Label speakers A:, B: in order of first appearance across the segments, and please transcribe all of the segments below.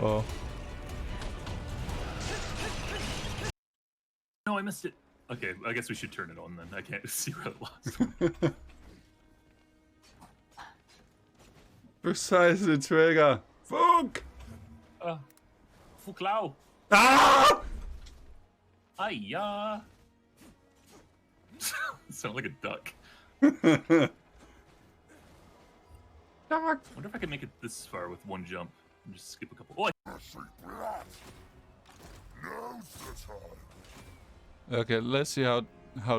A: Oh.
B: No, I missed it. Okay, I guess we should turn it on then. I can't see where it was.
A: Precisely trigger. Fuck!
B: Fuklau.
A: Ah!
B: Hiya. Sound like a duck.
A: Duck.
B: I wonder if I can make it this far with one jump and just skip a couple. Oh,
A: Okay, let's see how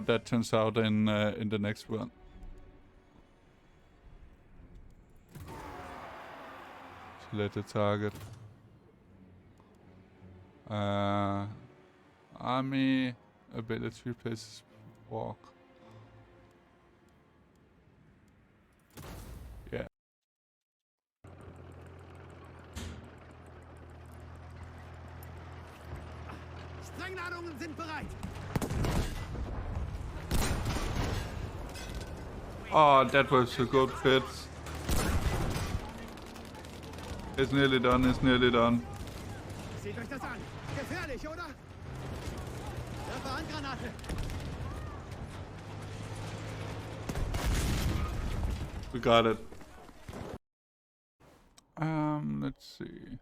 A: that turns out in the next one. Select the target. Army ability places walk. Yeah.
C: Sprengladungen sind bereit.
A: Oh, that was a good fit. It's nearly done, it's nearly done.
C: Seht euch das an. Gefährlich, oder? Werfe Handgranate.
A: We got it. Let's see.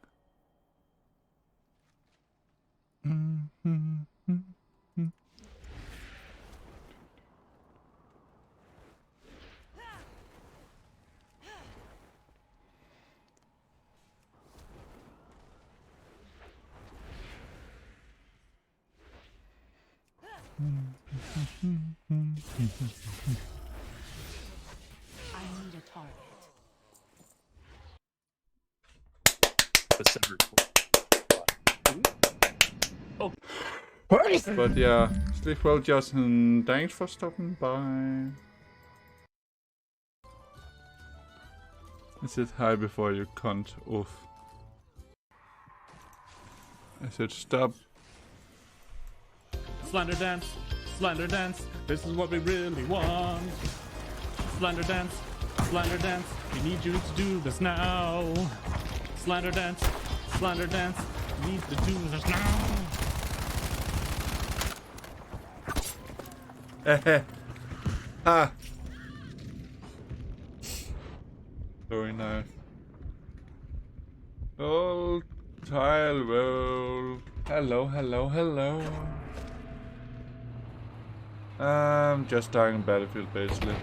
D: I need a target.
B: Oh.
A: But yeah, sleep well, Justin. Thanks for stopping by. I said hi before you cunt off. I said stop.
B: Slender dance, slender dance. This is what we really want. Slender dance, we need you to do this now. Slender dance, we need to do this now.
A: Ha! Very nice. Old tile world. Hello, hello, hello. I'm just dying in Battlefield basically.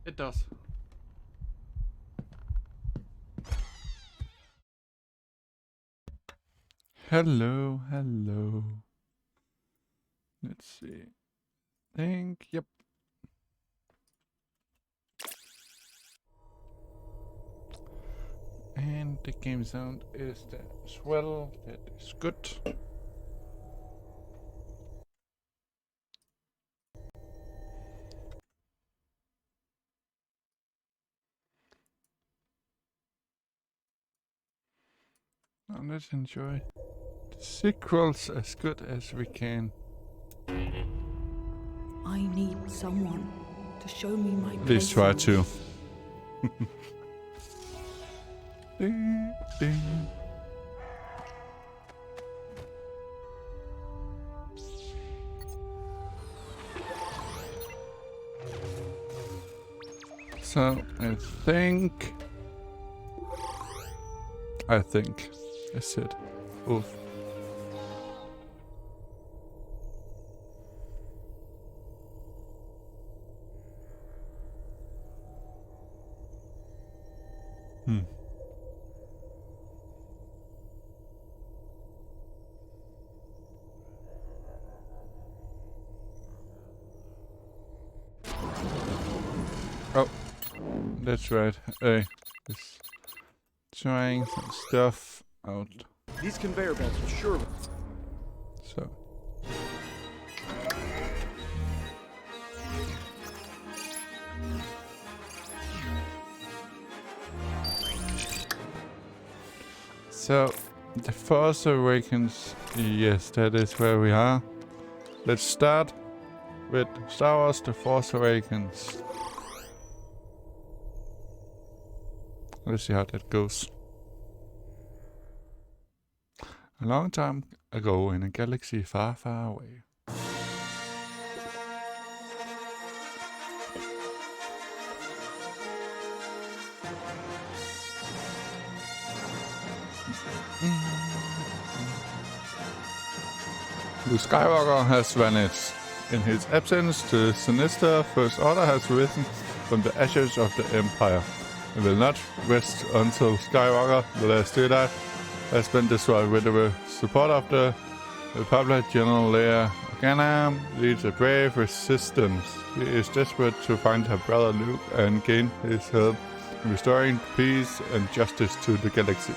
A: It does. Hello, hello. Let's see. Yep. And the game sound is there as well. That is good. Now let's enjoy the sequels as good as we can.
D: I need someone to show me my
A: Please
D: place
A: try
D: in
A: to.
D: this.
A: Ding, ding. So I think I said oof. Oh, that's right. Hey, just trying some stuff out.
C: These conveyor belts will surely.
A: So. So, the Force Awakens, yes, that is where we are. let's start with Star Wars The Force Awakens. Let's see how that goes. A long time ago in a galaxy far, far away. Luke Skywalker has vanished. In his absence, the sinister First Order has risen from the ashes of the Empire. It will not rest until Skywalker, the last Jedi, has been destroyed. With the support of the Republic, General Leia Organa leads a brave resistance. She is desperate to find her brother Luke and gain his help in restoring peace and justice to the galaxy.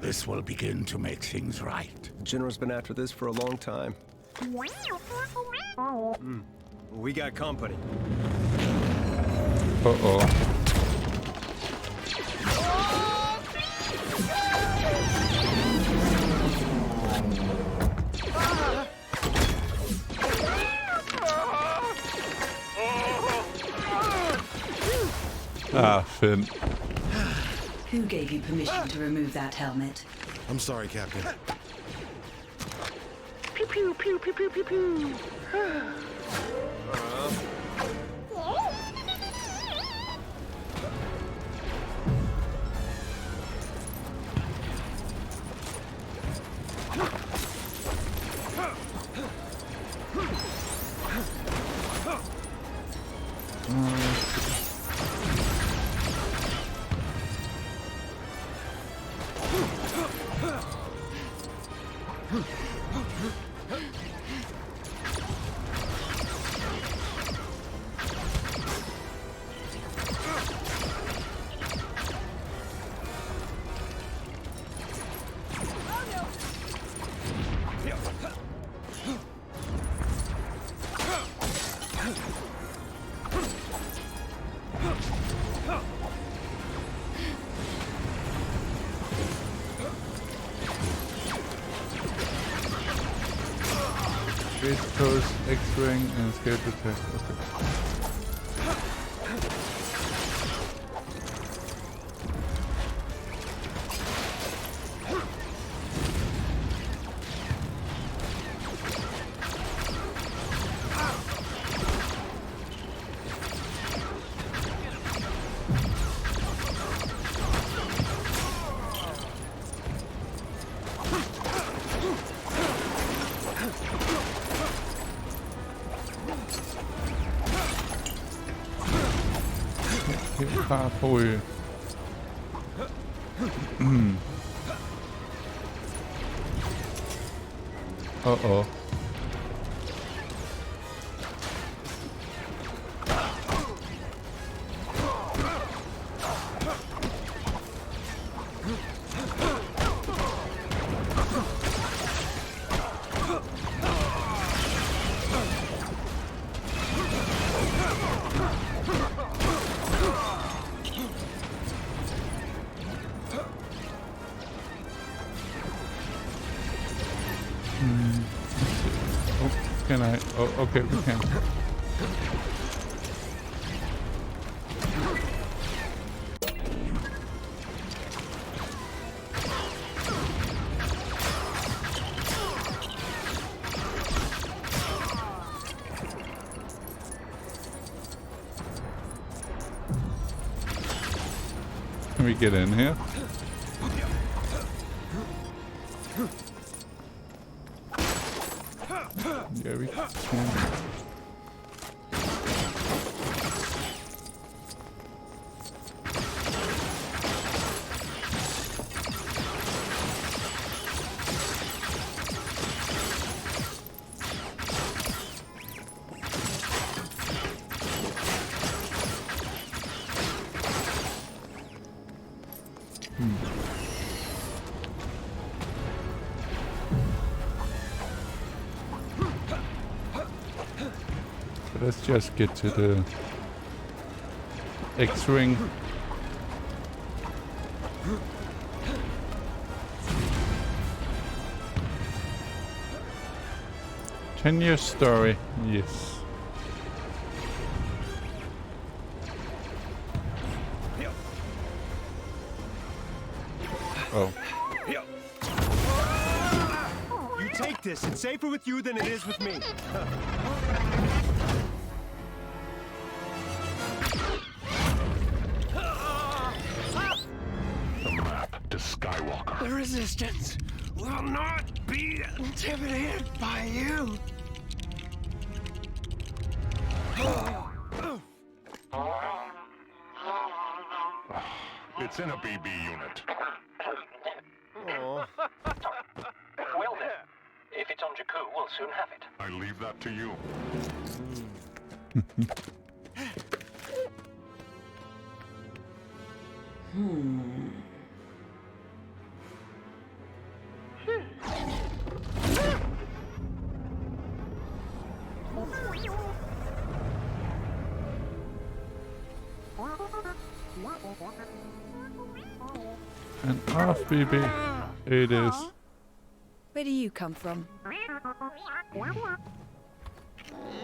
E: This will begin to make things right.
F: General's been after this for a long time. We got company.
A: Uh-oh. Ah, Finn.
G: Who gave you permission to remove that helmet?
H: I'm sorry, Captain.
C: Pew pew pew pew pew pew pew.
A: East Coast, X-Wing, and escape attack. Okay. Bare på Uh-oh. Can I? Oh, okay, we can. Can we get in here? Yeah, we can. Let's just get to the X-Ring. Ten-year story, yes. Oh.
F: You take this. It's safer with you than it is with me.
E: The map to Skywalker.
F: The Resistance will not be intimidated by you.
E: It's in a BB unit.
F: Oh.
H: Well then, if it's on Jakku, we'll soon have it.
E: I leave that to you.
A: And off, BB. It is.
D: Where do you come from?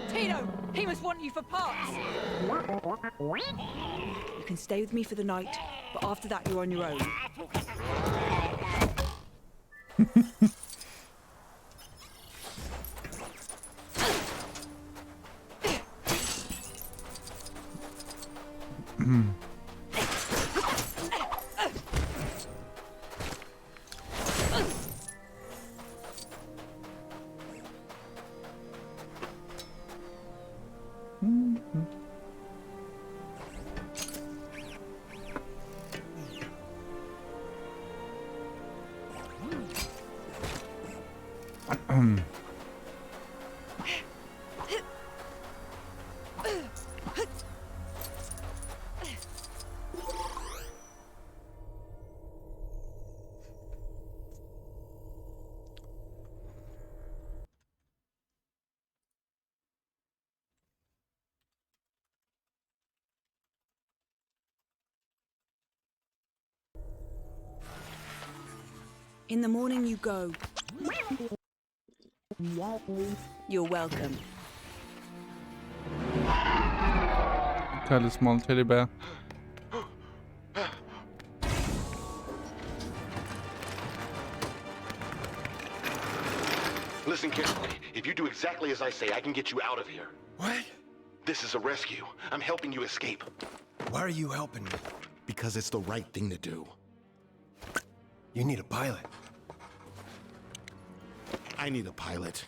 D: Tino! He must want you for parts! You can stay with me for the night, but after that you're on your own. In the morning you go. You're welcome.
A: Tell a small teddy bear.
I: Listen carefully. If you do exactly as I say, I can get you out of here.
F: What?
I: This is a rescue. I'm helping you escape.
F: Why are you helping me?
I: Because it's the right thing to do.
F: You need a pilot.
I: I need a pilot.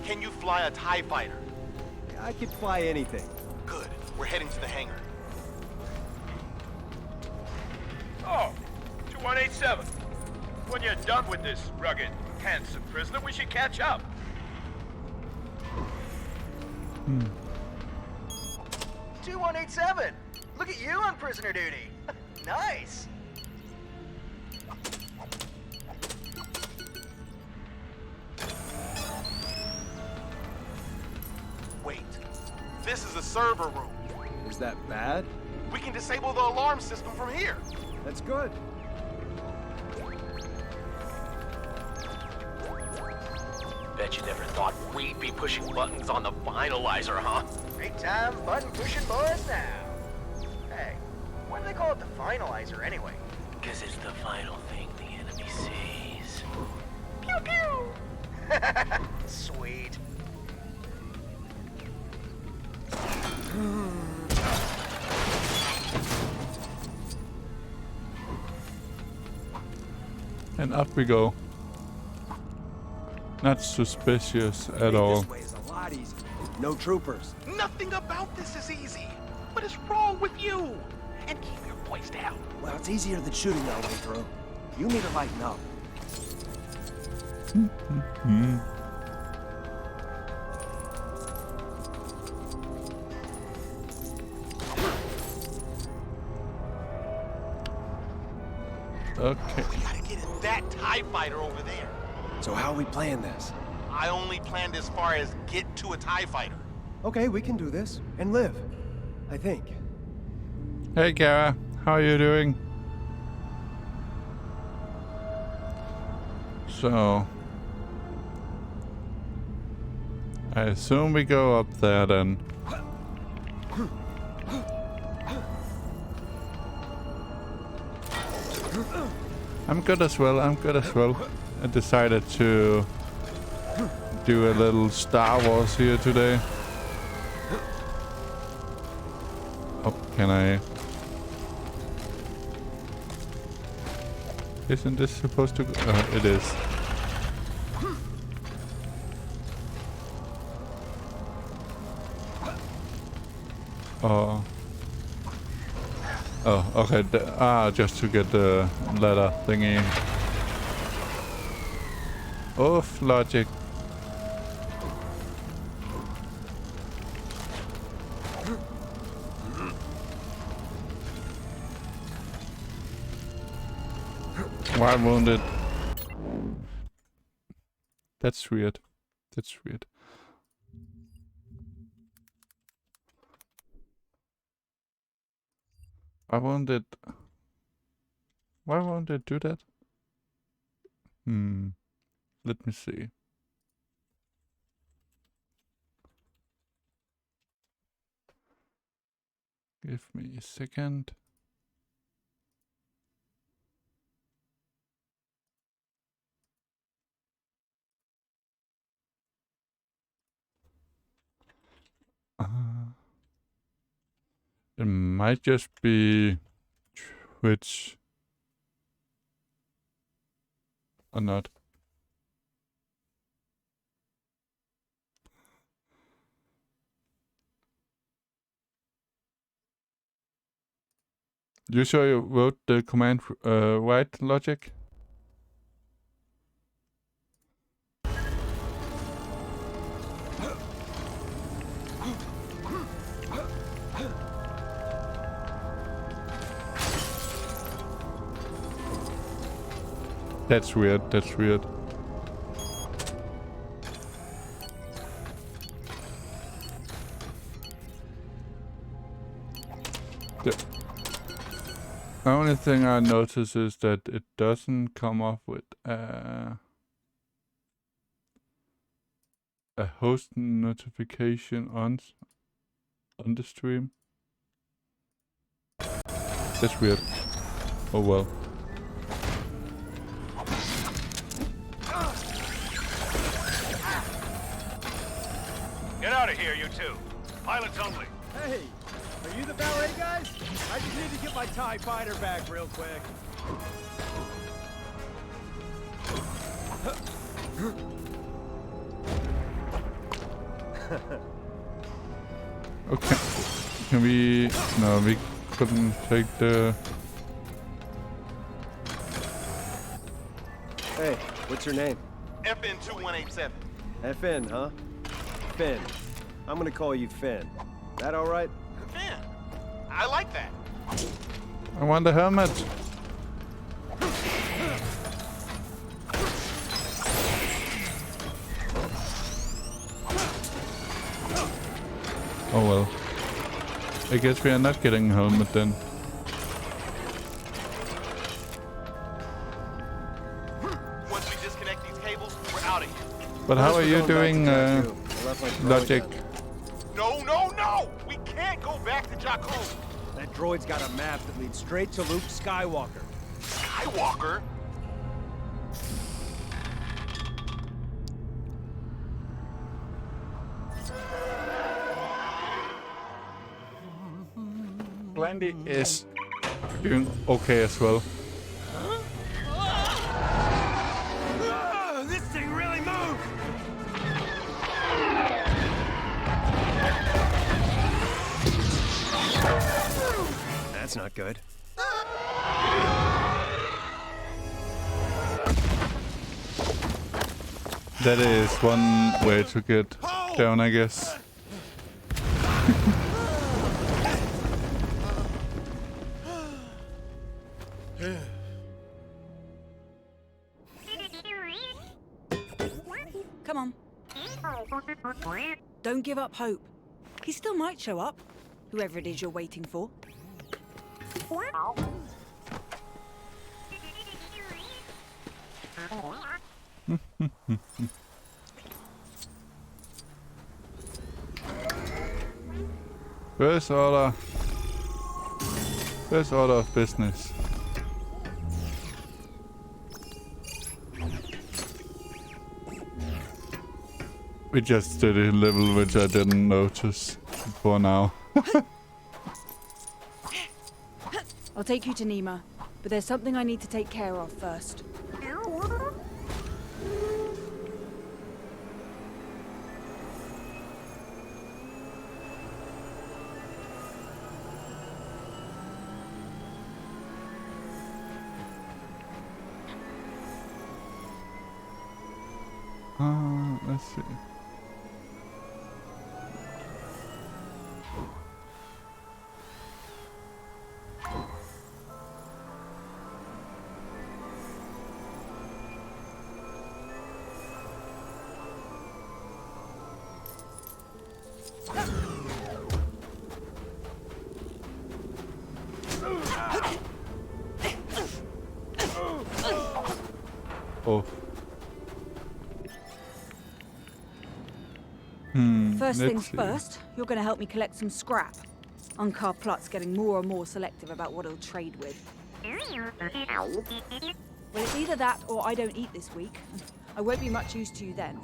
I: Can you fly a TIE fighter?
F: I could fly anything.
I: Good. We're heading to the hangar.
J: Oh, 2187. When you're done with this rugged, handsome prisoner, we should catch up.
H: 2187! Look at you on prisoner duty! Nice!
I: Wait. This is the server room.
F: Is that bad?
I: We can disable the alarm system from here.
F: That's good.
H: Bet you never thought we'd be pushing buttons on the finalizer, huh? Big time button pushing boys now. Hey, why do they call it the finalizer anyway? Because it's the final thing the enemy sees. Pew pew! Sweet.
A: And up we go. Not suspicious at all.
F: This way is a lot easier. No troopers.
I: Nothing about this is easy. What is wrong with you? And keep your voice down.
F: Well, it's easier than shooting our way through. You need to lighten up.
A: Okay.
I: We gotta get in that TIE fighter over there.
F: So how are we playing this?
I: I only planned as far as get to a TIE fighter.
F: Okay, we can do this and live. I think.
A: Hey Kara, how are you doing? So I assume we go up there then. I'm good as well, I'm good as well. I decided to do a little Star Wars here today. Oh, can I? Isn't this supposed to go? It is. Oh. Oh, okay. Just to get the ladder thingy. Oof, logic. Why won't it? That's weird. That's weird. Why won't it? Why won't it do that? Let me see. Give me a second. It might just be Twitch or not. You sure you wrote the command right, Logic? That's weird, that's weird. The only thing I notice is that it doesn't come up with a host notification on the stream. That's weird. Oh well.
J: Get out of here, you two. Pilots only.
C: Hey, are you the ballet guys? I just need to get my TIE fighter back real quick.
A: Okay. Can we... No, we couldn't take the...
F: Hey, what's your name?
I: FN 2187.
F: FN, huh? Finn. I'm gonna call you Finn. That all right?
I: Finn. I like that.
A: I want the helmet. Oh well. I guess we are not getting a helmet then.
I: Once we disconnect these cables, we're out of here.
A: But how are you doing, Logic?
I: No, no, no! We can't go back to Jakku!
C: That droid's got a map that leads straight to Luke Skywalker.
I: Skywalker?
A: Blandy is doing okay as well.
C: This thing really moved!
F: That's not good.
A: That is one way to get down, I guess.
D: Don't give up hope. He still might show up, whoever it is you're waiting for.
A: First order. First order of business. We just did a level which I didn't notice before now.
D: I'll take you to Nima, but there's something I need to take care of first.
A: Let's see. Oh.
D: First
A: let's
D: things
A: see.
D: first, you're going to help me collect some scrap. Unkar Plut's getting more and more selective about what he'll trade with. Well, it's either that or I don't eat this week. I won't be much use to you then.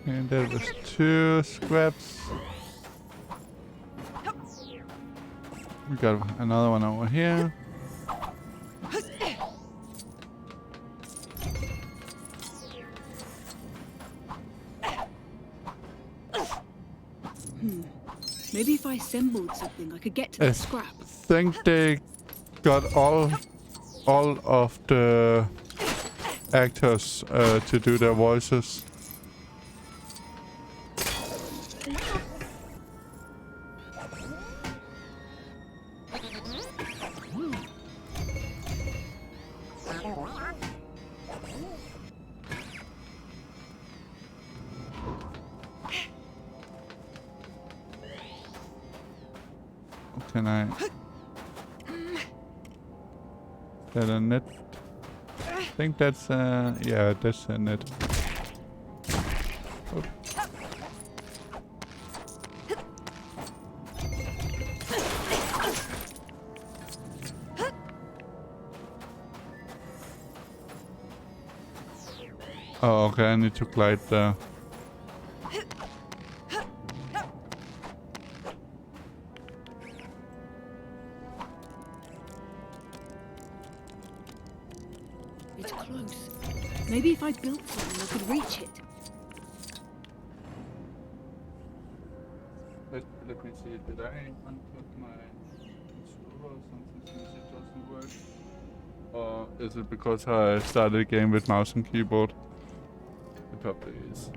A: And there was 2 scraps. We got another one over here.
D: Maybe if I assembled something, I could get to the scrap.
A: I think they got all of the actors to do their voices. Can I? Is that a net? I think that's yeah, that's a net. Oh. Oh, okay, I need to glide there.
D: It's close. Maybe if I built something, I could reach it.
A: Let me see. Did I unplug my controller or something since it doesn't work? Or is it because I started a game with mouse and keyboard? It probably is.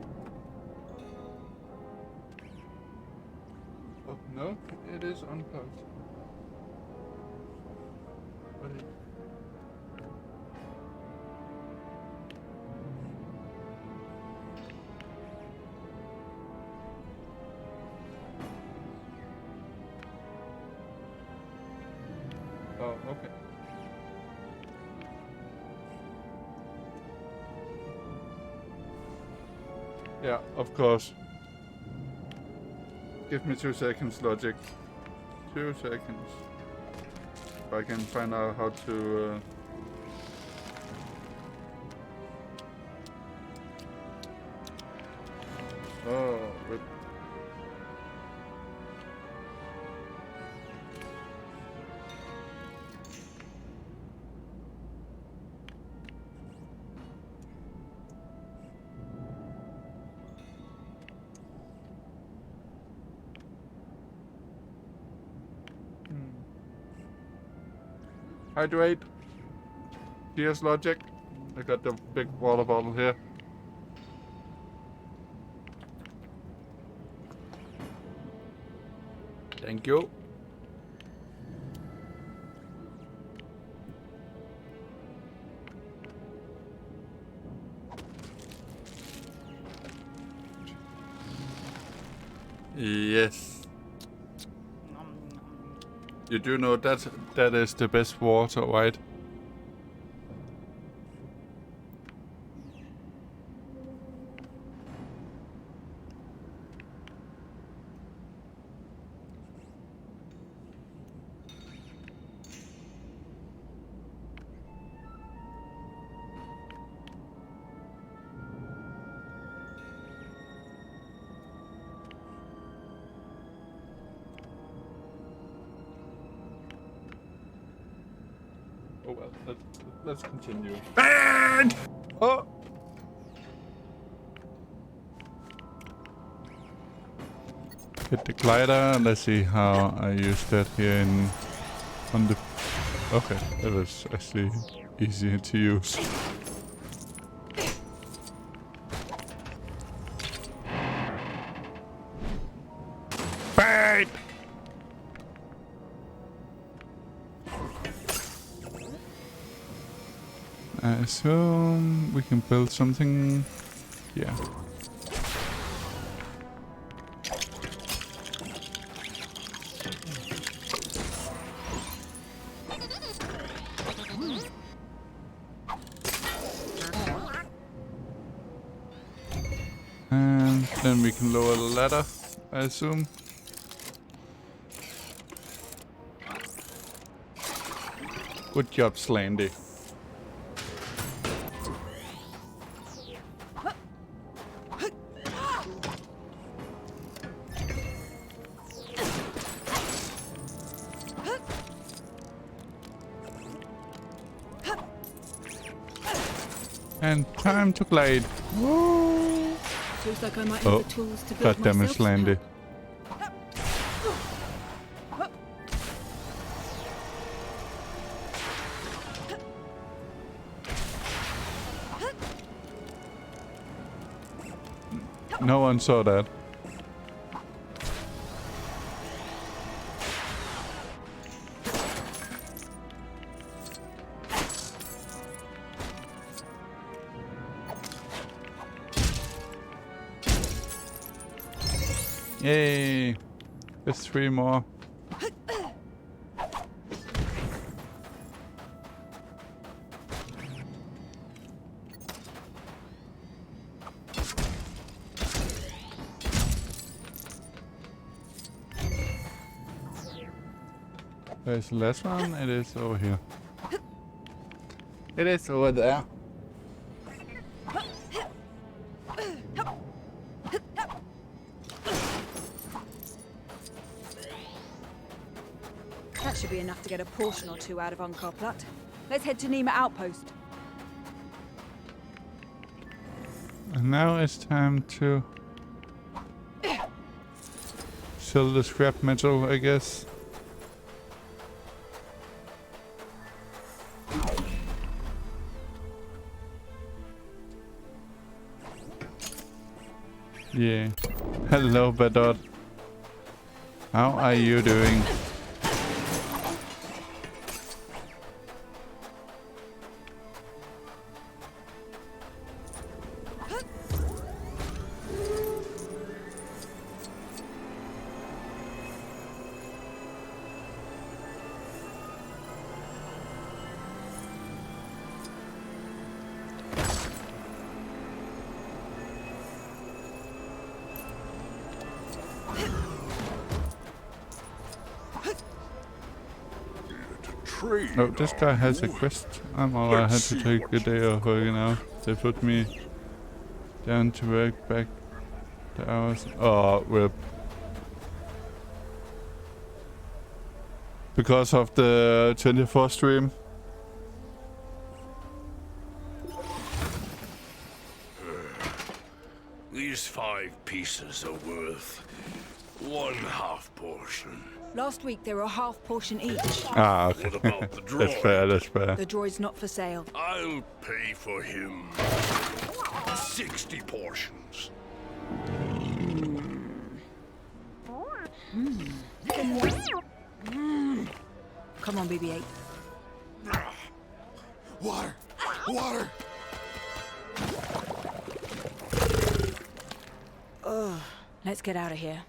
A: Oh no, it is unplugged. What is Oh, okay. Yeah, of course. Give me 2 seconds, Logic. 2 seconds. If I can find out how to... Oh, rip. Hydrate. Here's Logic. I got the big water bottle here. Thank you. Yes. You do know that is the best water, right? Oh well, let's continue. And oh, hit the glider. Let's see how I use that here on the. Okay, that was actually easier to use. Bang! I assume we can build something. Yeah. And then we can lower the ladder, I assume. Good job, Slandy. And time to glide. Woo!
D: Feels like I might have the tools to build
A: Goddamn it, Slandy. No one saw that. Yay! There's 3 more. Where's the last one? It is over here. It is over there.
D: That should be enough to get a portion or 2 out of Unkar Plut. Let's head to Nima Outpost.
A: And now it's time to sell the scrap metal, I guess. Yeah. Hello, Badot. How are you doing? Oh, this guy has a quest. I'm alright. I had to take a day off working out. They put me down to work back the hours. Oh, rip. Because of the 24 stream.
K: These 5 pieces are worth 1/2 portion.
D: Last week they were a half portion each.
A: Ah, okay.
K: What about the droid?
A: That's fair, that's fair.
D: The droid's not for sale.
K: I'll pay for him 60 portions.
D: Come on, BB-8.
L: Water! Water!
D: Let's get out of here.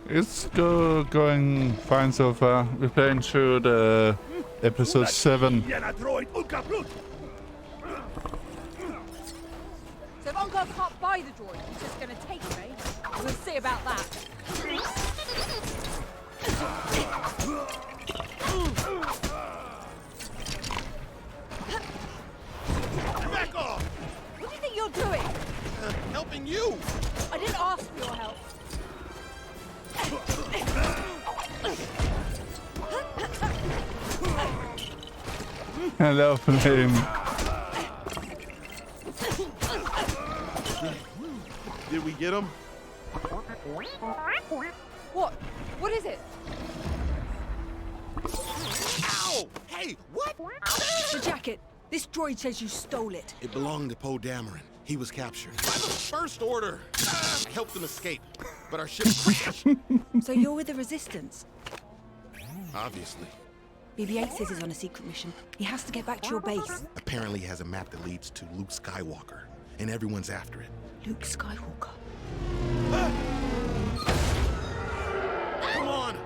A: It's going fine so far. We're playing through the episode 7.
D: So if Uncle can't buy the droid, he's just gonna take it, eh? We'll see about that.
L: Back off!
D: What do you think you're doing?
L: Helping you!
D: I didn't ask for your help.
A: Hello, flame.
L: Did we get him?
D: What? What is it?
L: Ow! Hey, what?
D: The jacket. This droid says you stole it.
L: It belonged to Poe Dameron. He was captured. By the First Order. I helped him escape, but our ship crashed.
D: So you're with the Resistance?
L: Obviously.
D: BB-8 says he's on a secret mission. He has to get back to your base.
L: Apparently he has a map that leads to Luke Skywalker, and everyone's after it.
D: Luke Skywalker.
L: Come on!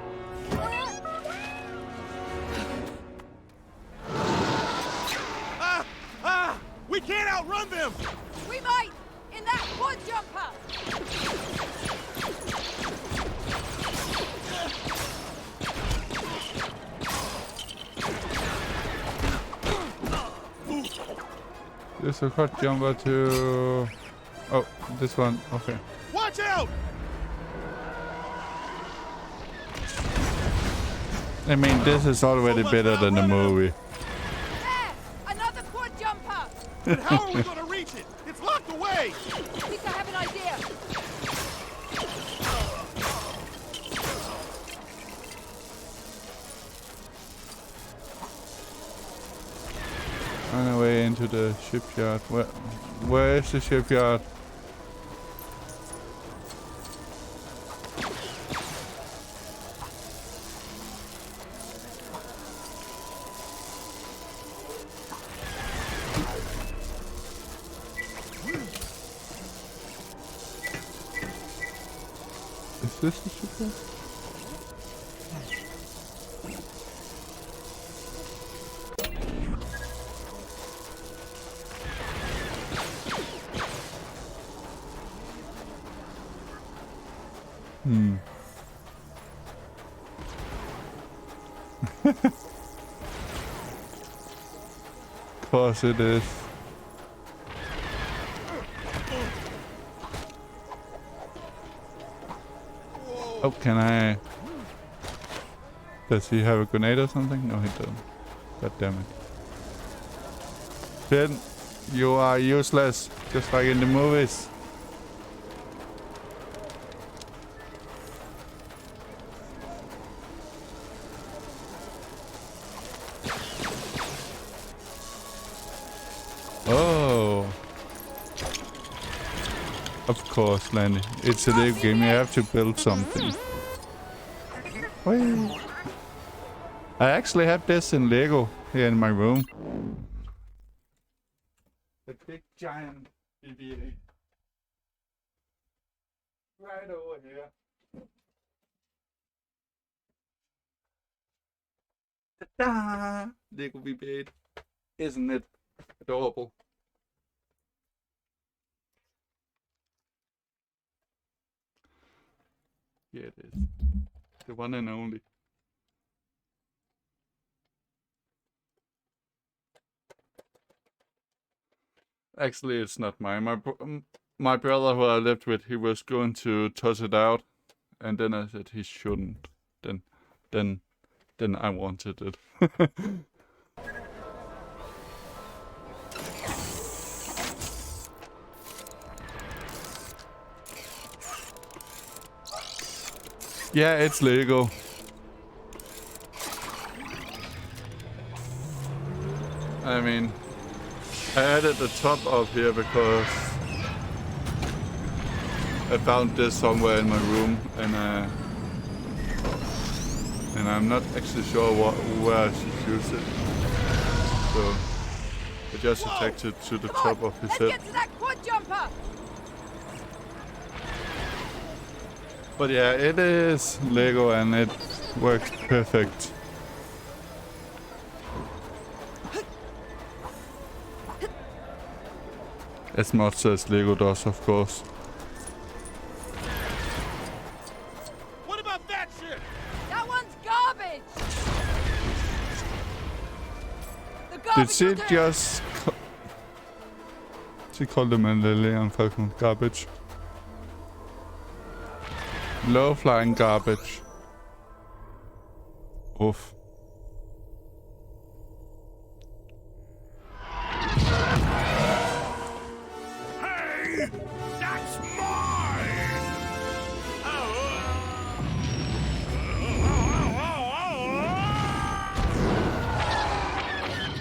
L: We can't outrun them!
D: We might! In that quad jumper!
A: There's a hot jumper to... Oh, this one. Okay.
L: Watch out!
A: I mean, this is already better than the movie.
D: There! Another quad jumper!
L: But how are we gonna reach it? It's locked away!
D: I think I have an idea.
A: On our way into the shipyard. Where is the shipyard? Is this the shipyard? Of course it is. Oh, can I... Does he have a grenade or something? No, he doesn't. God damn it. Finn, you are useless, just like in the movies. Oh. Of course, Landy. It's a Lego game, you have to build something. Whee. I actually have this in Lego here in my room. The big giant BB-8. Right over here. Ta-da! Lego BB-8. Isn't it adorable? Yeah, it is. The one and only. Actually, it's not mine. My brother, who I lived with, he was going to toss it out, and then I said he shouldn't. Then I wanted it. Yeah, it's Lego. I mean, I added the top up here because I found this somewhere in my room, and I'm not actually sure where I should use it. So I just attached it to the top of his head.
D: Let's get to that quad jumper!
A: But yeah, it is Lego and it works perfect. As much as Lego does, of course.
L: What about that shit?
D: That one's garbage! The
A: Did
D: garbage
A: she
D: will do.
A: just... She called them in Lily and fucking garbage. Low flying garbage. Oof.
K: Hey! That's mine!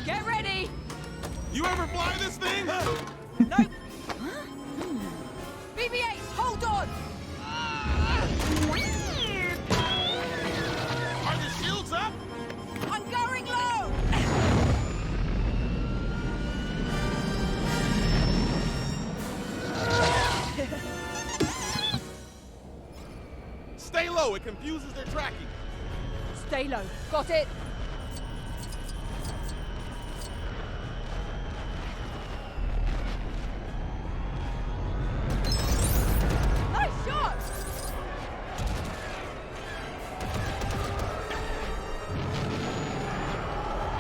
D: Get ready!
L: You ever fly this thing?
D: Nope. BB-8, hold on!
L: Are the shields up?
D: I'm going low!
L: Stay low, it confuses their tracking.
D: Stay low. Got it? Nice shot!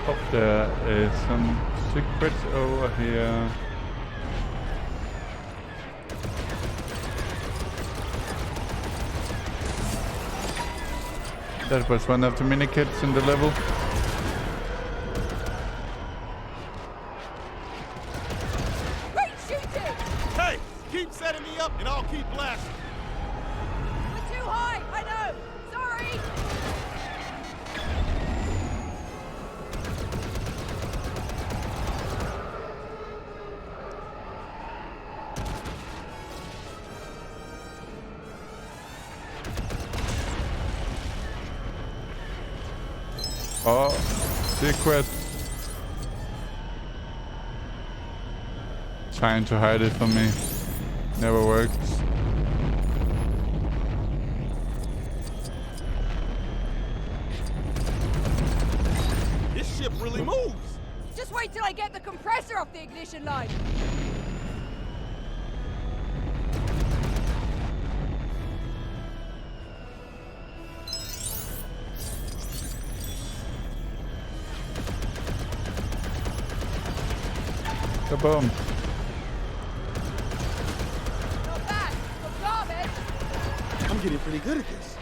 A: Oh, there is some secrets over here. That was one of the mini kits in the level.
D: Great shooting!
L: Hey, keep setting me up and I'll keep blasting.
D: We're too high, I know! Sorry!
A: Oh, secret. Trying to hide it from me. Never works.
L: This ship really moves.
D: Just wait till I get the compressor off the ignition line.
A: Kaboom.
D: Not bad. Got garbage.
L: I'm getting pretty good at this.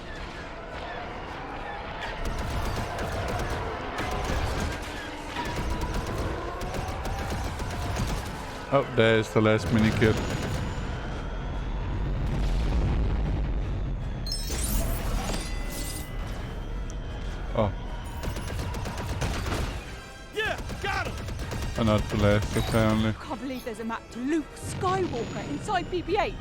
A: Oh, there's the last mini kit. Oh.
L: Yeah, got him.
A: Oh, not the last, apparently.
D: Can't believe there's a map to Luke Skywalker inside BB-8.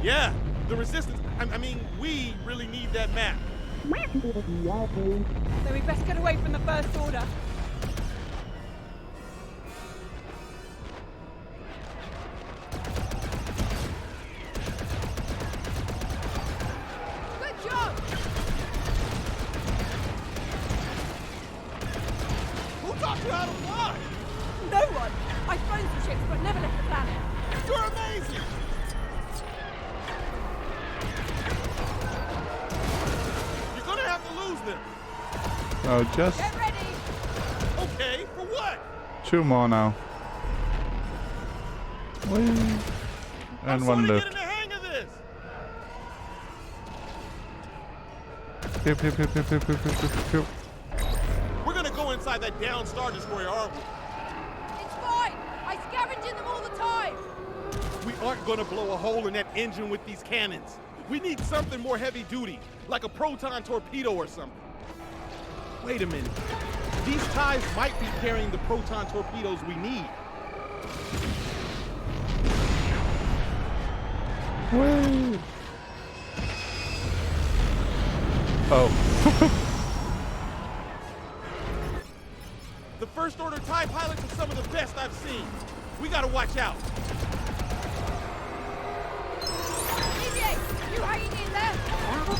L: Yeah, the resistance. I mean, we really need that map.
D: Then we best get away from the First Order. Good job!
L: Who taught you how to fly?
D: No one! I've flown some ships but never left the planet.
L: You're amazing. You're gonna have to lose them.
A: Oh, just
D: Get ready!
L: Okay, for what?
A: 2 more now. Whee. And one
L: I'm
A: left.
L: getting the hang of this.
A: Pew, pew, pew, pew, pew, pew, pew, pew, pew.
L: We're gonna go inside that down Star Destroyer, aren't we?
D: It's fine! I scavenge in them all the time!
L: We aren't gonna blow a hole in that engine with these cannons. We need something more heavy duty, like a proton torpedo or something. Wait a minute. These ties might be carrying the proton torpedoes we need.
A: Whee! Oh.
L: The First Order TIE pilots are some of the best I've seen. We gotta watch out.
D: Deviate! You hanging in there?
L: There's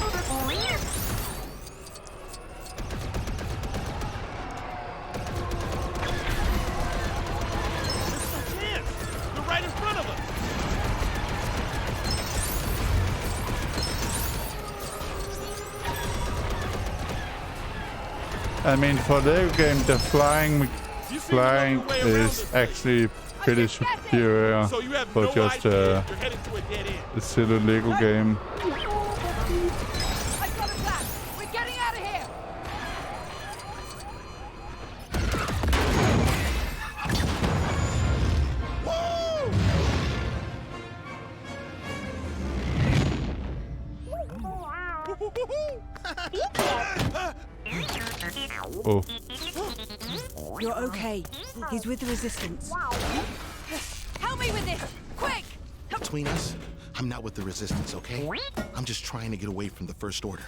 L: no chance. They're right in front of us.
A: I mean, for the game, the flying is actually pretty superior for just a silly Lego game.
D: I've got a plan. We're getting out of here.
A: Oh.
D: You're okay. He's with the Resistance. Help me with this! Quick!
I: Between us, I'm not with the Resistance, okay? I'm just trying to get away from the First Order.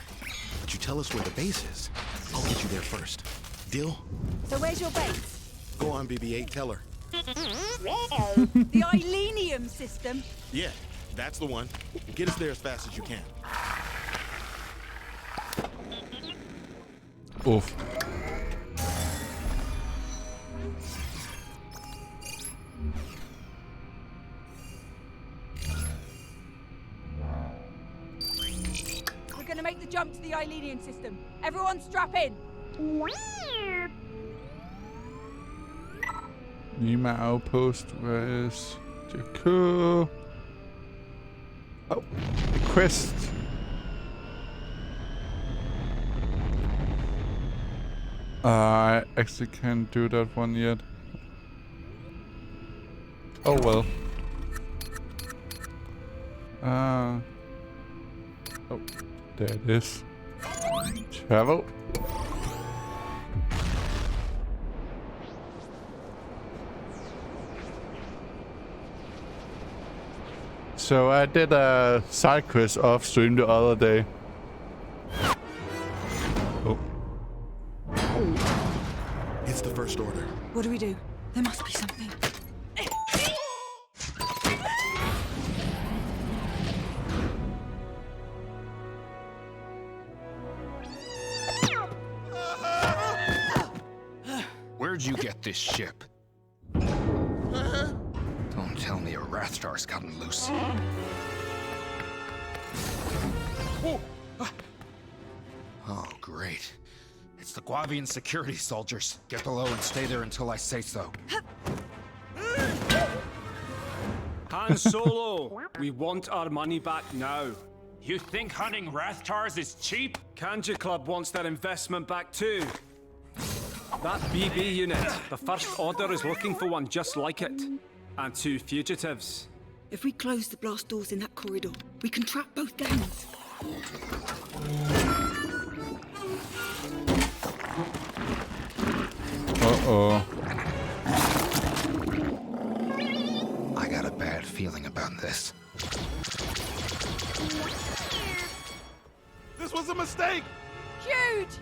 I: But you tell us where the base is, I'll get you there first. Deal?
D: So where's your base?
I: Go on, BB-8, tell her.
D: The Ilenium system?
I: Yeah, that's the one. Get us there as fast as you can.
A: Oof.
D: We're gonna make the jump to the Ilenium system. Everyone strap in.
A: Nima outpost, where is Jakku? Oh, quest. I actually can't do that one yet. Oh well. Oh, there it is. Travel. So I did a side quest off stream the other day. Oh.
I: It's the First Order.
D: What do we do? There must be something.
M: Where'd you get this ship? Don't tell me a Rathtar's gotten loose. Oh, great. It's the Guavian security soldiers. Get below and stay there until I say so.
N: Han Solo, we want our money back now.
O: You think hunting Rathtars is cheap?
N: Kanji Club wants their investment back too. That BB unit, the First Order is looking for one just like it. And 2 fugitives.
G: If we close the blast doors in that corridor, we can trap both gangs.
A: Uh-oh.
M: I got a bad feeling about this.
L: This was a mistake!
D: Huge!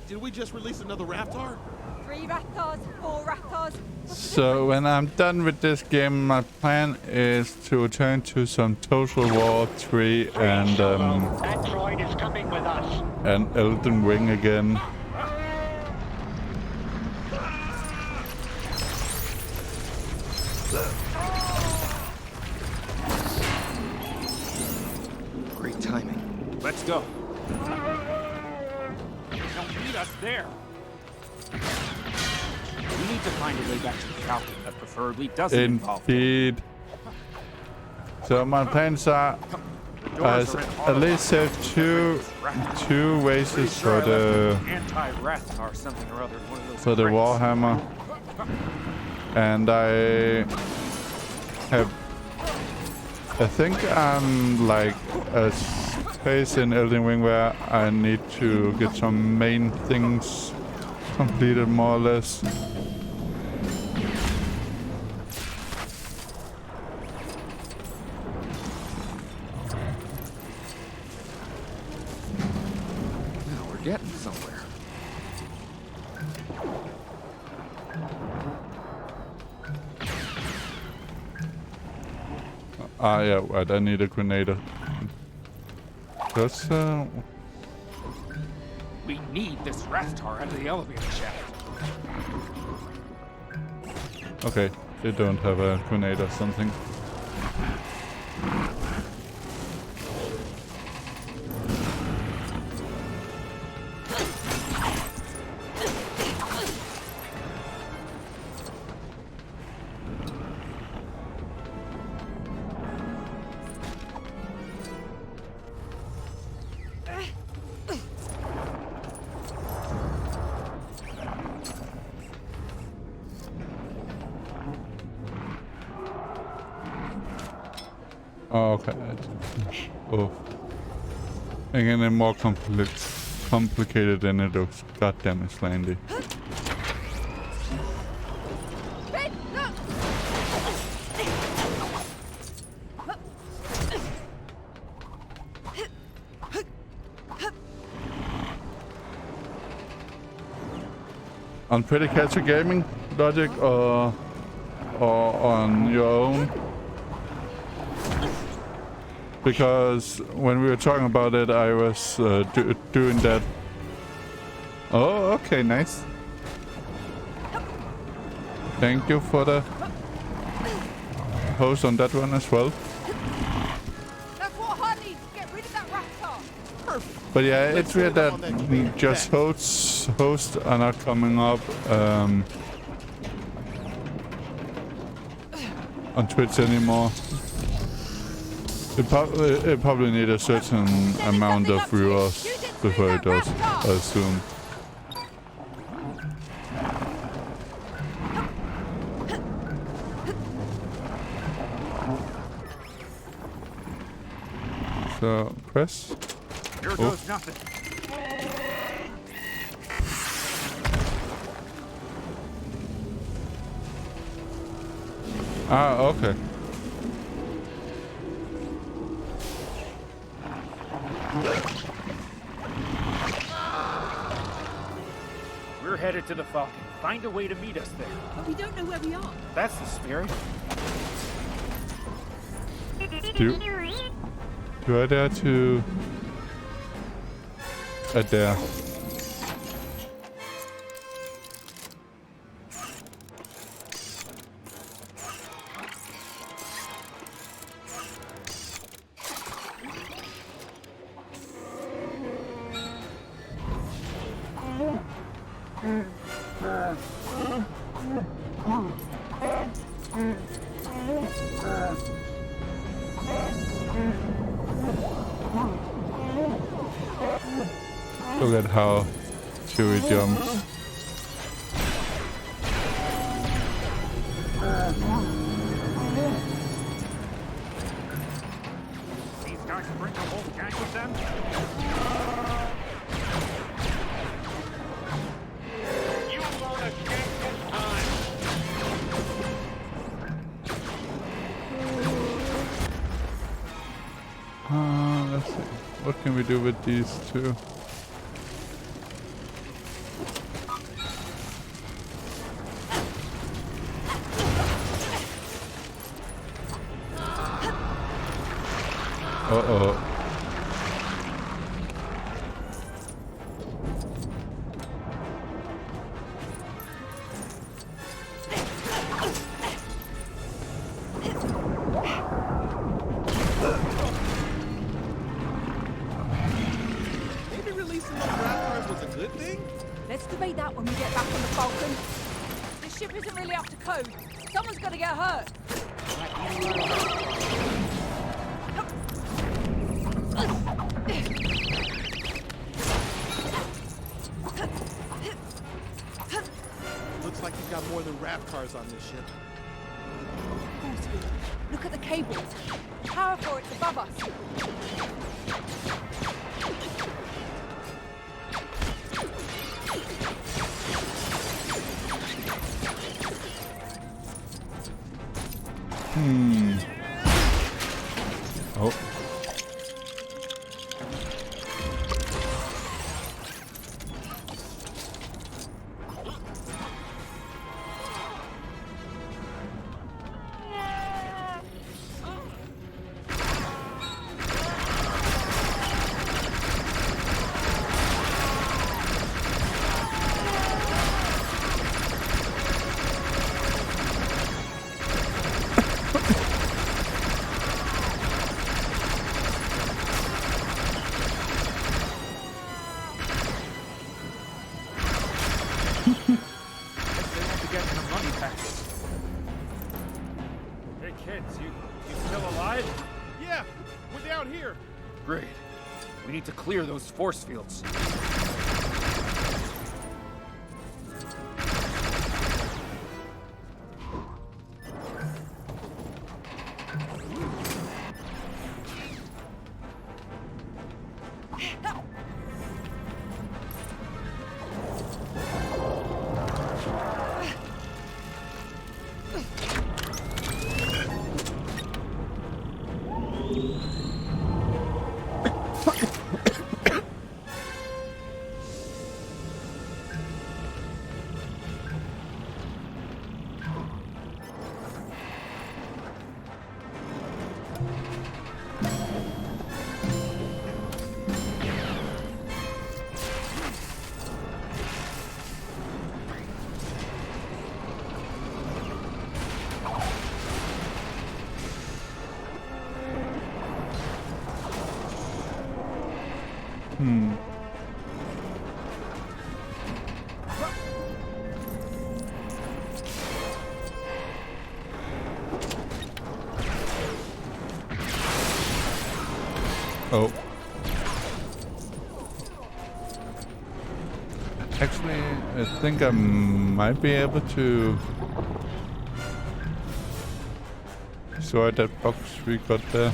L: Did we just release another Rathtar?
D: 3 Rathtars, 4 Rathtars.
A: So when I'm done with this game, my plan is to return to some Total War 3 and
J: That droid is coming with us.
A: and Elden Ring again.
M: Great timing.
N: Let's go.
O: Don't meet us there. We need to find a way back to the Falcon that preferably doesn't involve.
A: Indeed. So my plans are at least save two races for the
O: Anti-Rathtar something or other. One of those
A: for the
O: crates.
A: Warhammer, and I have I think I'm like a space in Elden Ring where I need to get some main things completed more or less.
M: Now we're getting somewhere.
A: Ah, yeah, right, I need a grenade. That's,
O: We need this Raftar under the elevator shaft.
A: okay, they don't have a grenade or something. Oh, okay. Oh. Again, it's more complicated than it looks. God damn it, Slandy. On PrettyCasualGaming, Logic, or on your own? Because when we were talking about it, I was doing that. Oh, okay, nice. Thank you for the post on that one as well.
D: That's what I need to get rid of that Raftar.
A: But yeah, it's weird that just hosts are not coming up on Twitch anymore. It probably need a certain amount of viewers before it does, I assume. So, press.
O: Here goes nothing.
A: Ah, okay.
O: We're headed to the Falcon. Find a way to meet us there.
D: But we don't know where we are.
O: That's the spirit.
A: Do I dare to... I dare. Look at how Chewie jumps.
O: These guys bring the whole gang with them? You won't escape this time.
A: Let's see. What can we do with these two? Uh-oh.
L: Maybe releasing those Raptors was a good thing?
D: Let's debate that when we get back on the Falcon. This ship isn't really up to code. Someone's gonna get hurt.
L: Looks like you've got more than Raptors on this ship.
D: Of course we do. Look at the cables. power for it's above us.
A: Oh.
O: Hey kids, you still alive?
L: Yeah, we're down here.
O: Great. We need to clear those force fields. Oh. Actually, I think I might be able to destroy that box we got there.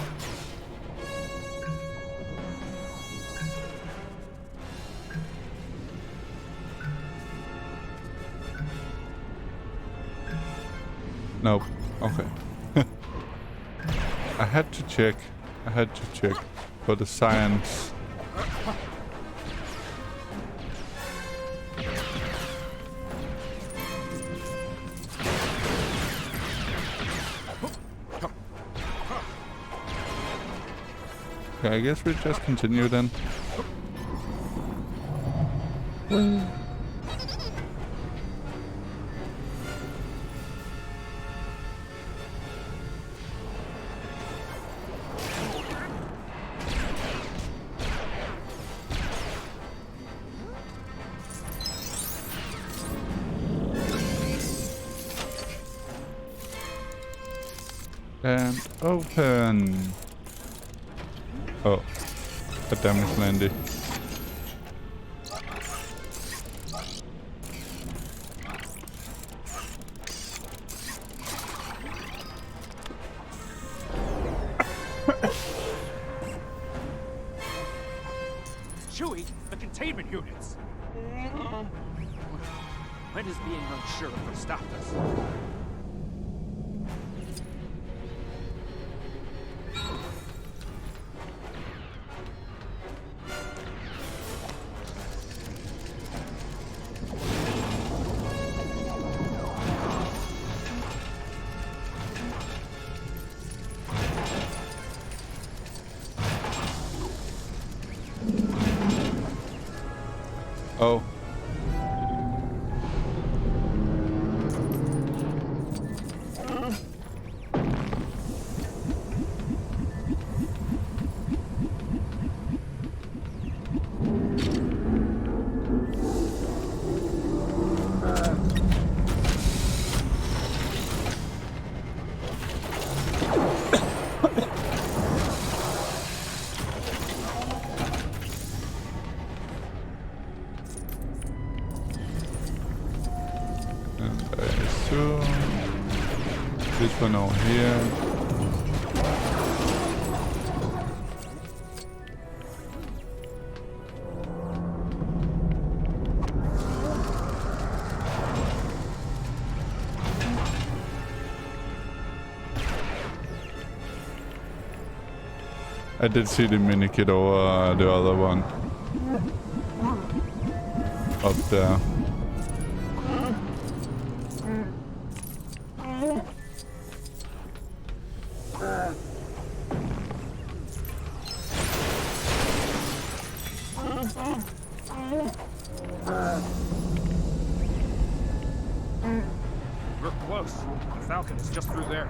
O: Nope. Okay. I had to check for the science. Okay, I guess we just continue then. And open. Oh, god damn it, Landy. Chewie, the containment units. When has being unsure ever stopped us?
A: Oh. This one over here. I did see the mini kit over the other one. Up there.
O: We're close. The Falcon is just through there.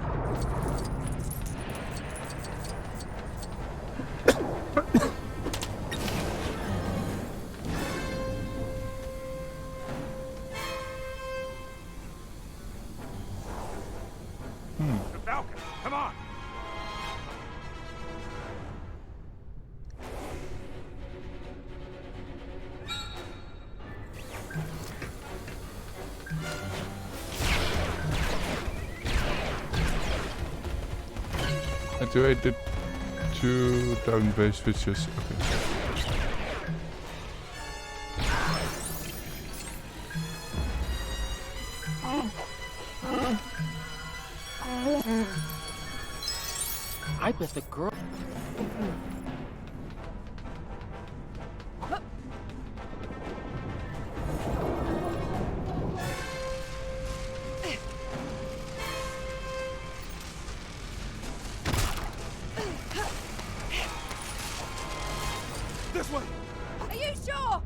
O: The Falcon, come on!
A: Do I did 2 down base switches? Okay.
O: I bet the girl.
L: This way!
D: Are you sure?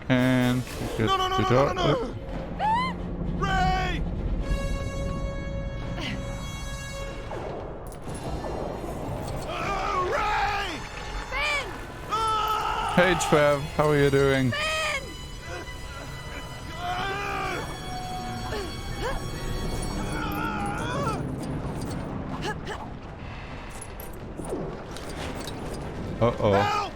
A: And get the door.
L: No. Ray! Ray!
D: Finn!
A: Hey Trev, how are you doing? Uh-oh.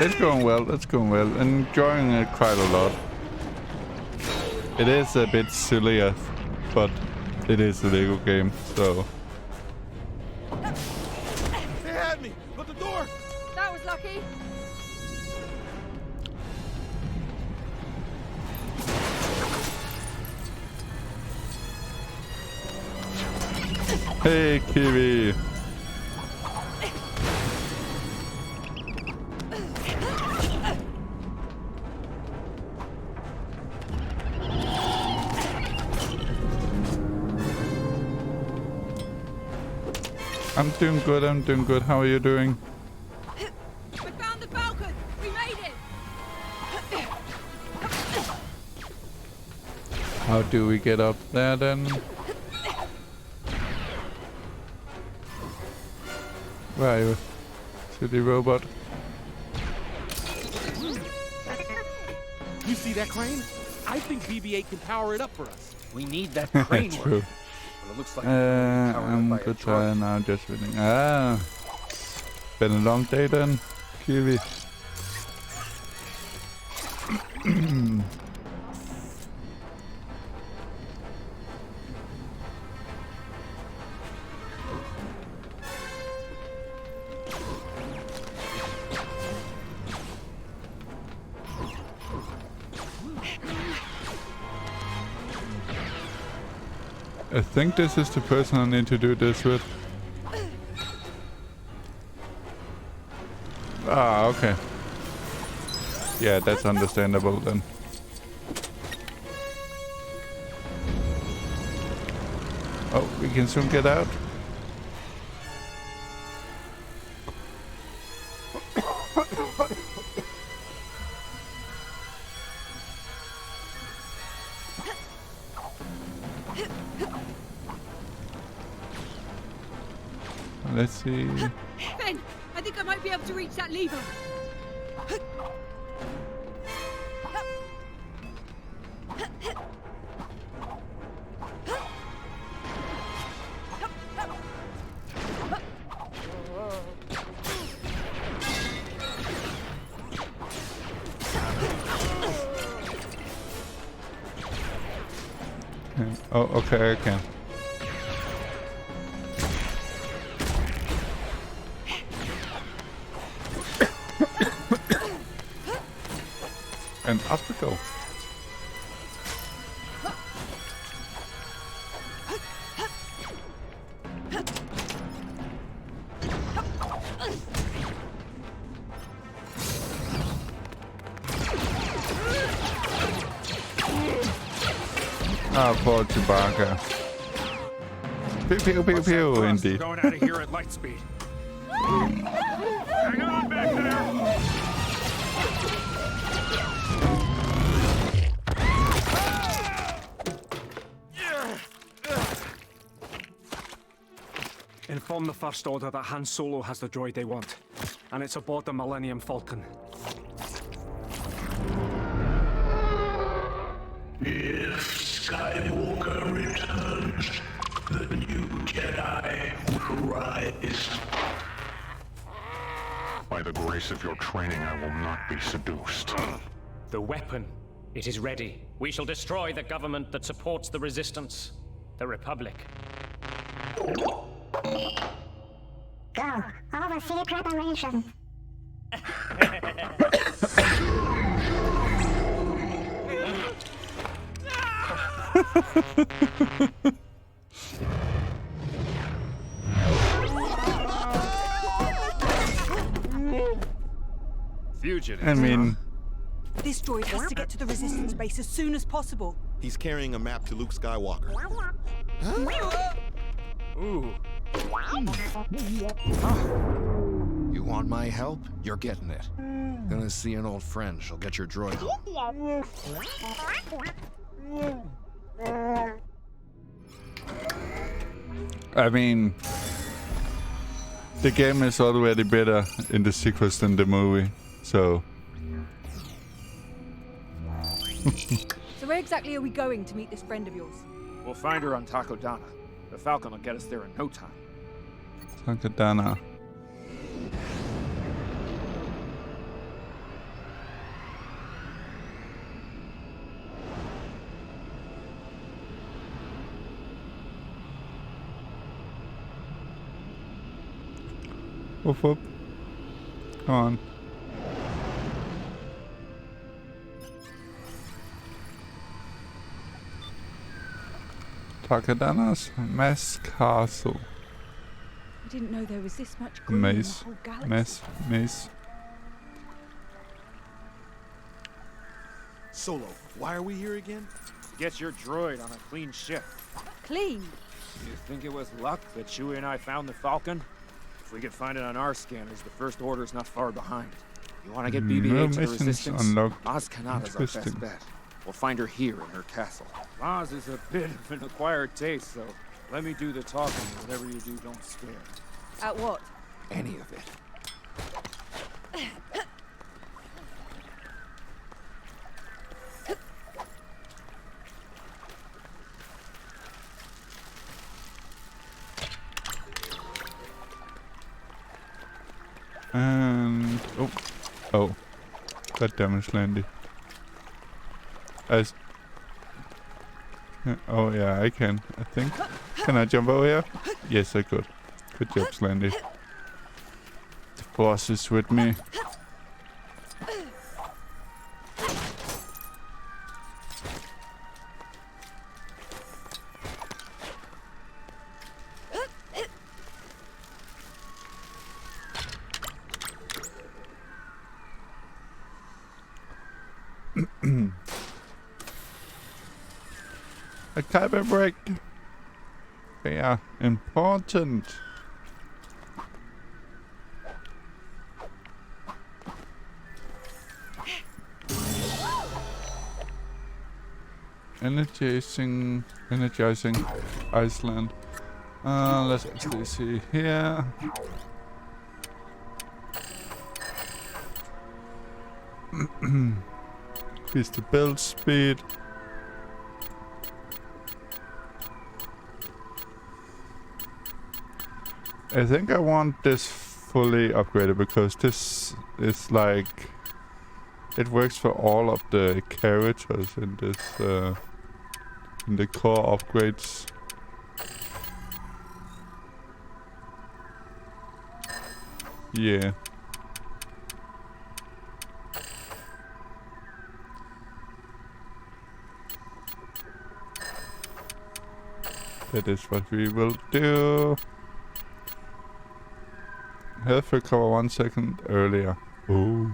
A: It's going well, it's going well. Enjoying it quite a lot. It is a bit sillier, but it is a Lego game, so...
L: They had me! But the door!
D: That was lucky.
A: Hey, Kiwi! I'm doing good, I'm doing good. How are you doing?
D: We found the Falcon! We made it!
A: How do we get up there then? Where are you? Silly robot.
L: You see that crane? I think BB-8 can power it up for us.
O: We need that crane.
A: True.
O: But it looks like
A: I'm good try now, just reading. Been a long day then, Kiwi. I think this is the person I need to do this with. Ah, okay. Yeah, that's understandable then. Oh, we can soon get out. Let's see.
D: Ben, I think I might be able to reach that lever.
A: Oh, okay, I can. An obstacle. Poor Chewbacca. Pew pew pew pew, indeed.
O: Going out of here at light speed. Hang on back there.
N: Inform the First Order that Han Solo has the droid they want, and it's aboard the Millennium Falcon.
K: If Skywalker returns, the new Jedi will rise.
E: By the grace of your training, I will not be seduced.
P: The weapon. It is ready. We shall destroy the government that supports the Resistance. The Republic.
Q: Go. Oversee preparation.
L: Fugitive.
A: I mean,
D: this droid has to get to the Resistance base as soon as possible.
I: He's carrying a map to Luke Skywalker.
M: Ooh. You want my help? You're getting it. Gonna see an old friend. She'll get your droid home.
A: I mean, the game is already better in the sequels than the movie, so.
D: So where exactly are we going to meet this friend of yours?
O: We'll find her on Takodana. The Falcon will get us there in no time.
A: Takodana. Whoop whoop. Come on. Takodana's Mass Castle.
D: I didn't know there was this much green in the
A: Maze.
D: whole galaxy.
A: Maze.
L: Solo, why are we here again?
O: To get your droid on a clean ship.
D: Clean?
O: You think it was luck that Chewie and I found the Falcon? If we could find it on our scanners, the First Order's not far behind. You want to get BB-8 to the Resistance? Maz Kanata's our best bet. We'll find her here in her castle. Maz is a bit of an acquired taste, so let me do the talking. Whatever you do, don't stare.
D: At what?
O: Any of it.
A: And oh, god damn it, Slandy. Oh yeah, I can. I think. Can I jump over here? Yes, I could. Good job, Slandy. The boss is with me. A kyber break. They are important. Energizing Iceland. Let's actually see here. Here's the build speed. I think I want this fully upgraded because this is like it works for all of the characters in this in the core upgrades. Yeah. That is what we will do. Health recover 1 second earlier. Ooh.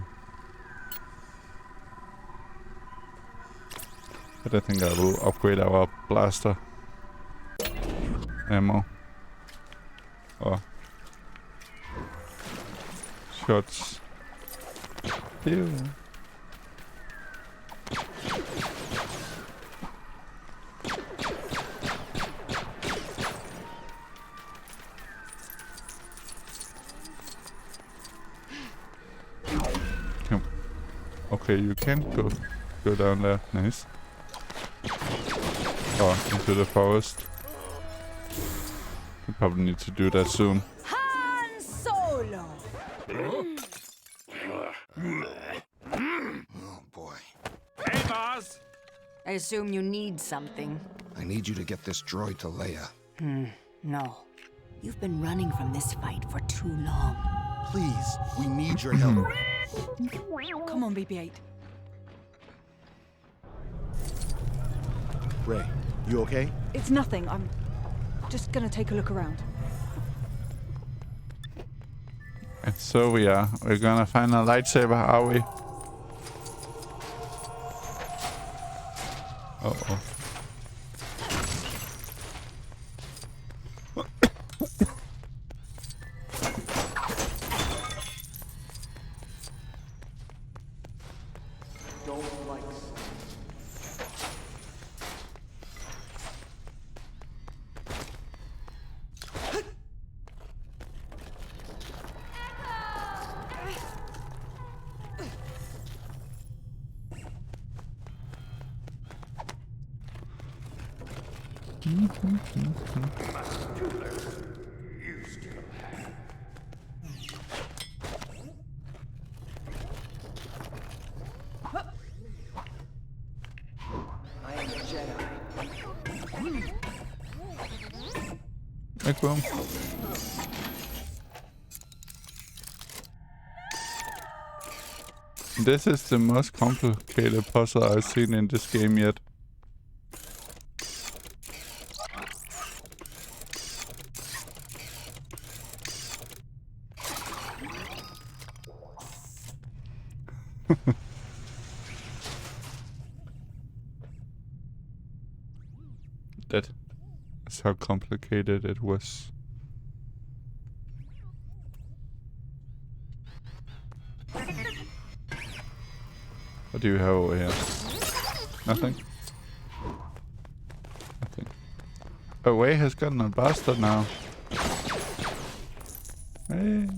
A: But I think I will upgrade our blaster ammo. Or shots. Ew. Okay, you can't go down there. Nice. Oh, into the forest. We probably need to do that soon.
D: Han Solo!
M: Oh boy.
O: Hey, boss!
G: I assume you need something.
M: I need you to get this droid to Leia.
G: No. You've been running from this fight for too long.
I: Please, we need your help.
D: Come on, BB-8.
L: Ray, you okay?
D: It's nothing. I'm just gonna take a look around.
A: And so we're gonna find a lightsaber, are we? Uh-oh. Make room. This is the most complicated puzzle I've seen in this game yet. That is how complicated it was. What do you have over here? Nothing? Nothing. Oh, Way has gotten a bastard now. Hey.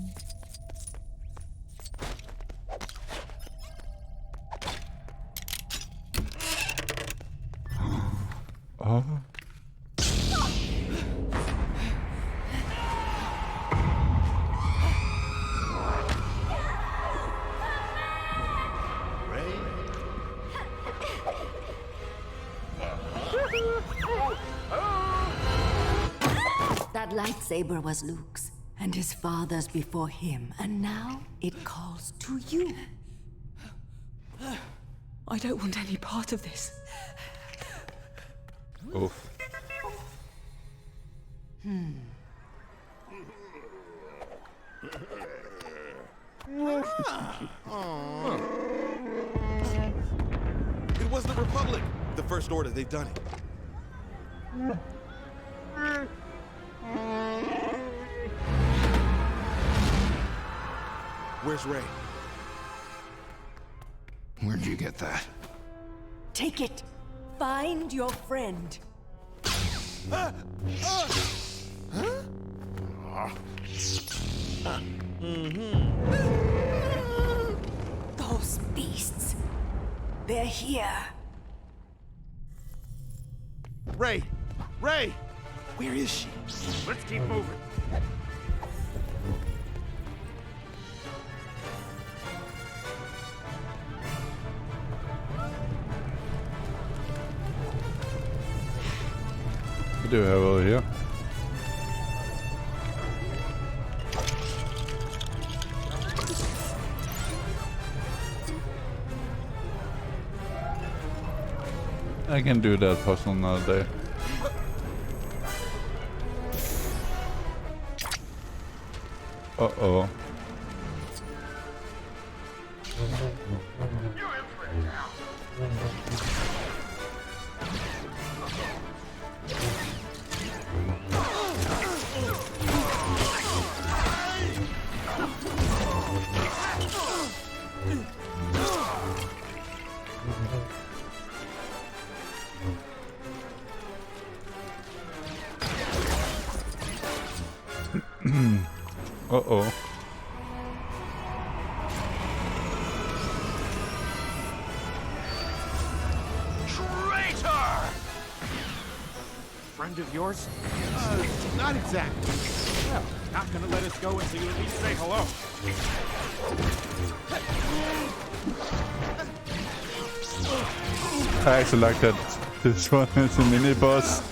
A: Oh.
G: That lightsaber was Luke's, and his father's before him, and now it calls to you.
D: I don't want any part of this.
A: Oof.
L: It was the Republic. The First Order, they've done it. Where's Ray?
M: Where'd you get that?
G: Take it. Find your friend. Those beasts. They're here.
L: Ray! Ray! Where is she?
O: Let's keep moving.
A: What do we have over here? I can do that puzzle another day. Uh-oh. Uh-oh.
J: Traitor!
O: Friend of yours?
L: Not exactly.
O: Well, not gonna let us go until you at least say hello.
A: I actually like that this one is a mini boss.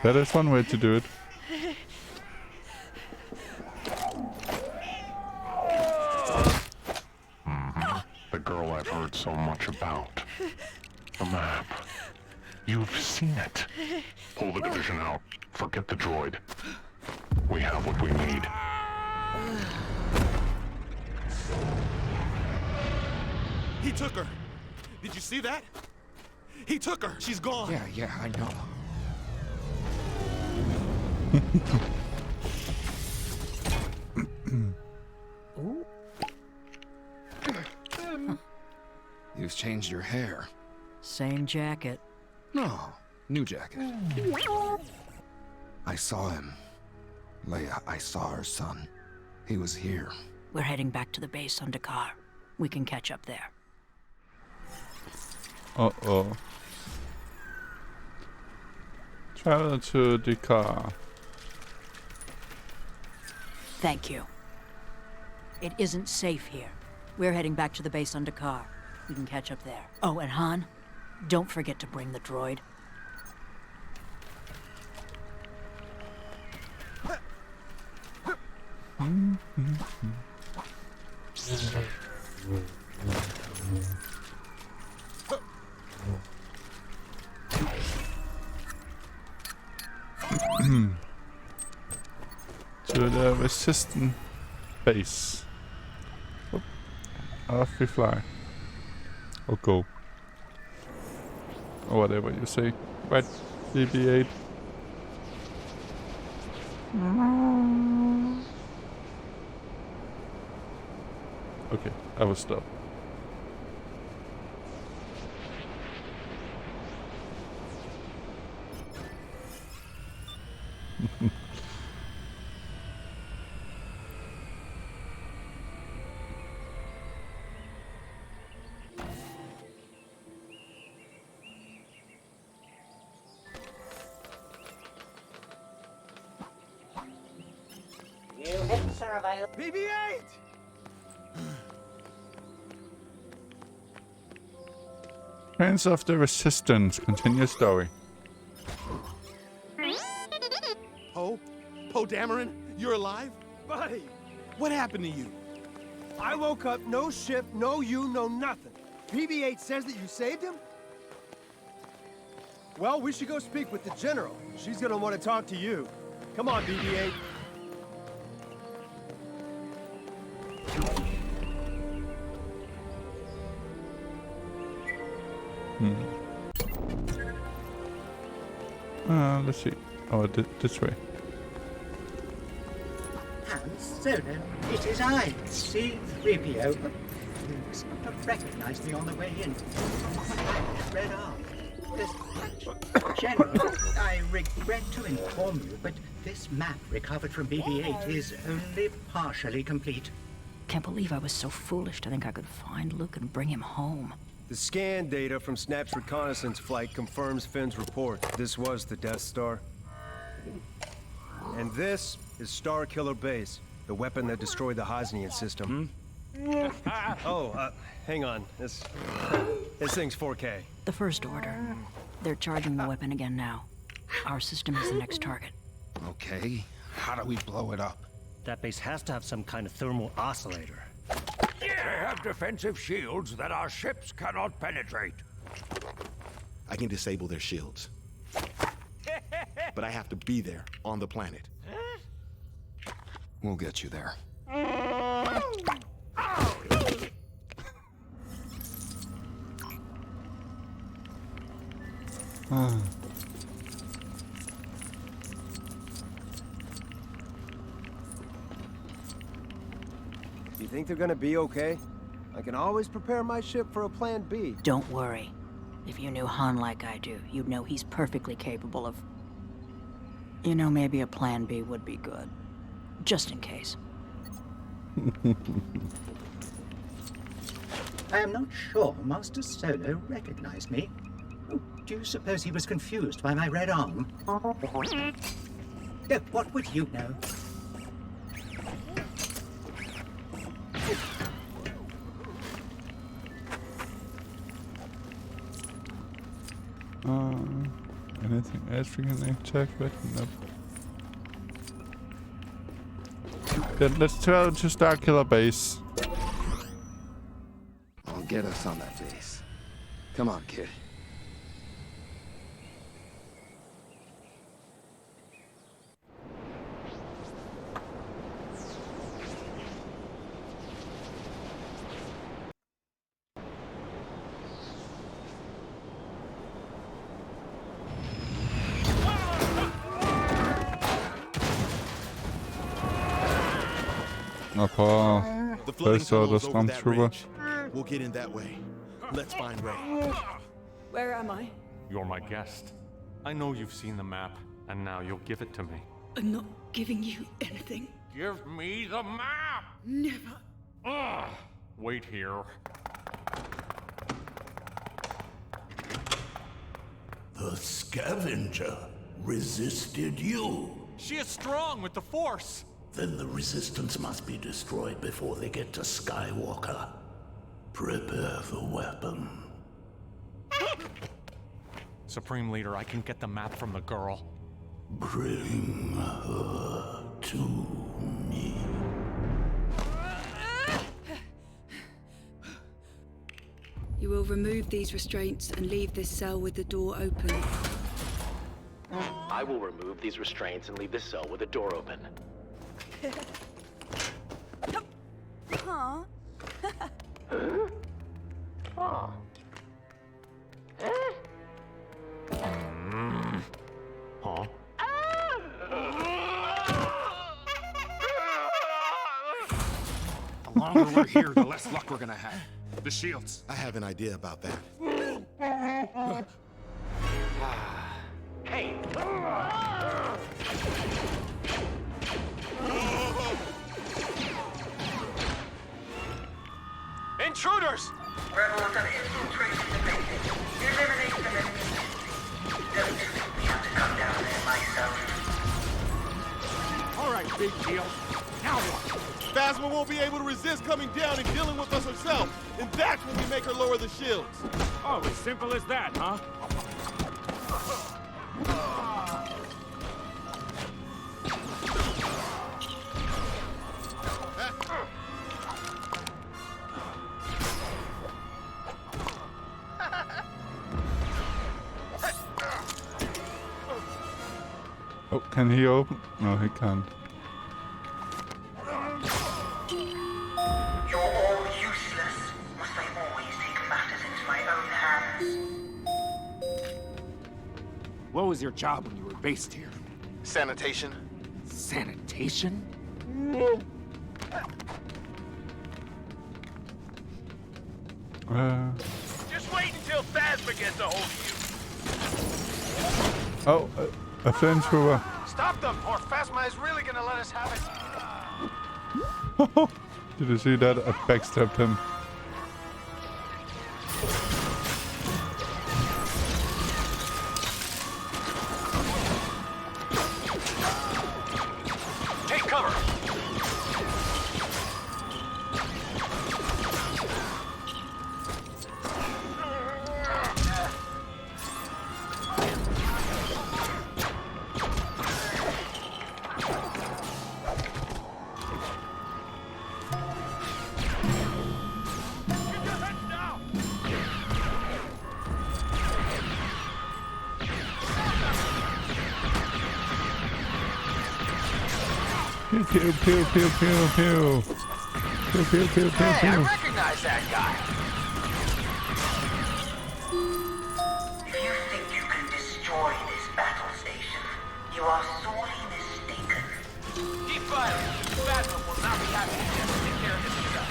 A: That is one way to do it.
E: The girl I've heard so much about. The map. You've seen it. Pull the division out. Forget the droid. We have what we need.
L: He took her. Did you see that? He took her. She's gone.
M: Yeah, I know. You've changed your hair.
R: Same jacket.
M: No, new jacket. I saw him. Leia, I saw her son. He was here.
R: We're heading back to the base on Dakar. We can catch up there.
A: Uh-oh. Travel to Dakar.
R: Thank you. It isn't safe here. We're heading back to the base on Dakar. We can catch up there. Oh, and Han, don't forget to bring the droid.
A: To the resistant base. Oop. Off we fly. Or go. Or whatever you say. Right, BB-8. Okay, I will stop.
C: BB-8!
A: Friends of the Resistance. Continue story.
L: Poe Dameron, you're alive?
C: Buddy!
L: What happened to you?
C: I woke up, no ship, no you, no nothing. BB-8 says that you saved him? Well, we should go speak with the General. She's gonna want to talk to you. Come on, BB-8.
A: Let's see. Oh, this way.
S: And Solo, it is I, C-3PO. You must not have recognized me on the way in. Red arm. General, I regret to inform you, but this map recovered from BB-8 is only partially complete.
R: Can't believe I was so foolish to think I could find Luke and bring him home.
F: The scan data from Snap's reconnaissance flight confirms Finn's report. This was the Death Star. And this is Star Killer Base, the weapon that destroyed the Hosnian system. Hang on. This thing's 4K.
R: The First Order. They're charging the weapon again now. Our system is the next target.
M: Okay, how do we blow it up?
P: That base has to have some kind of thermal oscillator.
K: They have defensive shields that our ships cannot penetrate.
I: I can disable their shields. But I have to be there, on the planet.
M: We'll get you there.
F: You think they're gonna be okay? I can always prepare my ship for a plan B.
R: Don't worry. If you knew Han like I do, you'd know he's perfectly capable of... You know, maybe a plan B would be good. Just in case.
S: I am not sure Master Solo recognized me. Do you suppose he was confused by my red arm? What would you know?
A: Anything else we can attack with? Nope. Then let's travel to Star Killer Base.
M: I'll get us on that base. Come on, kid.
I: The floating
A: First Order
I: tunnel's over that
A: Stormtrooper.
I: ridge. We'll get in that way. Let's find Ray.
D: Where am I?
T: You're my guest. I know you've seen the map, and now you'll give it to me.
U: I'm not giving you anything.
T: Give me the map!
U: Never.
T: Ugh! Wait here.
K: The scavenger resisted you.
T: She is strong with the Force!
K: Then the Resistance must be destroyed before they get to Skywalker. Prepare the weapon.
T: Supreme Leader, I can get the map from the girl.
K: Bring her to me.
U: You will remove these restraints and leave this cell with the door open.
H: I will remove these restraints and leave this cell with the door open.
D: Huh?
H: Huh? Huh?
M: The longer we're here, the less luck we're gonna have. The shields.
I: I have an idea about that.
H: Hey!
J: Intruders!
V: Rebels have infiltrated the base. Eliminate them immediately. Don't think we have to come down there myself.
L: All right, big deal. Now what? Phasma won't be able to resist coming down and dealing with us herself. And that's when we make her lower the shields.
O: Oh, as simple as that, huh?
A: Oh, can he open? No, he can't.
V: You're all useless. Must I always take matters into my own hands?
O: What was your job when you were based here?
I: Sanitation.
O: Sanitation?
J: Just wait until Phasma gets a hold of you.
A: Oh, a flamethrower.
J: Stop them, or Phasma is really gonna let us have it.
A: Did you see that? I backstabbed him.
J: Take cover!
A: Pew pew pew pew pew pew. Pew pew pew pew
H: Hey, I
A: pew.
H: recognize that guy.
V: If you think you can destroy this battle station, you are sorely mistaken.
J: Keep firing. Phasma will not be happy to have to take care of this stuff.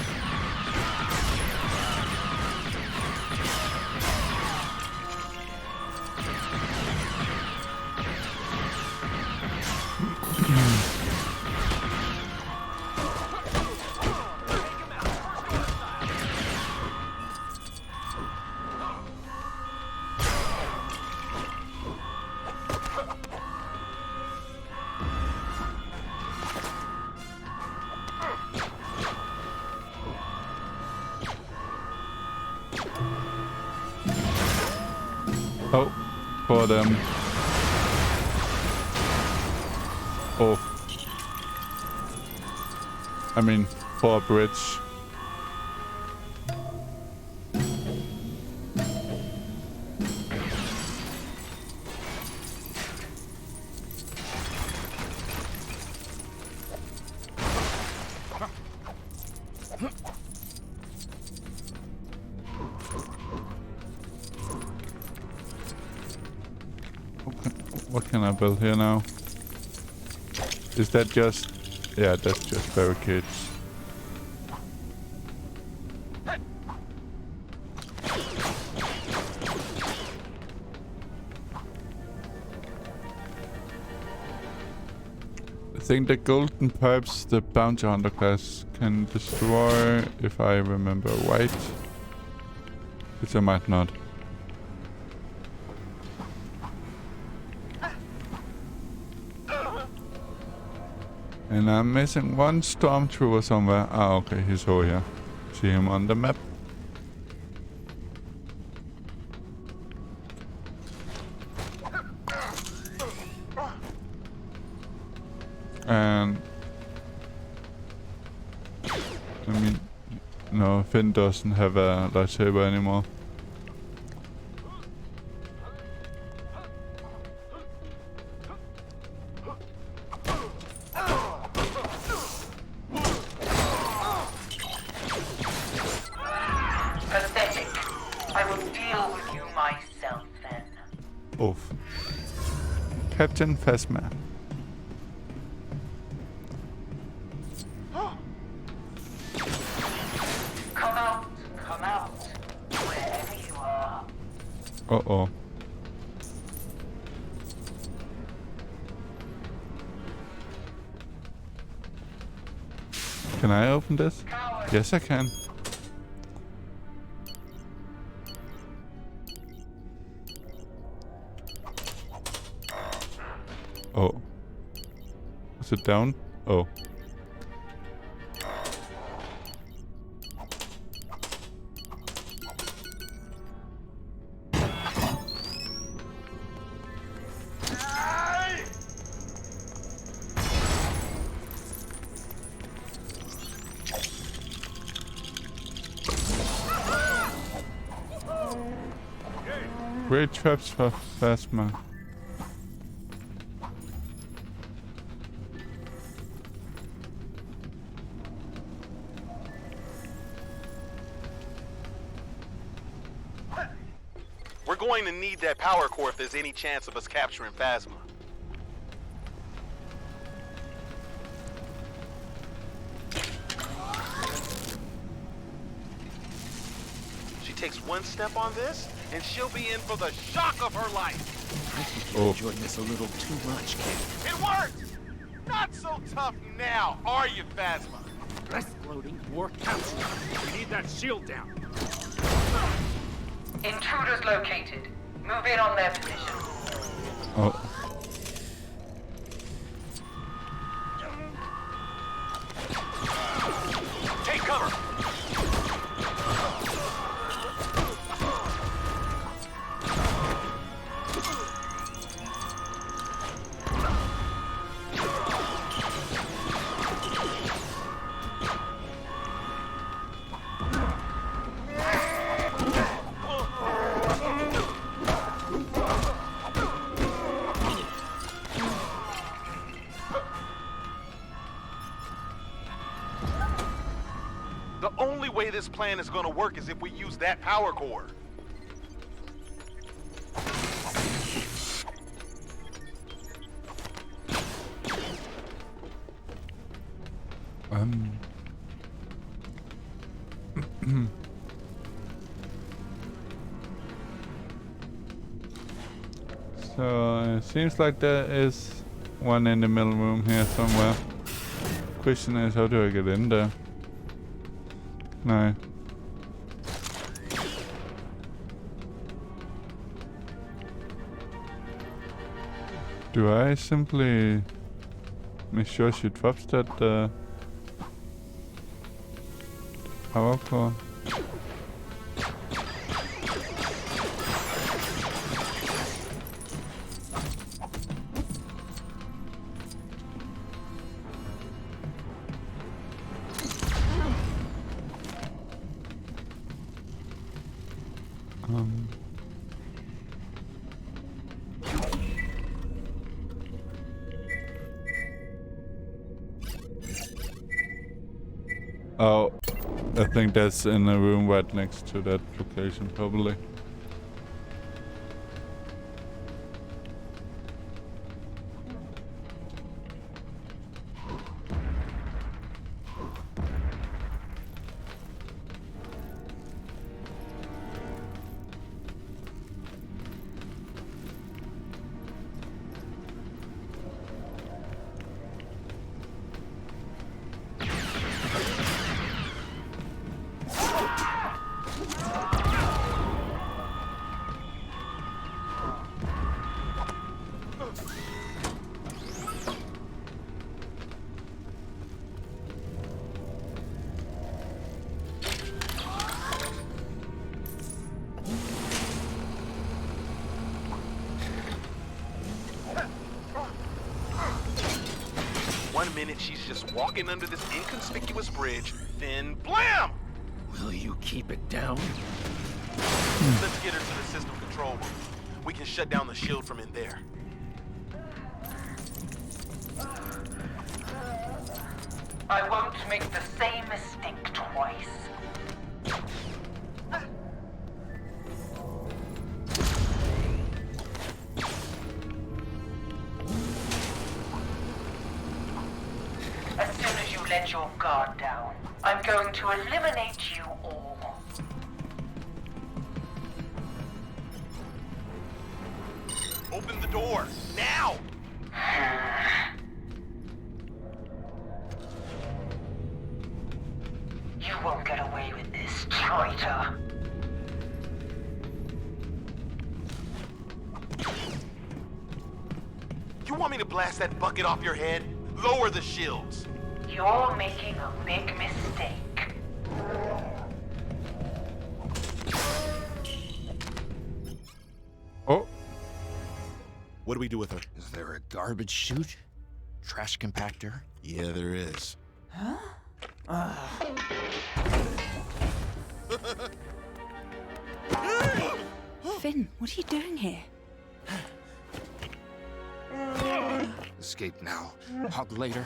A: Oh, for them. Oh. I mean, for a bridge. What can I build here now? Is that just... Yeah, that's just barricades. I think the golden pipes the bounty hunter class can destroy, if I remember right. Which I might not. And I'm missing one stormtrooper somewhere. Ah, okay, he's over here. See him on the map. And... I mean... No, Finn doesn't have a lightsaber anymore.
V: Pathetic. I will deal with you myself then.
A: Oof. Captain Phasma.
V: Come out, wherever you are.
A: Uh-oh. Can I open this? Yes, I can. Oh. Is it down? Oh. Great traps for Phasma.
B: We're going to need that power core if there's any chance of us capturing Phasma. She takes one step on this, and she'll be in for the shock of her life.
O: I think you're enjoying this a little too much, kid.
B: It worked! Not so tough now, are you, Phasma?
O: Less floating, more capturing. We need that shield down.
V: Intruders located. Move in on their position.
A: Oh.
J: Take cover!
B: The only way this plan is gonna work is if we use that power core.
A: So it seems like there is one in the middle room here somewhere. Question is, how do I get in there? No. Do I simply make sure she drops that power core? Oh, I think that's in a room right next to that location, probably.
B: She's just walking under this inconspicuous bridge, then blam!
O: Will you keep it down?
B: Let's get her to the system control room. We can shut down the shield from in there.
V: I won't make the same mistake twice. As soon as you let your guard down, I'm going to eliminate you all.
B: Open the door, now!
V: You won't get away with this, traitor.
B: You want me to blast that bucket off your head? Lower the shields.
V: You're making a big mistake.
A: Oh.
I: What do we do with her?
M: Is there a garbage chute? Trash compactor?
I: Yeah, there is.
R: Huh?
D: Finn, what are you doing here?
M: Escape now. Hug later.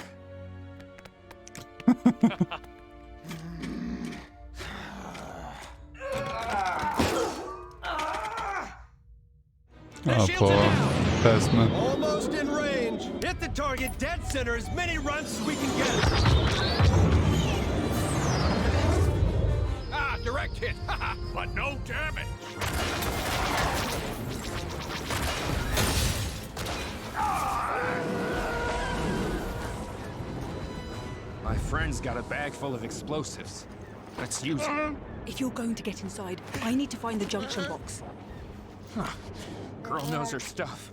A: Oh, poor Basman.
F: Almost in range. Hit the target dead center as many runs as we can get.
J: Ah, direct hit. But no damage.
M: My
O: friend's got a bag full of explosives. Let's use it.
D: If you're going to get inside, I need to find the junction box.
O: Huh. Girl knows her stuff.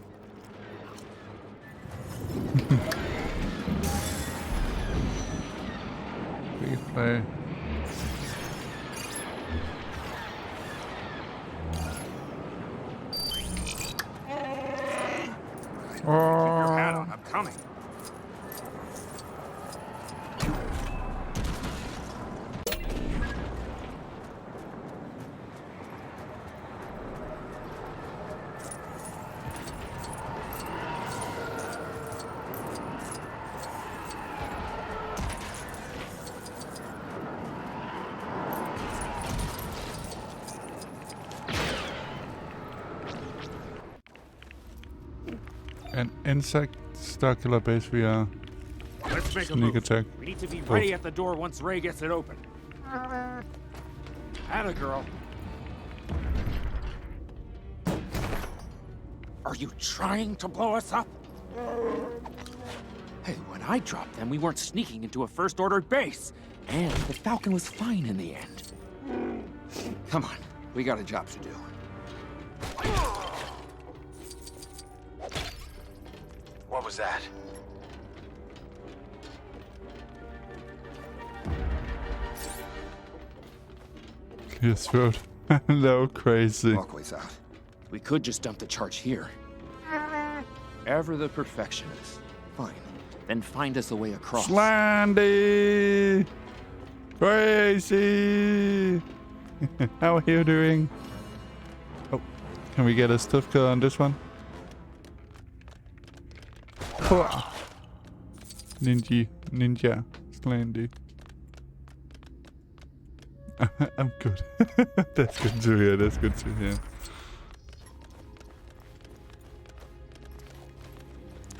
A: Replay.
O: Keep your hat on, I'm coming.
A: An insect star-killer base via
O: Let's make a
A: sneak
O: move.
A: attack.
O: We need to be ready at the door once Ray gets it open. Atta girl. Are you trying to blow us up? Hey, when I dropped them, we weren't sneaking into a First Order base. And the Falcon was fine in the end. Come on, we got a job to do.
H: What was that?
A: Clear throat. No, crazy.
O: Walkway's out. We could just dump the charge here. Ever the perfectionist. Fine. Then find us a way across.
A: Slandy! Crazy! How are you doing? Oh, can we get a stiff kill on this one? Oh. Ninja, Slandy. I'm good. That's good to hear, that's good to hear.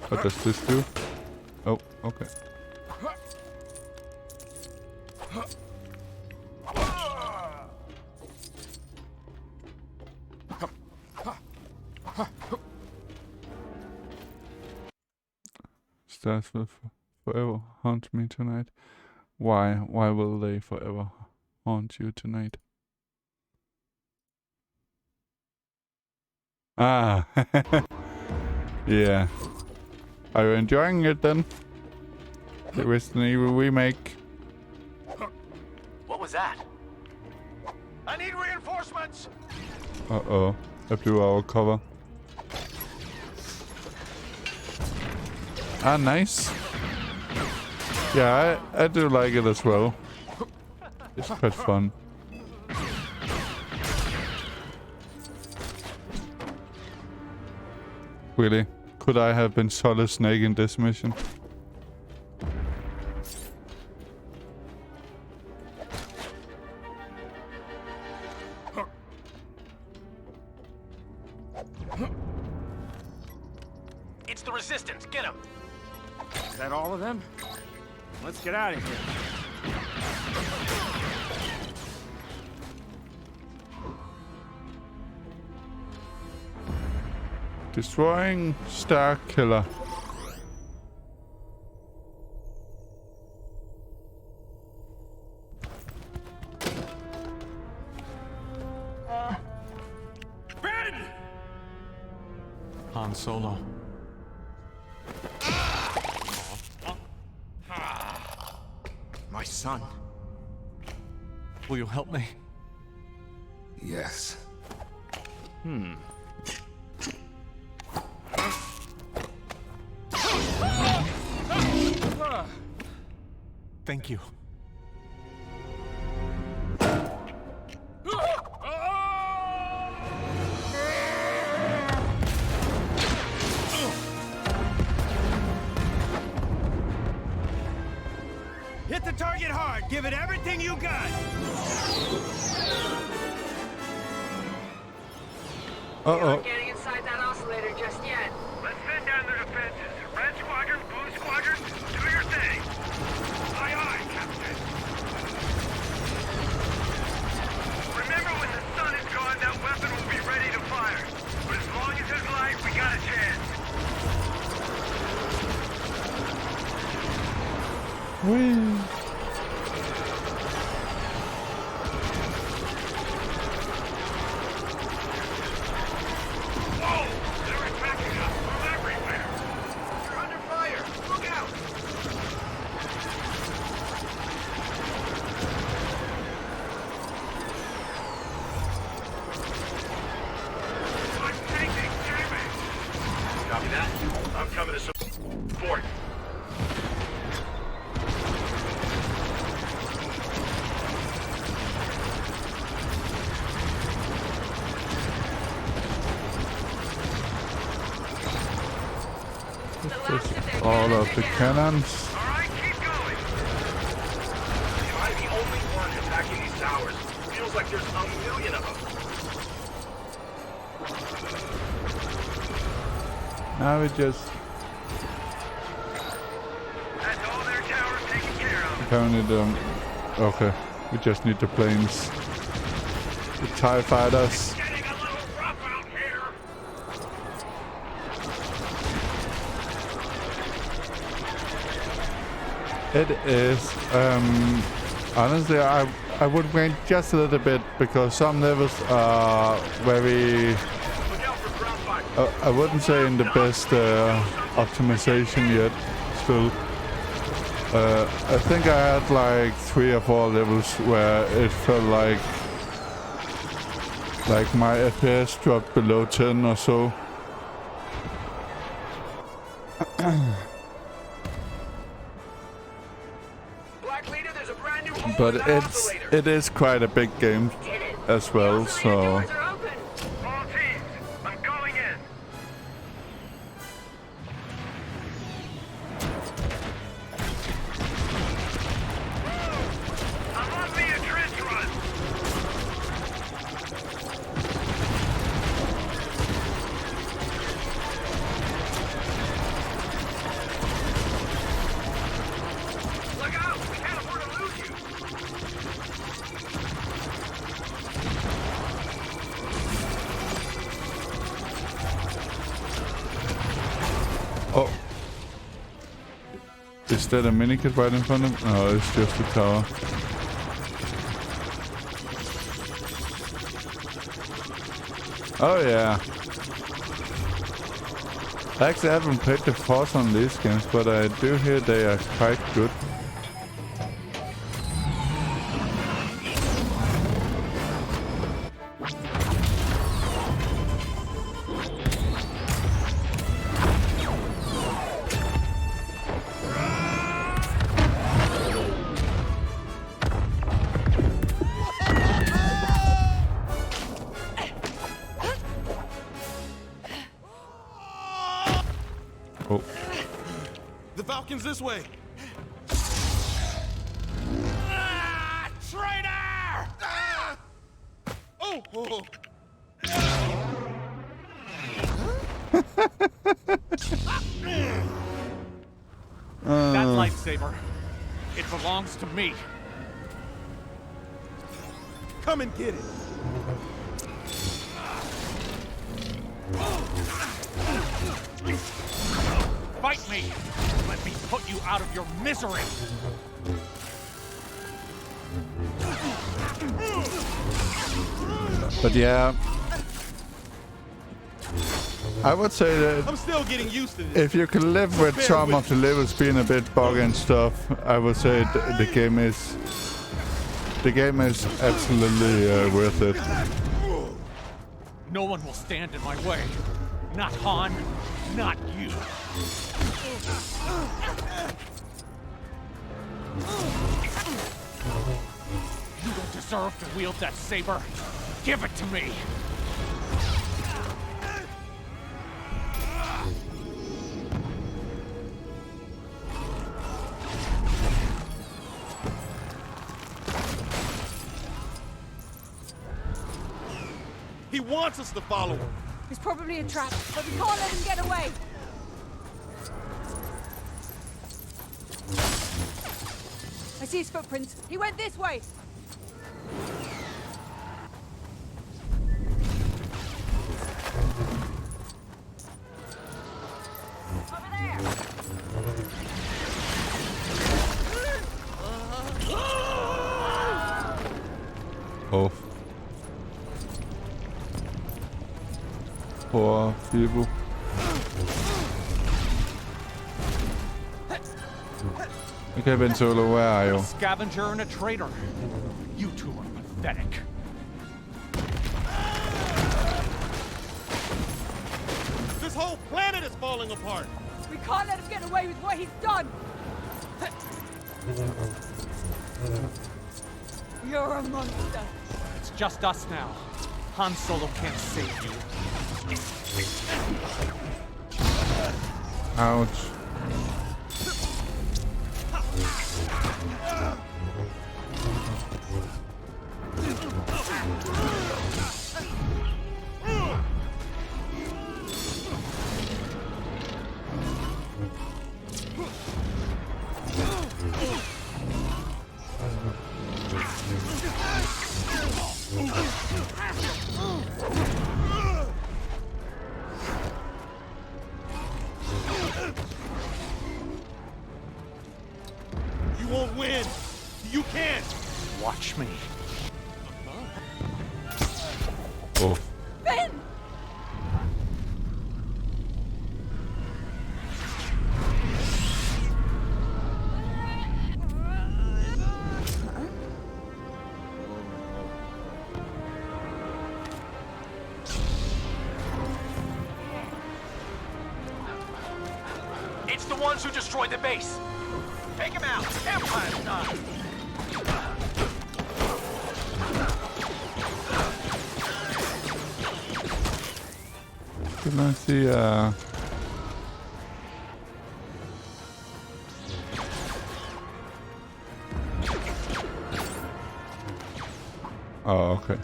A: What does this do? Oh, okay. Stars will forever haunt me tonight. Why? Why will they forever haunt you tonight? Ah, yeah. Are you enjoying it then? The Resident Evil remake.
H: What was that? I need reinforcements!
A: Uh-oh. I blew our cover. Ah, nice. Yeah, I do like it as well. It's quite fun. Really? Could I have been Solid Snake in this mission?
H: It's the Resistance, get him!
O: Is that all of them? Let's get out of here.
A: Destroying Star Killer.
T: Ben! Han Solo.
M: My son.
T: Will you help me?
M: Yes.
T: Thank you.
C: Hit the target hard. Give it everything you got.
A: Uh-oh.
N: Getting inside that oscillator just yet.
J: Let's bend down the defenses. Red Squadron, Blue Squadron, do your thing. Aye, aye, Captain. Remember, when the sun is gone, that weapon will be ready to fire. But as long as there's light, we got a chance.
A: Whee.
J: coming to support.
A: Just all of the cannons.
J: Alright, keep going. Am I the only one attacking these towers? Feels like there's a million of them.
A: Now we just...
J: That's all their towers taken care of.
A: Apparently don't... Okay, we just need the planes. The TIE fighters. It is, honestly, I would wait just a little bit because some levels are very, I wouldn't say in the best optimization yet, still. I think I had like 3 or 4 levels where it felt like my FPS dropped below 10 or so. But it is quite a big game as well, so... Oh. Is that a minikit right in front of him? No, it's just a tower. Oh yeah. I actually haven't played the Force on these games, but I do hear they are quite good. Oh.
L: The Falcon's this way.
J: Traitor!
L: Oh! Oh.
G: That lightsaber, it belongs to me.
L: Come and get it.
G: Fight me! Let me put you out of your misery!
A: But yeah, I would say that
L: I'm still getting used to this.
A: if you can live with some of the levels being a bit buggy and stuff, I would say the game is absolutely worth it.
G: No one will stand in my way. Not Han, not you. You don't deserve to wield that saber. Give it to me.
L: He wants us to follow him.
D: It's probably a trap, but we can't let him get away. I see his footprints. He went this way. Over there.
A: Oh. Poor people. Okay, Ben Solo, where are you?
G: A scavenger and a traitor. You two are pathetic.
L: This whole planet is falling apart.
D: We can't let him get away with what he's done! You're a monster.
G: It's just us now. Han Solo can't save you.
A: Ouch.
L: You won't win. You can't.
G: Watch me.
A: Oh.
D: Finn!
H: It's the ones who destroyed the base. Take him out. Empire style.
A: Can I see Oh, okay.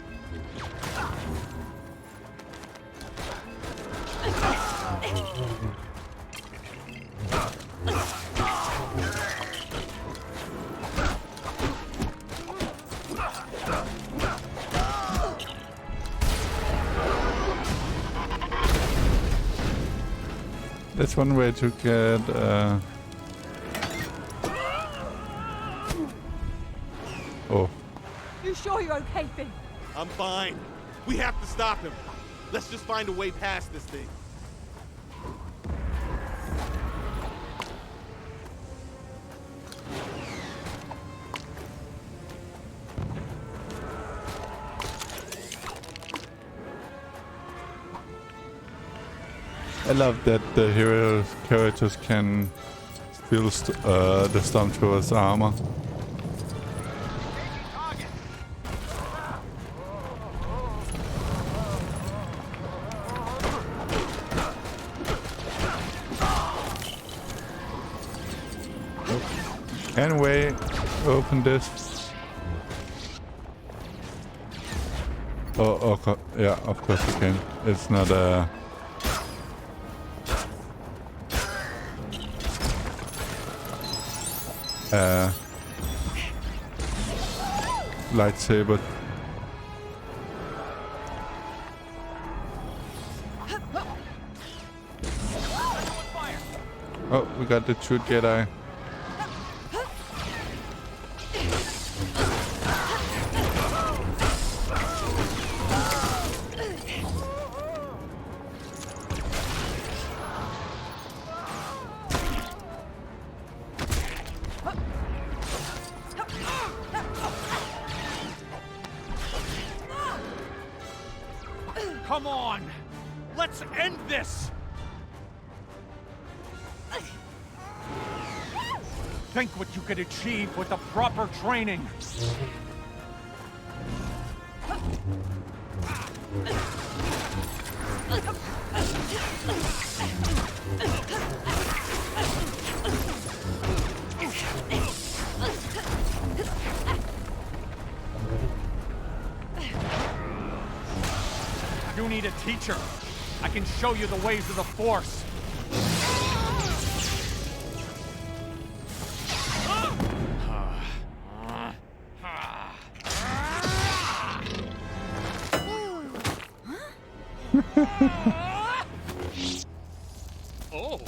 A: That's one way to get Oh.
D: You sure you're okay, Finn?
L: I'm fine. We have to stop him. Let's just find a way past this thing.
A: I love that the hero characters can feel the Stormtrooper's armor. Anyway, open this. Oh, okay. Yeah, of course you can. It's not a... lightsaber. Oh, we got the true Jedi.
G: Come on! Let's end this! Think what you could achieve with the proper training. You need a teacher. I can show you the ways of the Force. Oh.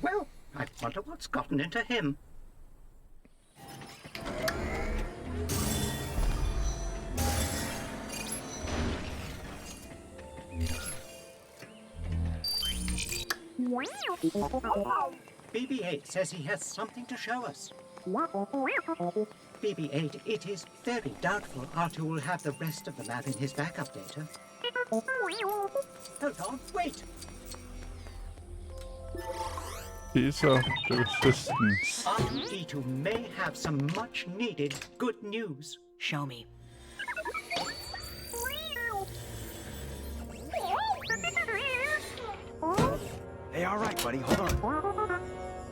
S: Well, I wonder what's gotten into him. BB-8 says he has something to show us. BB-8, it is very doubtful R2 will have the rest of the map in his backup data. Hold on, wait!
A: Piece of the resistance.
S: R2-D2 may have some much-needed good news.
R: Show me.
F: Hey, all right, buddy, hold on.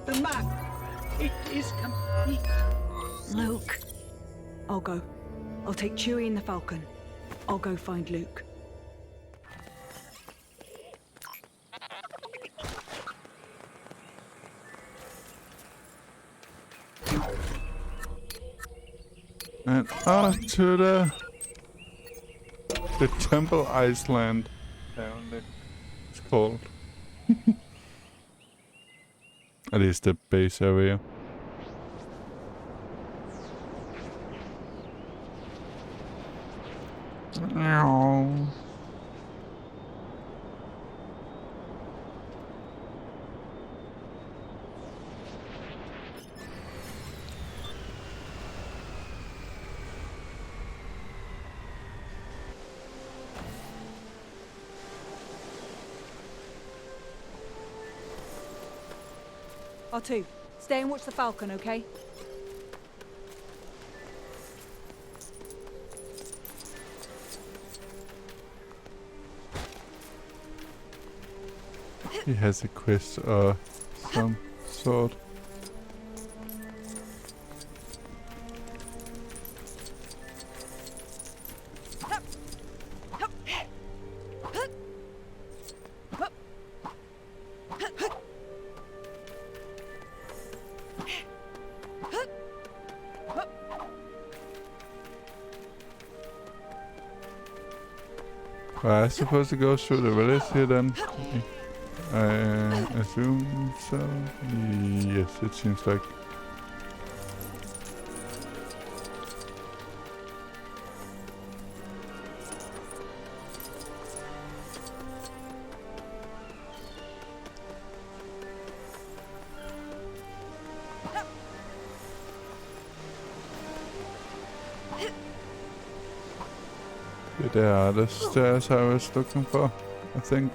S: The map! It is complete!
D: Luke. I'll go. I'll take Chewie and the Falcon. I'll go find Luke.
A: And on to the Temple Island. Apparently, it's called. At least the base area. Meow.
D: R2, stay and watch the Falcon, okay?
A: He has a quest of some sort. Well, I suppose to go through the village here then. I assume so. Yes, it seems like. There are the stairs I was looking for, I think.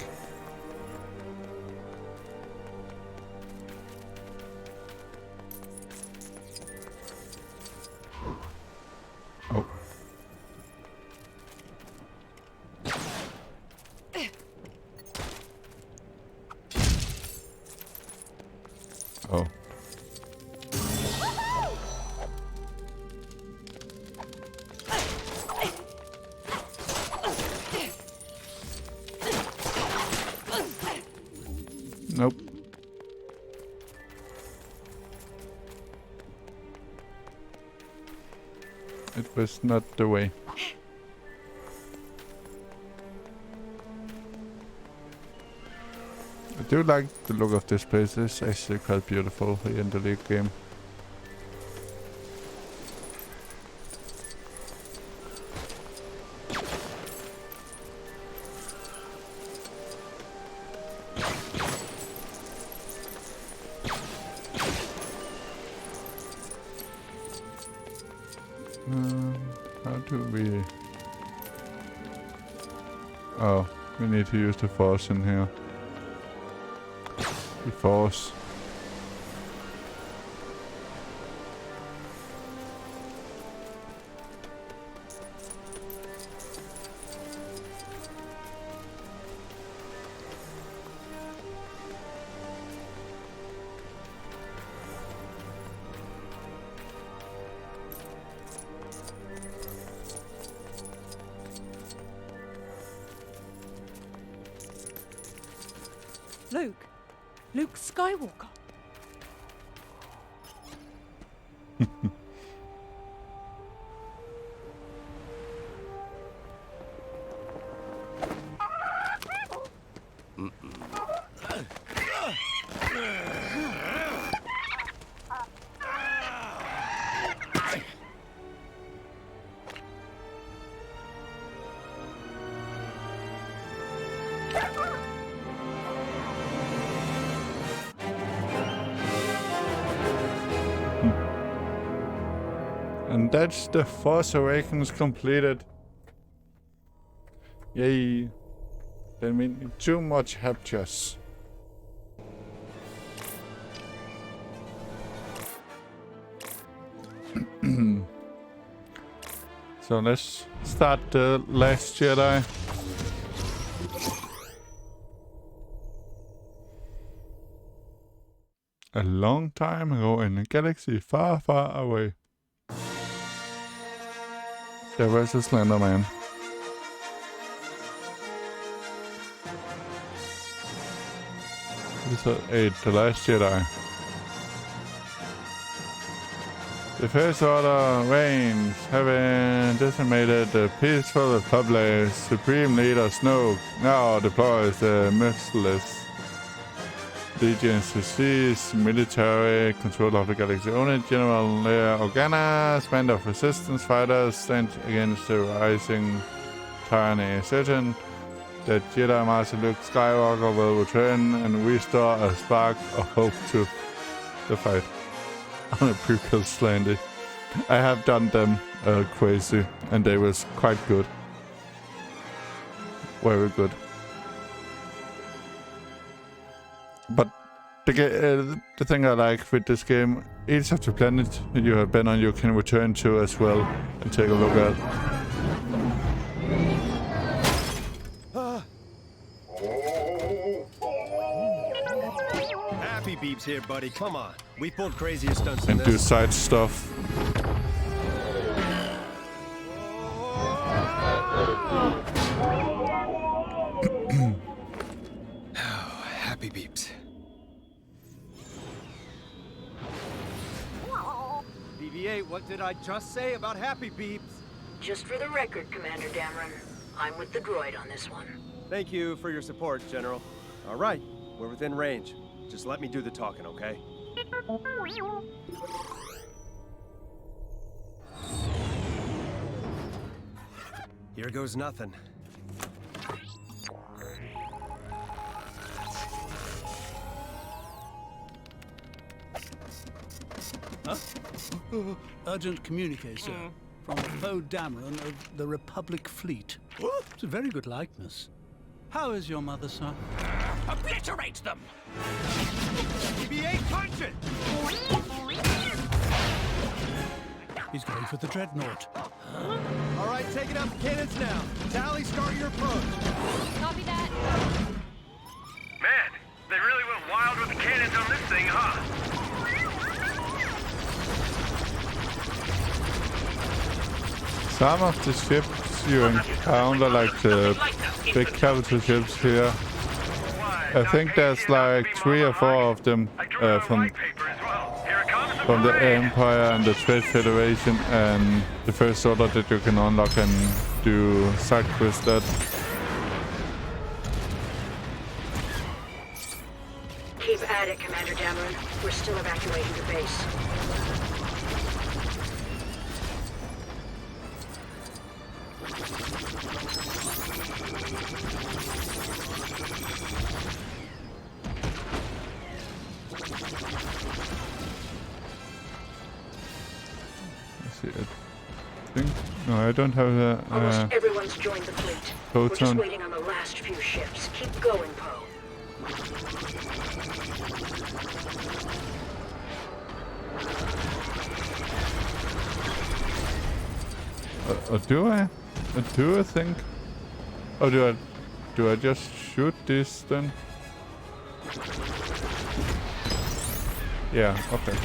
A: Oh. Oh. Nope. It was not the way. I do like the look of this place. It's actually quite beautiful here in the league game. How do we... Oh, we need to use the force in here. The force.
D: Luke. Luke Skywalker.
A: And that's the Force Awakens completed. Yay. That means too much captures. So let's start the Last Jedi. A long time ago in a galaxy far, far away, there was a Slanderman. Episode 8, The Last Jedi. The First Order reigns, having decimated the peaceful Republic. Supreme Leader Snoke now deploys the merciless legions to seize military control of the galaxy. Only General Leia Organa's band of resistance fighters stand against the rising tyranny. Certain that Jedi Master Luke Skywalker will return and restore a spark of hope to the fight. On a prequel Slandy. I have done them crazy, and they was quite good. Very good. But the thing I like with this game, each of the planets you have been on, you can return to as well and take a look at.
F: Happy Beeps here, buddy. Come on. We pulled crazier stunts than
A: And
F: this.
A: do side stuff.
F: Happy Beeps. BB-8, what did I just say about Happy Beeps?
R: Just for the record, Commander Dameron, I'm with the droid on this one.
F: Thank you for your support, General. All right, we're within range. Just let me do the talking, okay? Here goes nothing.
E: Huh? Urgent communique, sir. From Poe Dameron of the Republic Fleet. It's a very good likeness. How is your mother, sir?
J: Obliterate them!
F: BB-8, punch it!
E: He's going for the dreadnought.
F: All right, taking out the cannons now. Tally, start your approach.
Q: Copy that.
J: Man, they really went wild with the cannons on this thing, huh?
A: Some of the ships you encounter, like the big capital ships here, I think there's like 3 or 4 of them from the Empire and the Trade Federation and the First Order that you can unlock and do side quests at.
R: Keep at it, Commander Dameron. We're still evacuating the base.
A: No, I don't have the
R: Almost everyone's joined the fleet. We're just
A: photon.
R: waiting on the last few ships. Keep going, Poe.
A: Do I? Do I think? Oh, do I just shoot this then? Yeah. Okay.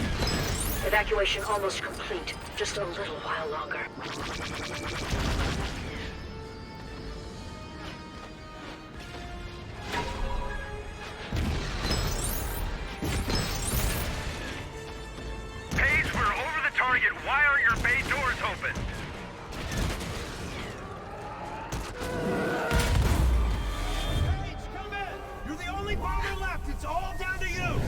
R: Evacuation almost complete. Just a little while longer.
J: Paige, we're over the Frigate, why aren't your bay doors open?
C: Paige, come in! You're the only bomber left! It's all down to you!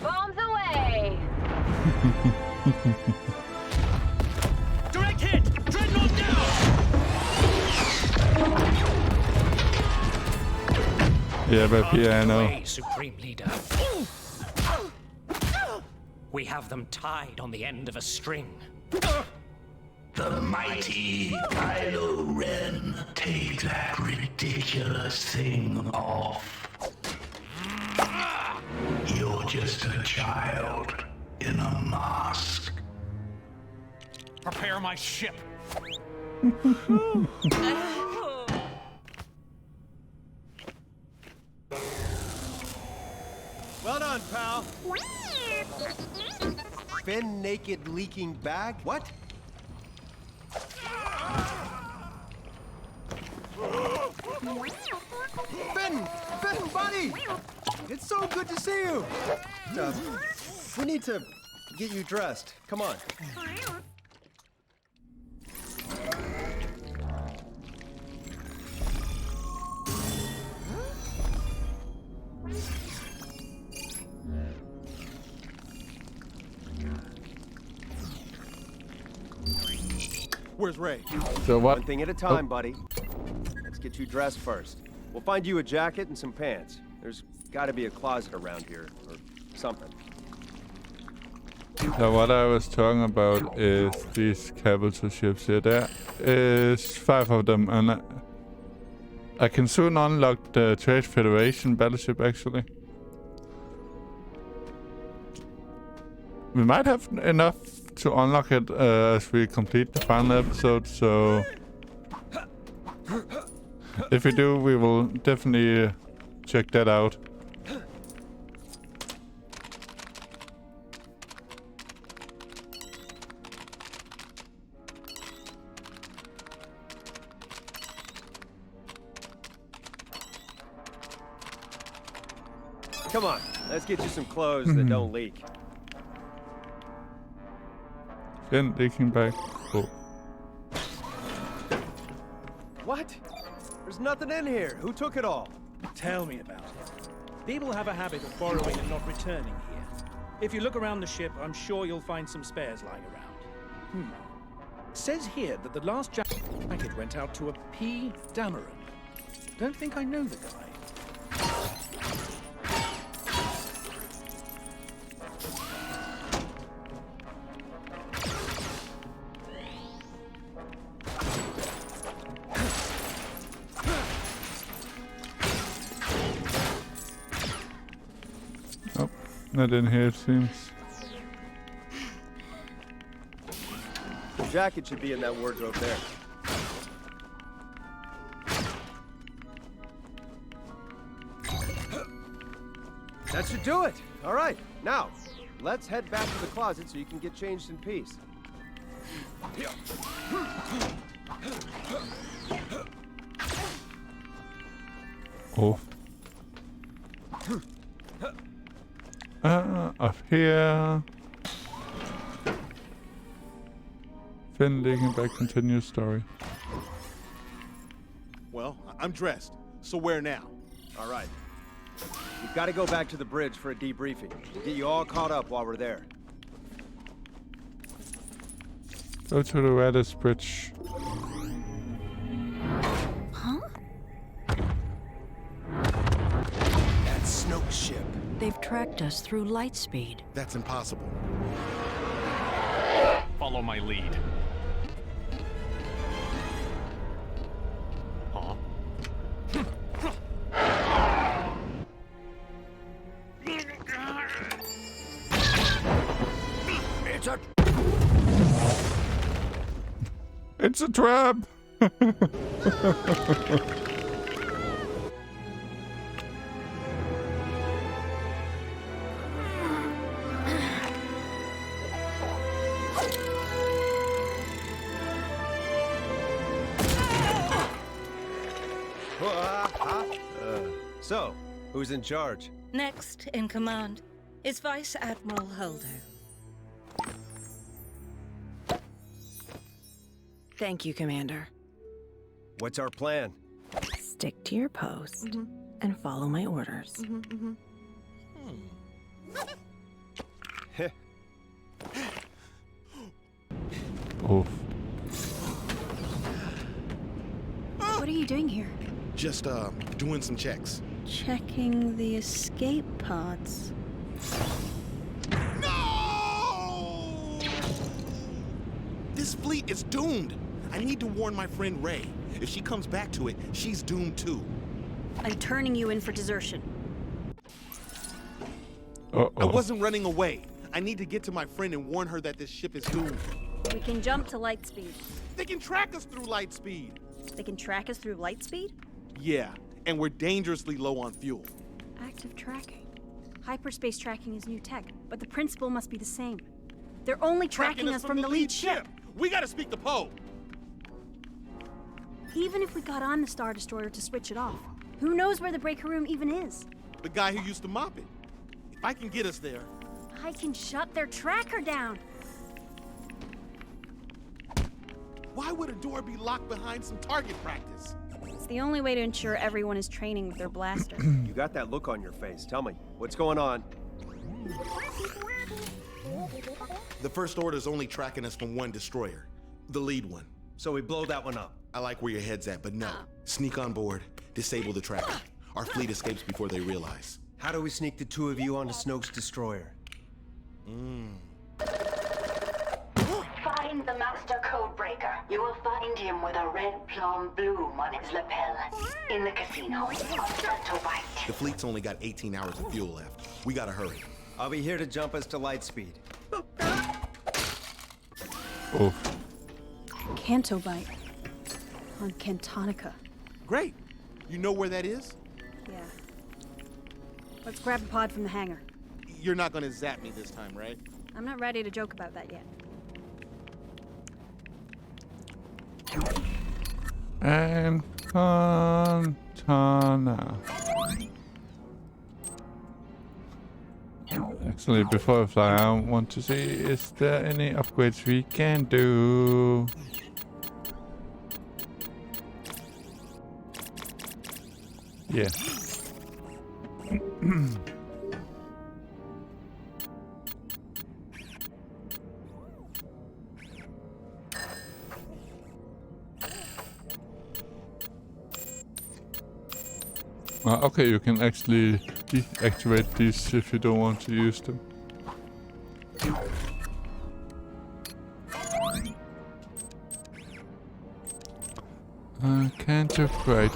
N: Bombs away!
C: Direct hit! Dreadnought down!
A: Yeah, but piano.
P: Away, Supreme Leader. We have them tied on the end of a string.
K: The mighty Kylo Ren. Take that ridiculous thing off. You're just a child in a mask.
G: Prepare my ship.
F: Well done, pal. Finn naked leaking bag? What? Finn! Finn, buddy! It's so good to see you! We need to get you dressed. Come on.
L: Where's Ray?
A: So what?
F: One thing at a time, buddy. Let's get you dressed first. We'll find you a jacket and some pants. There's got to be a closet around here, or something.
A: So what I was talking about is these capital ships here. There is 5 of them, and I can soon unlock the Trade Federation battleship, actually. We might have enough to unlock it as we complete the final episode, so if we do, we will definitely check that out.
F: Come on, let's get you some clothes that don't leak.
A: Then leaking back. Oh.
F: What? There's nothing in here. Who took it all?
Q: Tell me about it. People have a habit of borrowing and not returning here. If you look around the ship, I'm sure you'll find some spares lying around. It says here that the last jacket went out to a P. Dameron. Don't think I know the guy.
A: Not in here, it seems.
F: The jacket should be in that wardrobe there. That should do it. All right, now, let's head back to the closet so you can get changed in peace.
A: Oh. Up here. Finn leaking back continues story.
L: Well, I'm dressed. So where now?
F: All right. We've got to go back to the bridge for a debriefing. We'll get you all caught up while we're there.
A: Go to the Raddus Bridge.
R: Huh?
I: That's Snoke's ship.
R: They've tracked us through light speed.
I: That's impossible.
T: Follow my lead. Huh?
P: It's a...
A: It's a trap!
F: So, who's in charge?
B: Next in command is Vice Admiral Holder.
U: Thank you, Commander.
F: What's our plan?
U: Stick to your post and follow my orders.
A: Oof.
R: What are you doing here?
I: Just, doing some checks.
R: Checking the escape pods.
I: This fleet is doomed. I need to warn my friend Ray. If she comes back to it, she's doomed too.
R: I'm turning you in for desertion.
I: I wasn't running away. I need to get to my friend and warn her that this ship is doomed.
R: We can jump to light speed.
I: They can track us through light speed.
R: They can track us through light speed?
I: Yeah, and we're dangerously low on fuel.
R: Active tracking. Hyperspace tracking is new tech, but the principle must be the same. They're only tracking us from the lead ship.
I: We gotta speak to Poe.
R: Even if we got on the Star Destroyer to switch it off, who knows where the breaker room even is?
I: The guy who used to mop it. If I can get us there.
R: I can shut their tracker down.
I: Why would a door be locked behind some target practice?
R: It's the only way to ensure everyone is training with their blaster.
F: You got that look on your face. Tell me, what's going on?
I: The First Order's only tracking us from one destroyer. The lead one.
F: So we blow that one up.
I: I like where your head's at, but no. Sneak on board, disable the tracker. Our fleet escapes before they realize.
F: How do we sneak the two of you onto Snoke's destroyer?
V: Find the master code breaker. You will find him with a red plum bloom on his lapel. In the casino on Santo Bite.
I: The fleet's only got 18 hours of fuel left. We gotta hurry.
F: I'll be here to jump us to light speed.
A: Oof.
R: Canto Bite. On Cantonica.
I: Great. You know where that is?
R: Yeah. Let's grab a pod from the hangar.
I: You're not gonna zap me this time, right?
R: I'm not ready to joke about that yet.
A: And Fontana. Actually, before I fly, I want to see, is there any upgrades we can do? Yeah. Okay, you can actually deactivate these if you don't want to use them. Can't upgrade.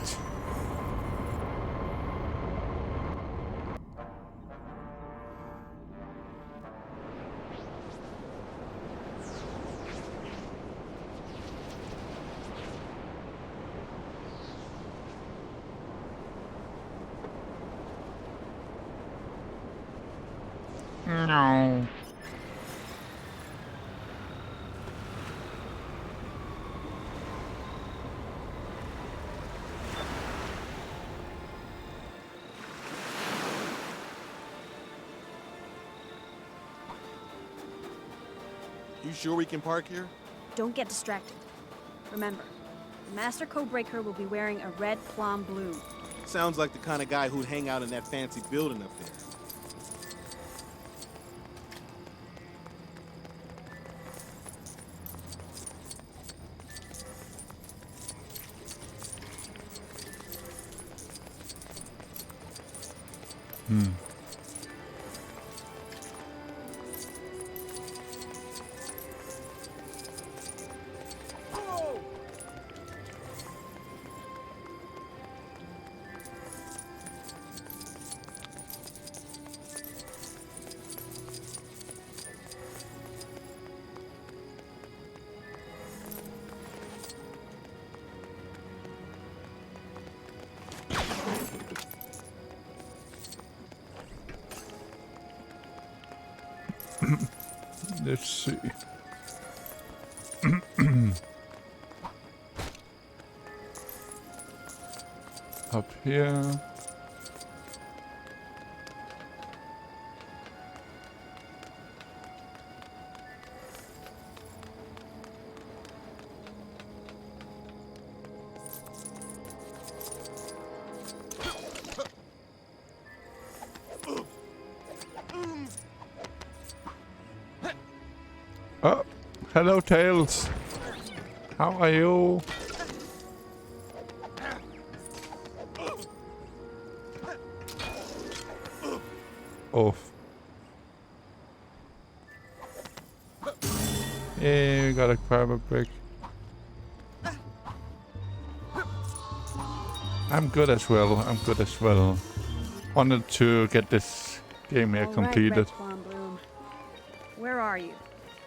A: No.
I: You sure we can park here?
R: Don't get distracted. Remember, the Master Codebreaker will be wearing a red plum bloom.
I: Sounds like the kind of guy who'd hang out in that fancy building up there.
A: Let's see. Up here. Oh, hello, Tails. How are you? Off. Yeah, we got a private break. I'm good as well. I'm good as well. Wanted to get this game here completed.
D: Red Plum Bloom. Where are you?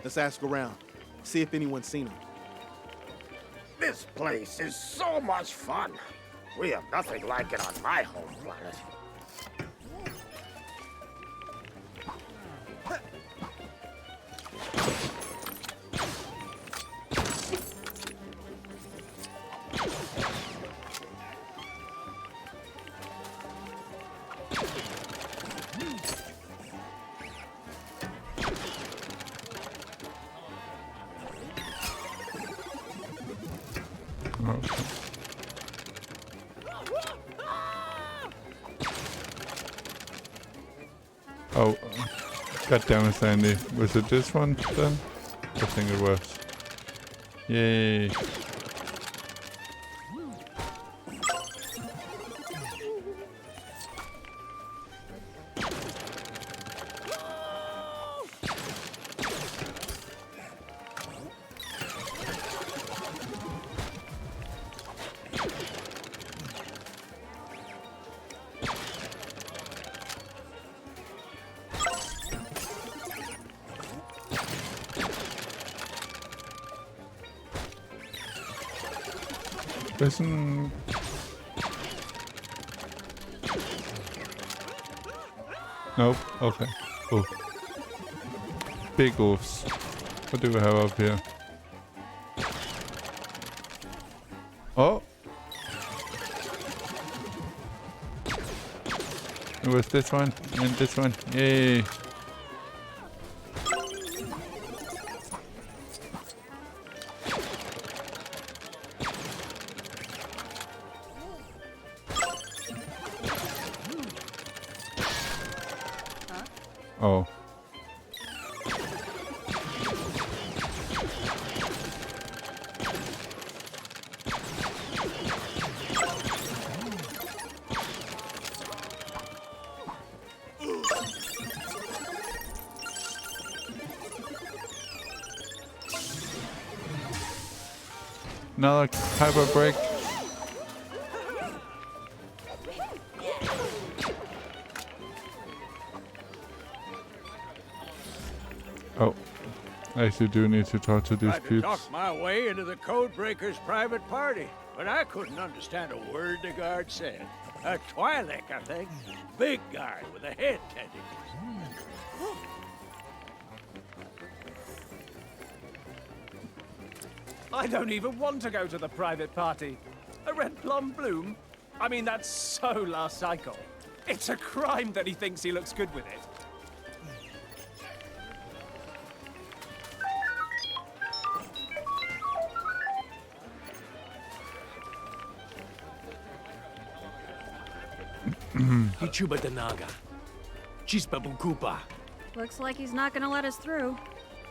L: Let's ask around. See if anyone's seen him.
M: This place is so much fun. We have nothing like it on my home planet.
A: Oh, god damn it, Sandy. Was it this one then? I think it was. Yay. Listen. Nope. Okay. Oh. Big oofs. What do we have up here? Oh. It was this one and this one. Yay. Oh. Another hyper break. Oh, I actually do need to talk to these
O: Tried to
A: peeps.
O: talk my way into the Codebreaker's private party, but I couldn't understand a word the guard said. A Twi'lek, I think. Big guy with a head tentacles.
W: I don't even want to go to the private party. A red plum bloom? I mean, that's so last cycle. It's a crime that he thinks he looks good with it.
M: Hichuba Danaga. Chispa Bukupa.
D: Looks like he's not gonna let us through.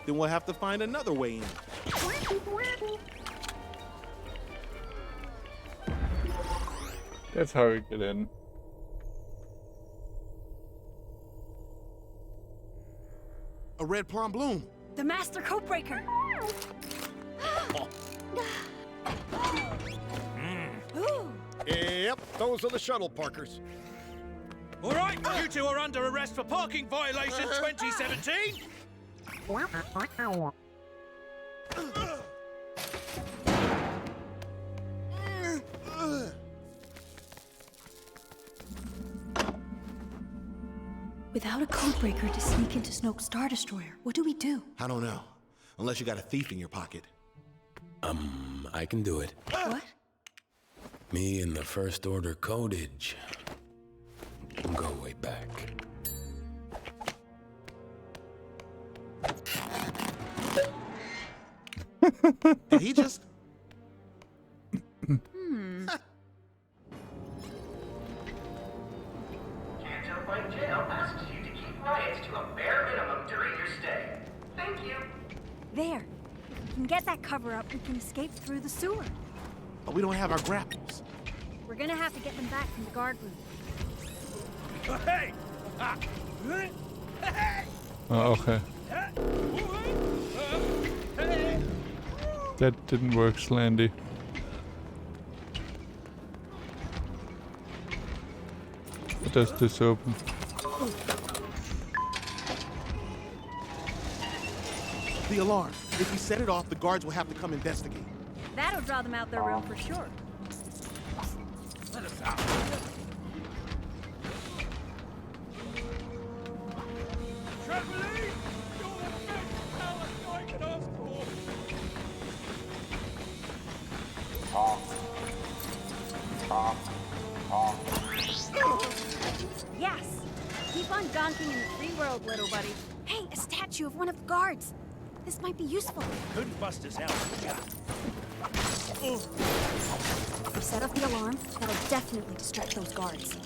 L: Then we'll have to find another way in.
A: That's how we get in.
L: A red plum bloom.
D: The Master Codebreaker!
M: Yep, those are the shuttle parkers.
W: All right, you two are under arrest for parking violation 2017.
X: Without a codebreaker to sneak into Snoke's Star Destroyer, what do we do?
I: I don't know. Unless you got a thief in your pocket.
M: I can do it.
X: What?
E: Me and the First Order codage go way back.
L: Did he just...
V: Canto Point Jail asks you to keep riots to a bare minimum during your stay. Thank you.
X: There. If we can get that cover up, we can escape through the sewer.
L: But we don't have our grapples.
X: We're gonna have to get them back from the guard room.
O: Hey!
A: Oh, okay. That didn't work, Slandy. What does this open?
L: The alarm. If we set it off, the guards will have to come investigate.
X: That'll draw them out their room for sure.
O: Let us out. Trembling! You're the best pal I can ask for!
X: Yes! Keep on donking in the free world, little buddy. Hey, a statue of one of the guards. This might be useful.
O: Couldn't bust us out.
X: If we set off the alarm, that'll definitely distract those guards.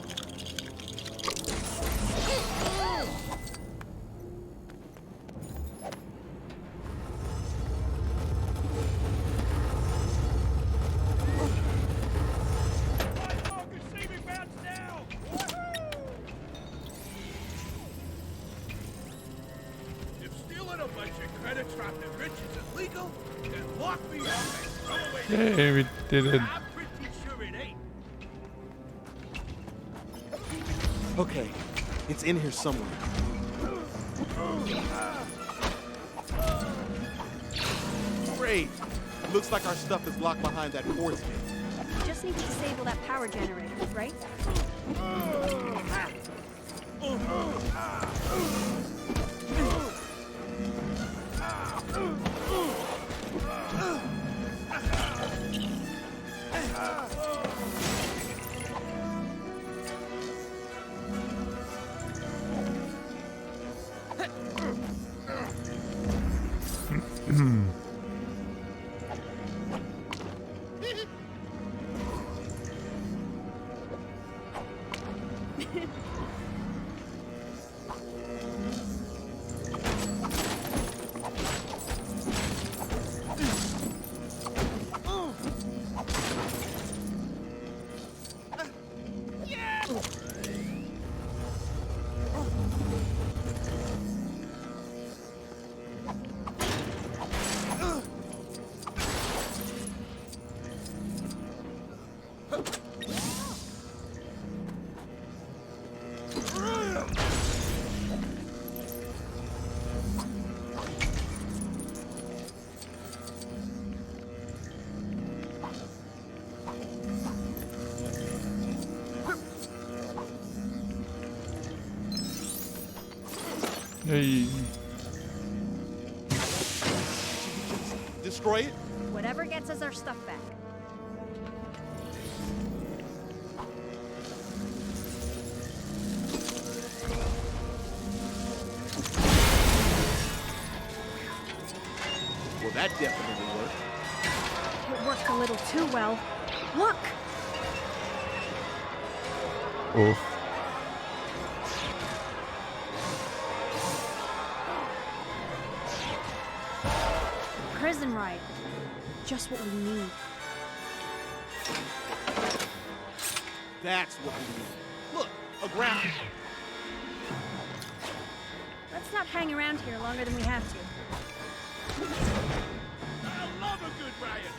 O: If stealing a bunch of credits from the rich is illegal, then lock me up and throw away.
A: Yay, we did it.
O: I'm pretty sure it ain't.
L: Okay, it's in here somewhere. Great. Looks like our stuff is locked behind that quartz gate.
X: We just need to disable that power generator, right?
A: Hey.
L: Destroy it?
X: Whatever gets us our stuff back.
L: Well, that definitely worked.
X: It worked a little too well. Look!
A: Oh.
X: Prison ride. Just what we need.
L: That's what we need. Look, a grapple.
X: Let's not hang around here longer than we have to.
O: I love a good riot.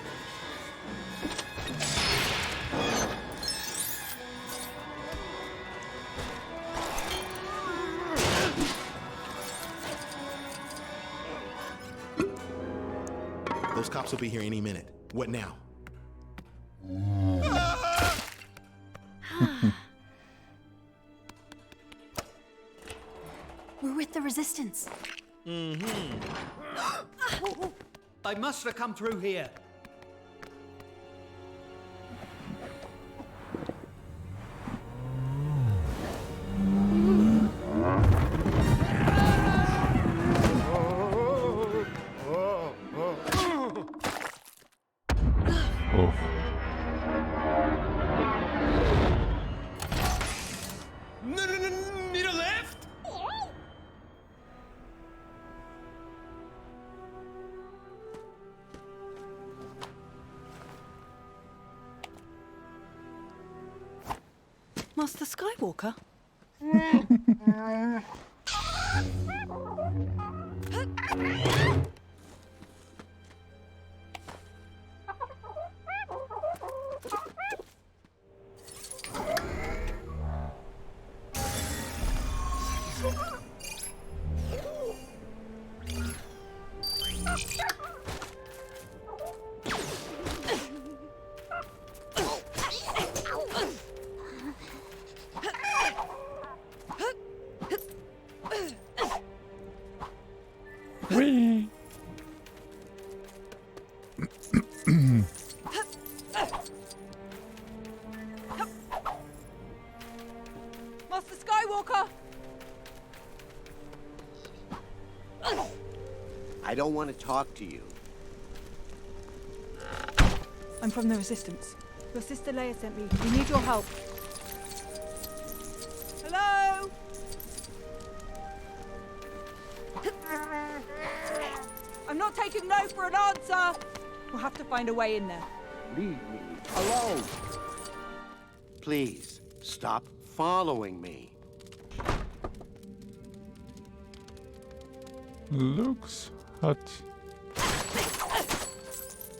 I: Those cops will be here any minute. What now?
X: We're with the Resistance.
H: Mm-hmm. They must have come through here.
D: Master Skywalker?
A: Whee!
D: Master Skywalker!
M: I don't want to talk to you.
D: I'm from the Resistance. Your sister Leia sent me. We need your help. Hello? I'm not taking no for an answer. We'll have to find a way in there.
M: Leave me alone. Please, stop following me.
A: Looks hot.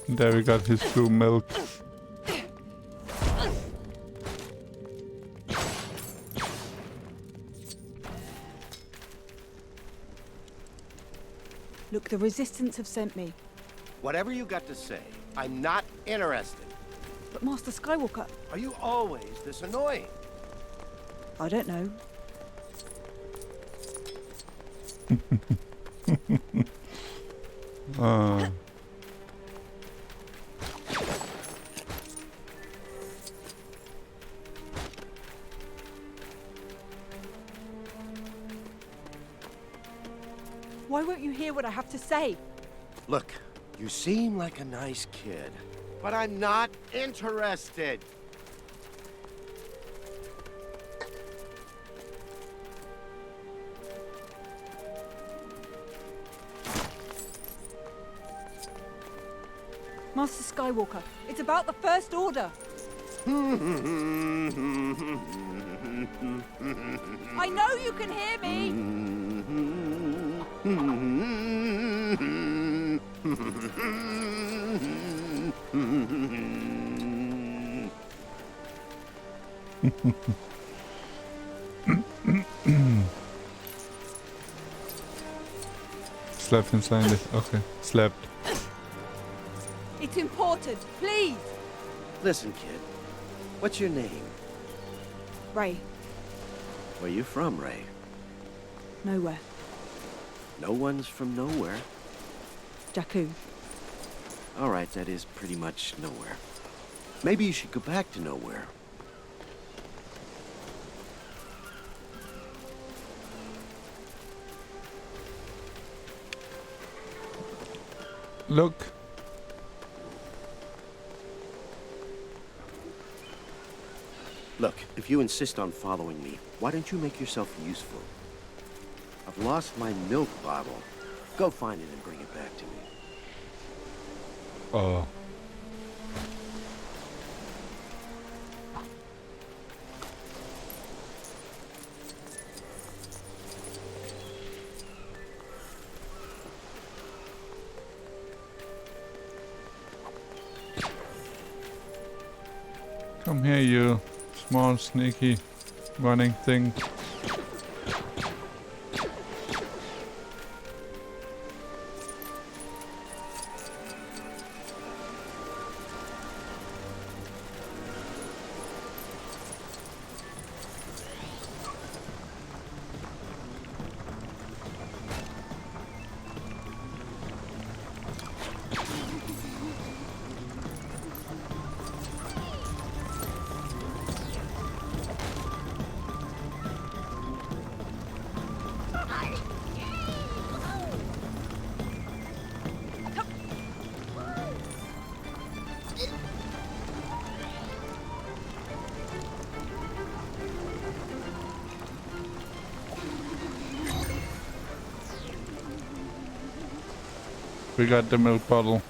A: There we got his blue milk.
D: Look, the Resistance have sent me.
M: Whatever you got to say, I'm not interested.
D: But Master Skywalker...
M: Are you always this annoying?
D: I don't know. Why won't you hear what I have to say?
M: Look, you seem like a nice kid, but I'm not interested.
D: Master Skywalker, it's about the First Order. I know you can hear me!
A: Slapped him silently. Okay, slapped.
D: It's important, please!
M: Listen, kid. What's your name?
D: Ray.
M: Where you from, Ray?
D: Nowhere.
M: No one's from nowhere.
D: Jakku.
M: All right, that is pretty much nowhere. Maybe you should go back to nowhere.
A: Look.
M: Look, if you insist on following me, why don't you make yourself useful? I've lost my milk bottle. Go find it and bring it back to me.
A: Oh. Come here, you small, sneaky, running thing. We got the milk bottle.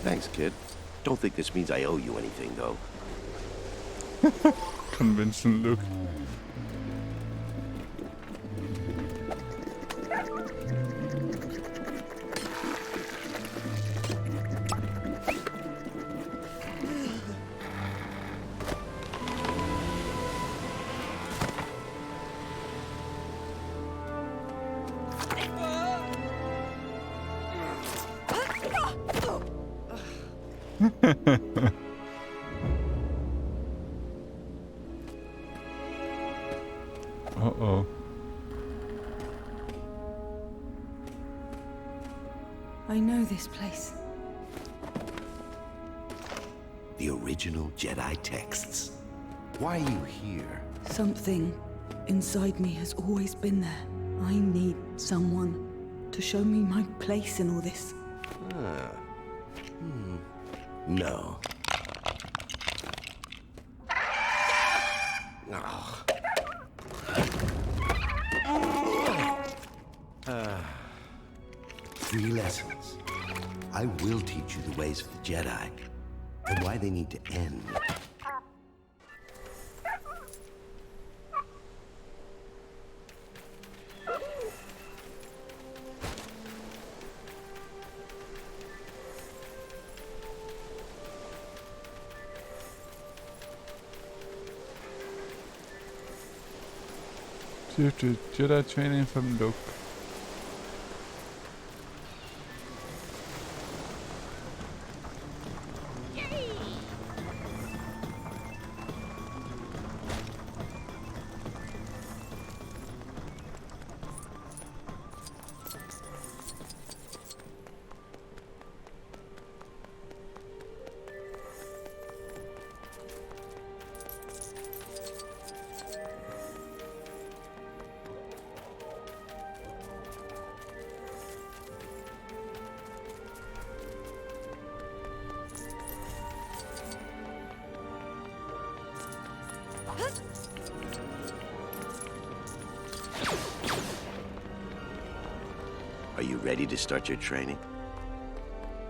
M: Thanks, kid. Don't think this means I owe you anything, though.
A: Convention look. Uh-oh.
D: I know this place.
M: The original Jedi texts. Why are you here?
D: Something inside me has always been there. I need someone to show me my place in all this.
M: No. Oh. 3 lessons. I will teach you the ways of the Jedi and why they need to end.
A: Jedi training from Luke.
M: Are you ready to start your training?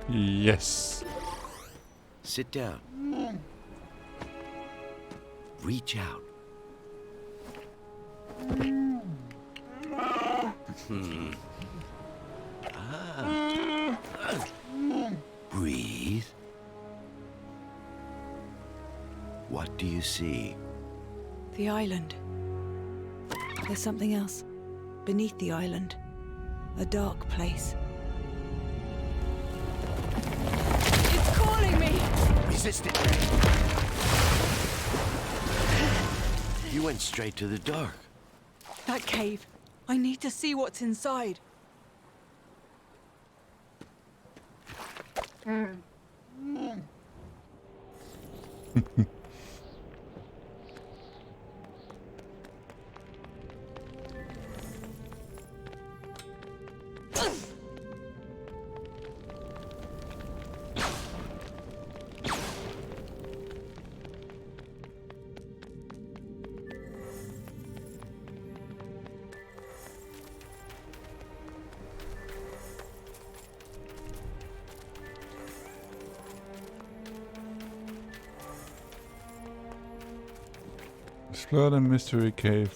A: Yes.
M: Sit down. Reach out. Breathe. What do you see?
D: The island. There's something else beneath the island. A dark place. It's calling me!
M: Resist it. You went straight to the dark.
D: That cave. I need to see what's inside.
A: Explore the mystery cave.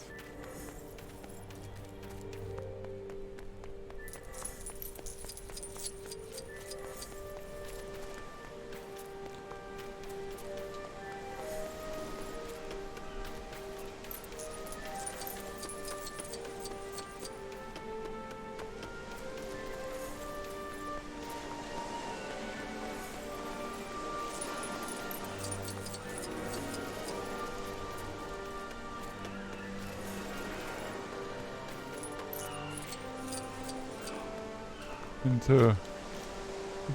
A: Into a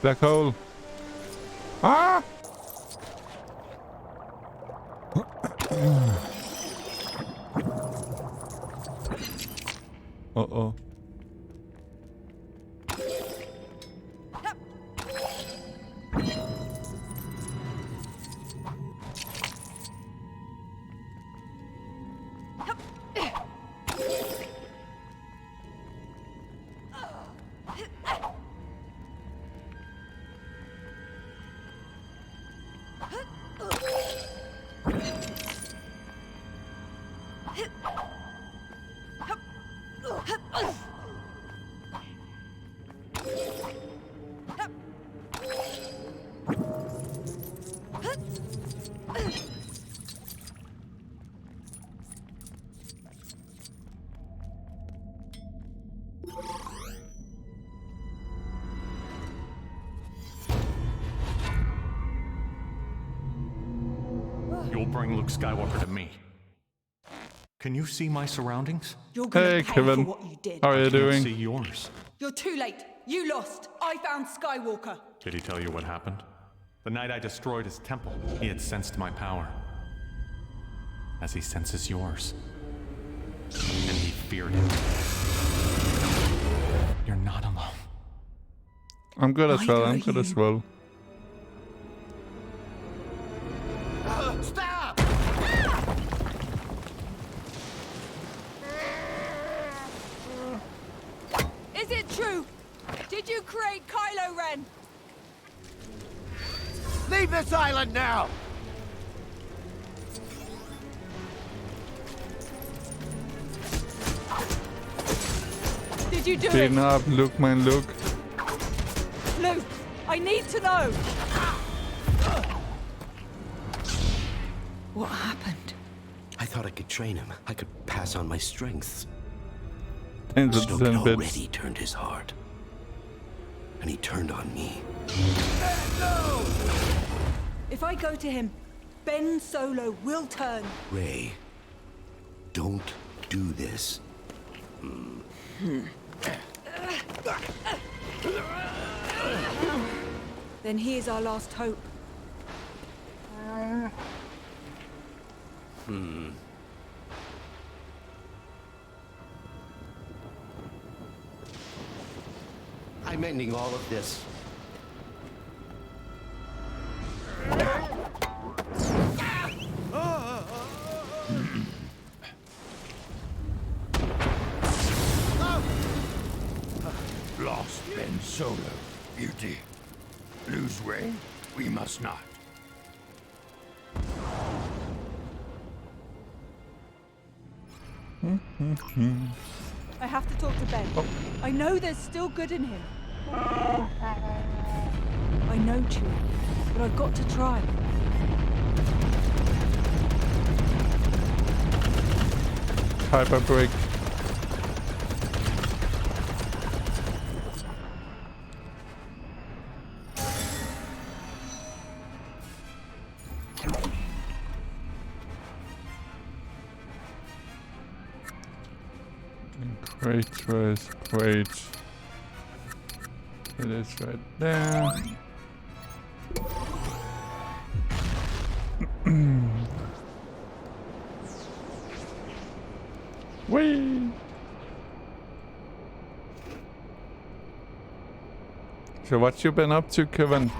A: black hole. Ah! Uh-oh.
T: You'll bring Luke Skywalker to me. Can you see my surroundings?
D: You're gonna
A: Hey,
D: pay
A: Kevin.
D: for what you did.
A: How are you
T: I can't
A: doing?
T: see yours.
D: You're too late. You lost. I found Skywalker.
T: Did he tell you what happened? The night I destroyed his temple, he had sensed my power. As he senses yours. And he feared it. You're not alone.
A: I'm good as well. I'm good as well.
C: Stop!
D: Is it true? Did you create Kylo Ren?
C: Leave this island now!
D: Did you do
A: Beaten
D: it?
A: up, Luke, man, Luke.
D: Luke, I need to know.
M: What happened? I thought I could train him. I could pass on my strengths.
A: And the
M: Snoke had
A: 10 bits.
M: already turned his heart. And he turned on me.
D: If I go to him, Ben Solo will turn.
M: Rey, don't do this.
D: Then he is our last hope.
M: I'm ending all of this.
K: Lost Ben Solo, Beauty. Lose Rey? We must not.
D: I have to talk to Ben. I know there's still good in him. I know, Chewie, but I've got to try.
A: Hyper break. Great choice, great. It is right there. Whee! So what you been up to, Kevin?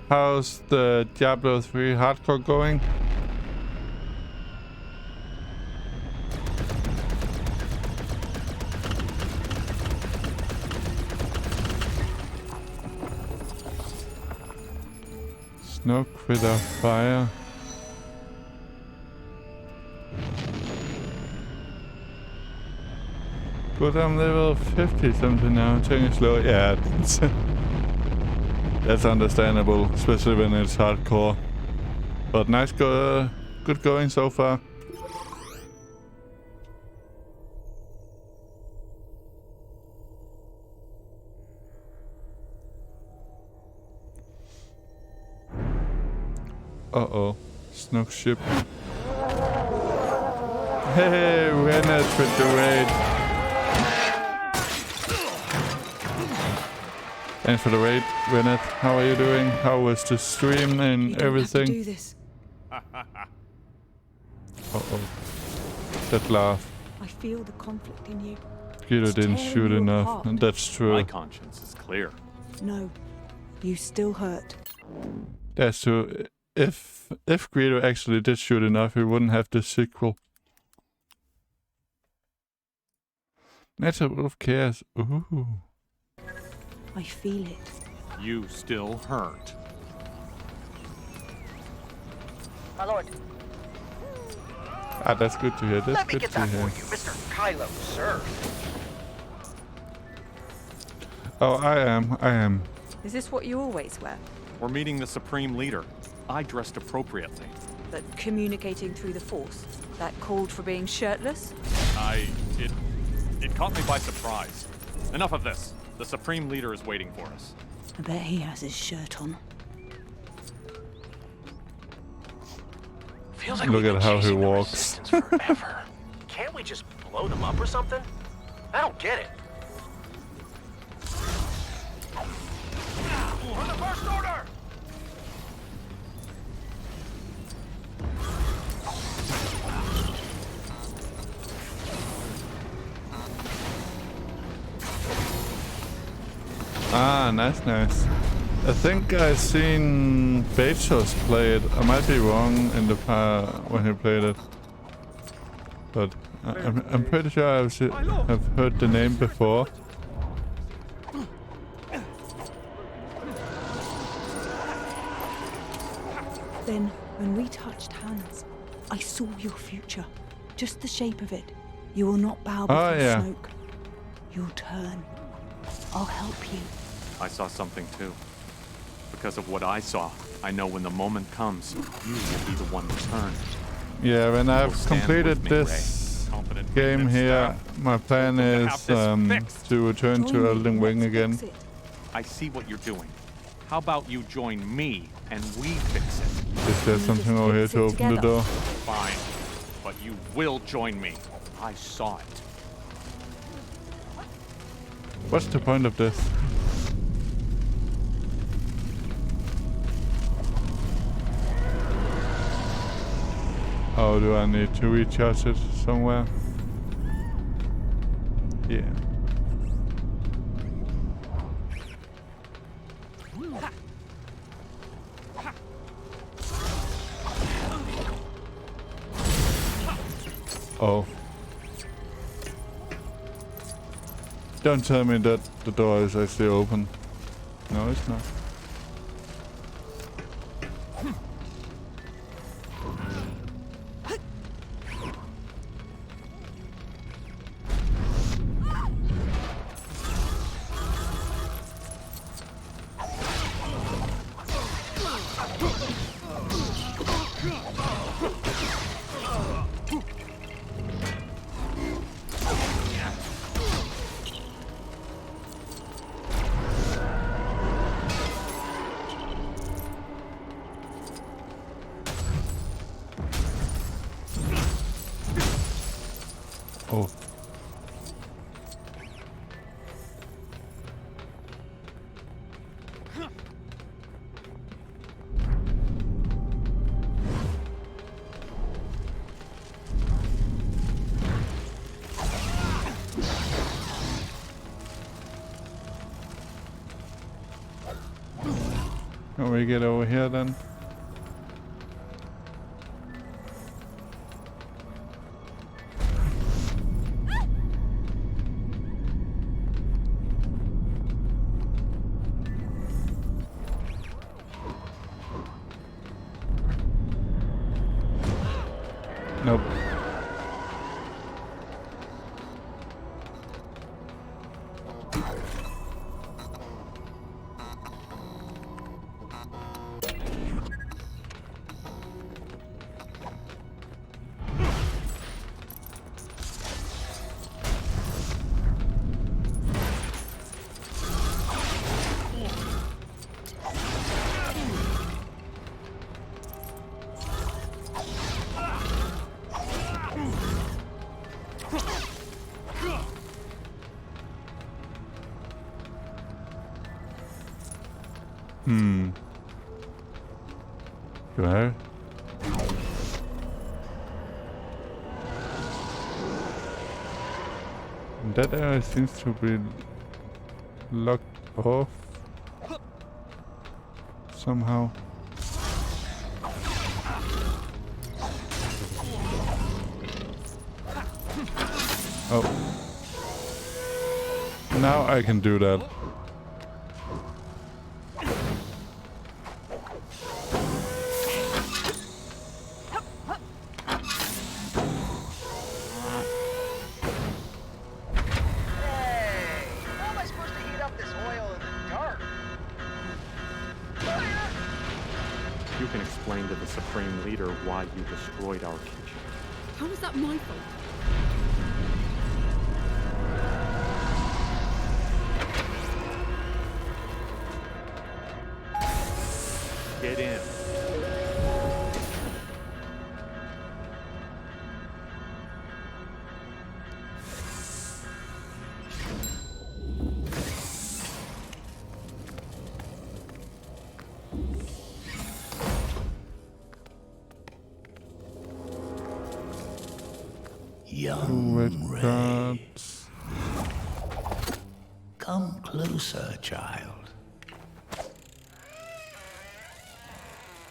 A: How's the Diablo 3 hardcore going? Snoke with a fire. But I'm level 50 something now, turning slow. Yeah, that's understandable, especially when it's hardcore. But nice good going so far. Uh-oh, Snoke ship. Hey, we're not with the raid. Thanks for the raid, Rennet. How are you doing? How was the stream and everything?
D: Do this.
A: Uh-oh. That laugh.
D: I feel the conflict in you.
A: Guido didn't shoot enough, and that's true.
T: My conscience is clear.
D: No, you still hurt.
A: That's true. If Guido actually did shoot enough, he wouldn't have the sequel. Natural of chaos. Ooh.
D: I feel it.
T: You still hurt.
V: My lord.
A: Ah, that's good to hear. That's
H: Let me
A: good
H: get
A: to
H: that
A: hear.
H: for you, Mr. Kylo, sir.
A: Oh, I am.
D: Is this what you always wear?
T: We're meeting the Supreme Leader. I dressed appropriately.
D: That communicating through the Force? That called for being shirtless?
T: It caught me by surprise. Enough of this. The Supreme Leader is waiting for us.
R: I bet he has his shirt on.
H: Feels like
A: Look
H: we've
A: at
H: been
A: how he
H: chasing the
A: walks.
H: Resistance forever. Can't we just blow them up or something? I don't get it. For the First Order!
A: Ah, nice. I think I've seen Bezos play it. I might be wrong in the when he played it, but I'm pretty sure I've heard the name before.
D: Then, when we touched hands, I saw your future. Just the shape of it. You will not bow before
A: yeah.
D: Snoke. You'll turn. I'll help you.
T: I saw something too. Because of what I saw, I know when the moment comes, you will be the one to turn.
A: Yeah, when I've
T: stand
A: completed
T: with me,
A: this
T: Confident
A: game
T: maintenance
A: here,
T: staff.
A: my plan is to return to Elden Ring again.
T: I see what you're doing. How about you join me and we fix it?
A: Is there something over here to open the door?
T: Fine, but you will join me. I saw it.
A: What's the point of this? Oh, do I need to recharge it somewhere? Yeah. Oh. Don't tell me that the door is actually open. No, it's not. Oh. Can we get over here then? Nope. Do I? That area seems to be locked off somehow. Oh. Now I can do that.
T: explain to the Supreme Leader why you destroyed our kitchen.
G: How was that my fault?
T: Get in.
K: Young Ray. Come closer, child.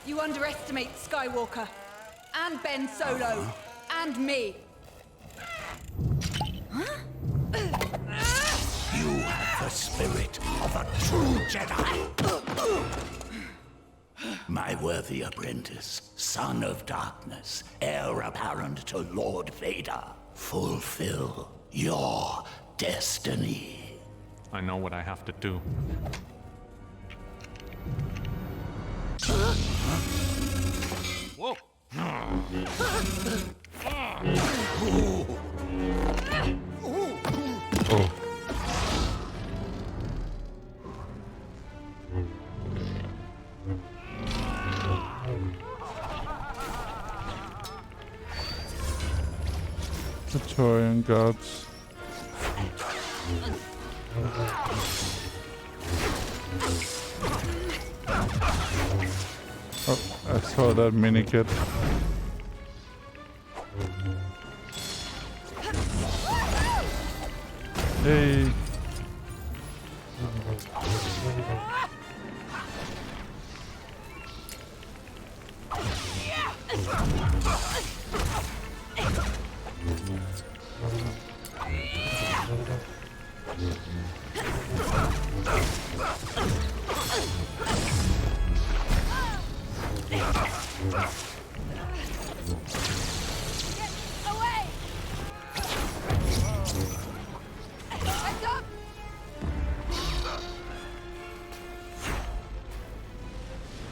D: You underestimate Skywalker, and Ben Solo, and me.
K: You have the spirit of a true Jedi. My worthy apprentice, son of darkness, heir apparent to Lord Vader, fulfill your destiny.
T: I know what I have to do.
L: Whoa!
A: Oh. Praetorian Guards. Oh, I saw that mini kit. Hey.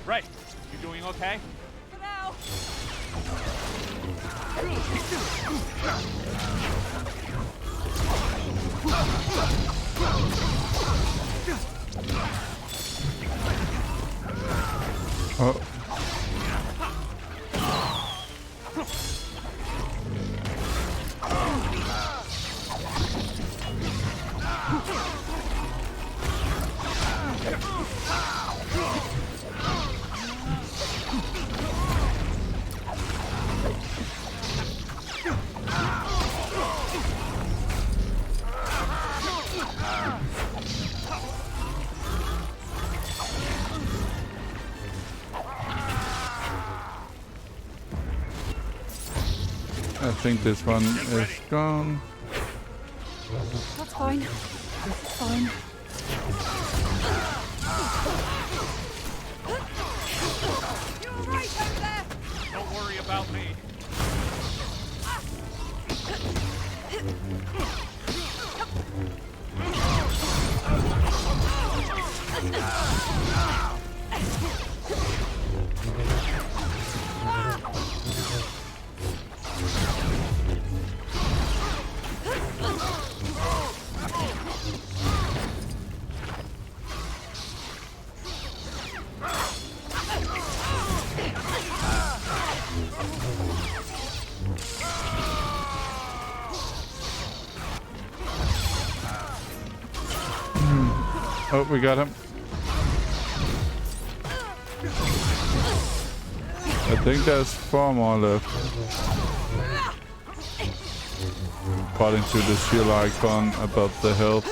L: Right, you doing okay?
D: For now.
A: Oh. I think this one is gone.
D: That's fine. This is fine.
L: You're right over there! Don't worry about me.
A: Oh, we got him. I think there's 4 more left. According to the shield icon above the hill.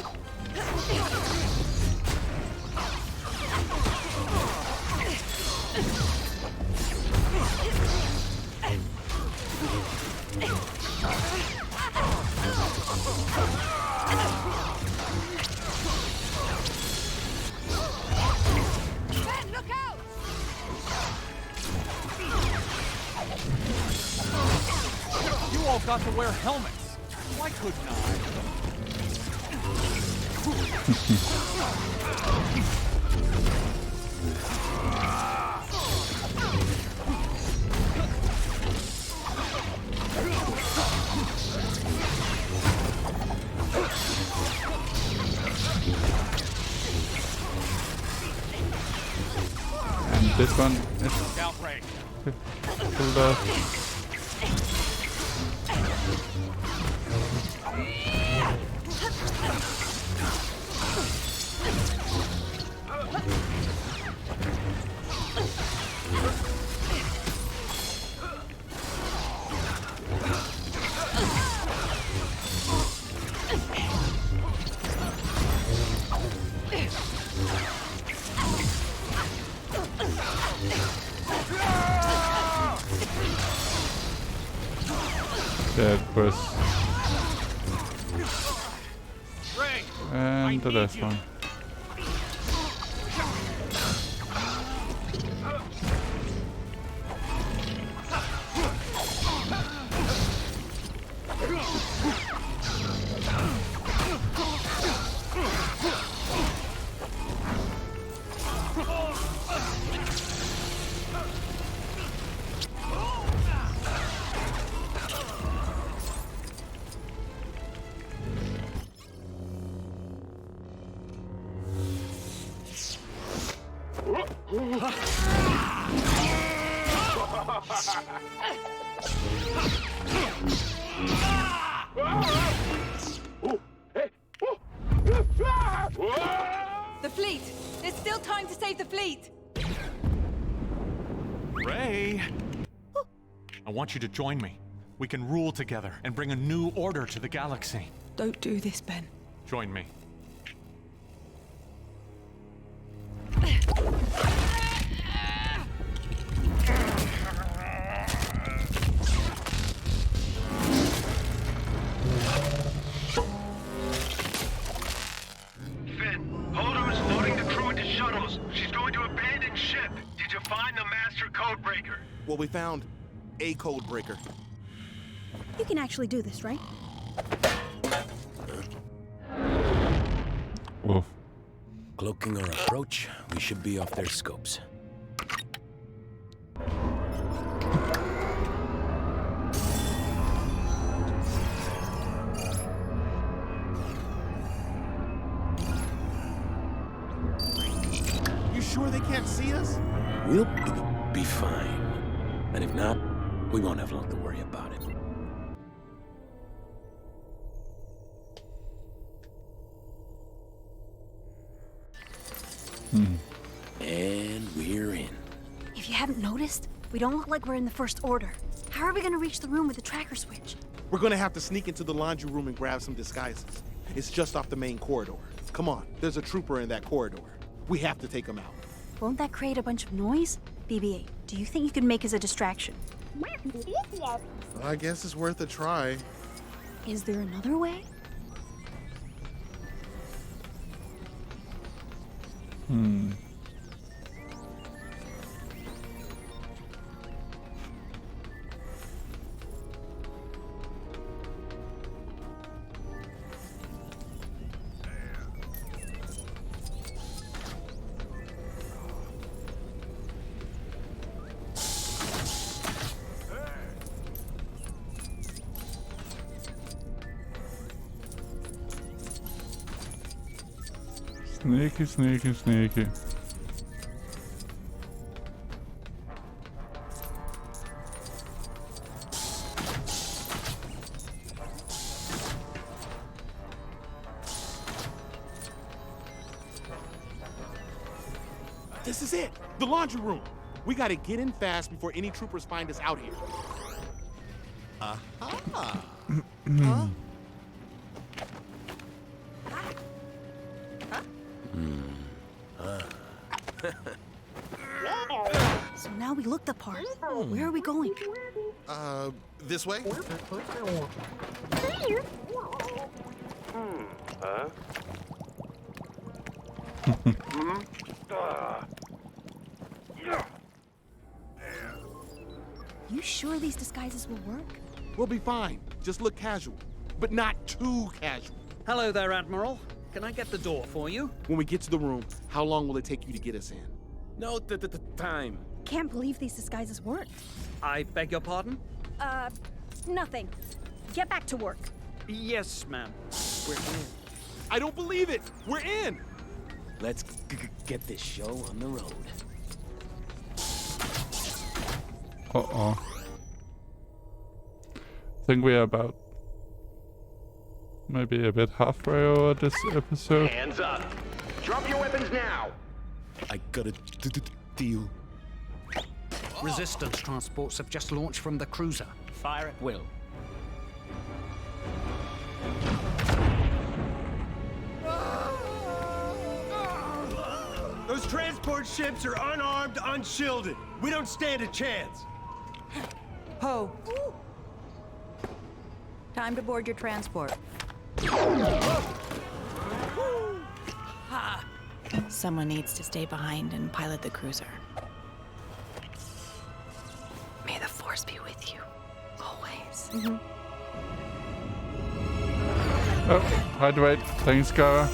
L: You all got to wear helmets. Why couldn't I?
A: this one is pulled off. That was... And the last one.
D: The fleet! There's still time to save the fleet!
T: Ray! I want you to join me. We can rule together and bring a new order to the galaxy.
D: Don't do this, Ben.
T: Join me.
I: Well, we found a code breaker.
X: You can actually do this, right?
E: Oof. Cloaking our approach, we should be off their scopes.
L: You sure they can't see us?
E: We'll be fine. And if not, we won't have long to worry about it. And we're in.
X: If you haven't noticed, we don't look like we're in the First Order. How are we gonna reach the room with the tracker switch?
L: We're gonna have to sneak into the laundry room and grab some disguises. It's just off the main corridor. Come on, there's a trooper in that corridor. We have to take him out.
X: Won't that create a bunch of noise? BB-8, do you think you could make us a distraction?
L: I guess it's worth a try.
X: Is there another way?
A: Sneaky, sneaky, sneaky.
L: This is it! The laundry room! We gotta get in fast before any troopers find us out here. Aha! Huh?
X: So now we look the part. Where are we going?
I: This way?
X: You sure these disguises will work?
L: We'll be fine. Just look casual, but not too casual.
W: Hello there, Admiral. Can I get the door for you?
L: When we get to the room, how long will it take you to get us in?
E: No time.
X: Can't believe these disguises worked.
W: I beg your pardon?
X: Nothing. Get back to work.
W: Yes, ma'am.
L: We're in. I don't believe it! We're in!
E: Let's get this show on the road.
A: Uh-oh. I think we are about maybe a bit halfway over this episode.
H: Hands up. Drop your weapons now.
I: I got a deal.
P: Resistance transports have just launched from the cruiser.
W: Fire at will.
F: Those transport ships are unarmed, unshielded. We don't stand a chance.
R: Ho. Time to board your transport.
U: Someone needs to stay behind and pilot the cruiser. May the Force be with you. Always.
A: Oh, hydrate. Thanks, Gara.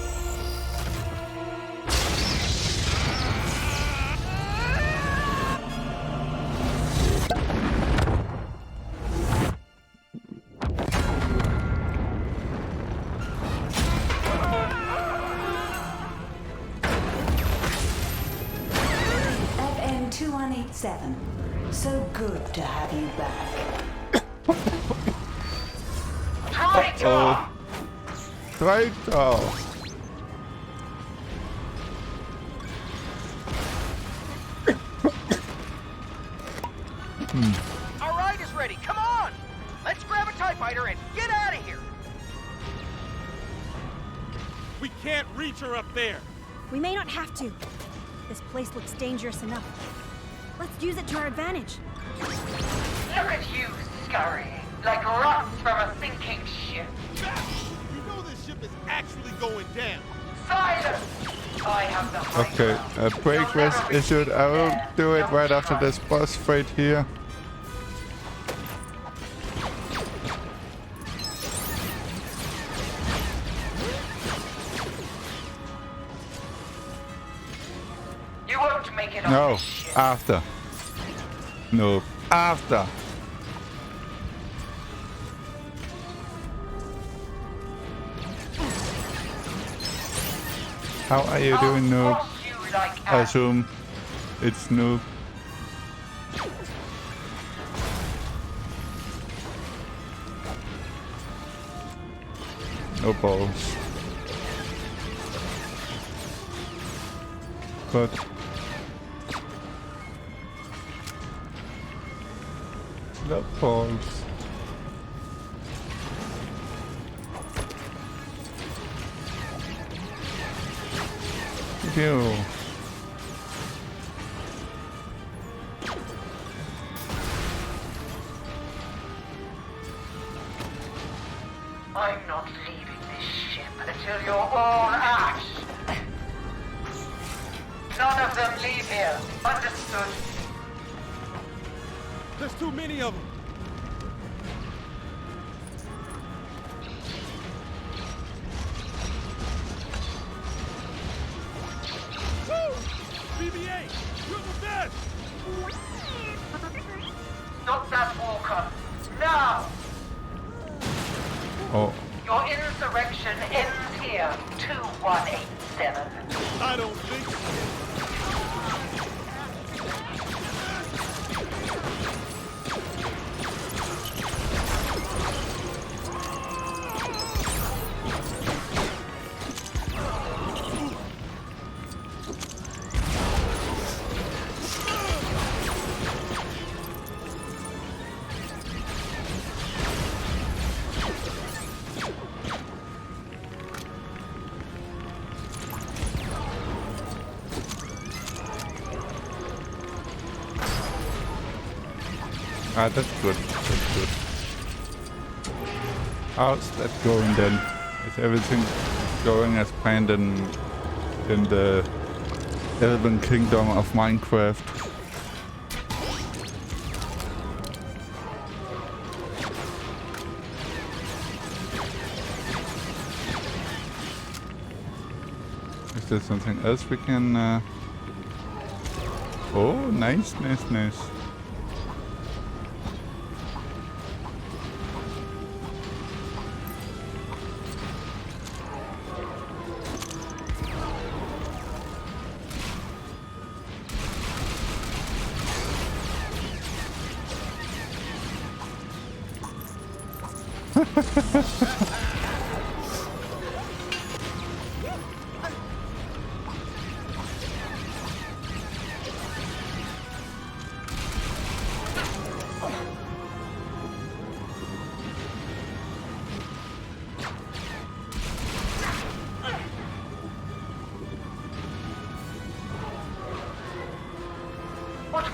G: FN2187. So good to have you back.
A: Uh-oh. Traitor!
H: Our ride is ready. Come on. Let's grab a TIE fighter and get out of here.
L: We can't reach her up there.
X: We may not have to. This place looks dangerous enough. Let's use it to our advantage.
V: Look at you scurrying like rocks from a sinking ship.
L: You know this ship is actually going down.
V: Silence! I have the high
A: Okay, a break was issued. I will do it right after this boss fight here.
V: You won't make it on
A: No,
V: this ship.
A: after. No, after. How are you doing, noob? I assume it's noob. No balls. But no balls. Ew.
V: I'm not leaving this ship until you're all ash. None of them leave here. Understood?
L: There's too many of them. Woo! BB-8, you're the best!
V: Stop that walker. Now!
A: Oh,
V: Your insurrection ends here. 2187.
L: I don't think so.
A: Ah, that's good. That's good. How's that going then? Is everything going as planned in the Elven Kingdom of Minecraft? Is there something else we can... Oh, nice, nice, nice.
V: What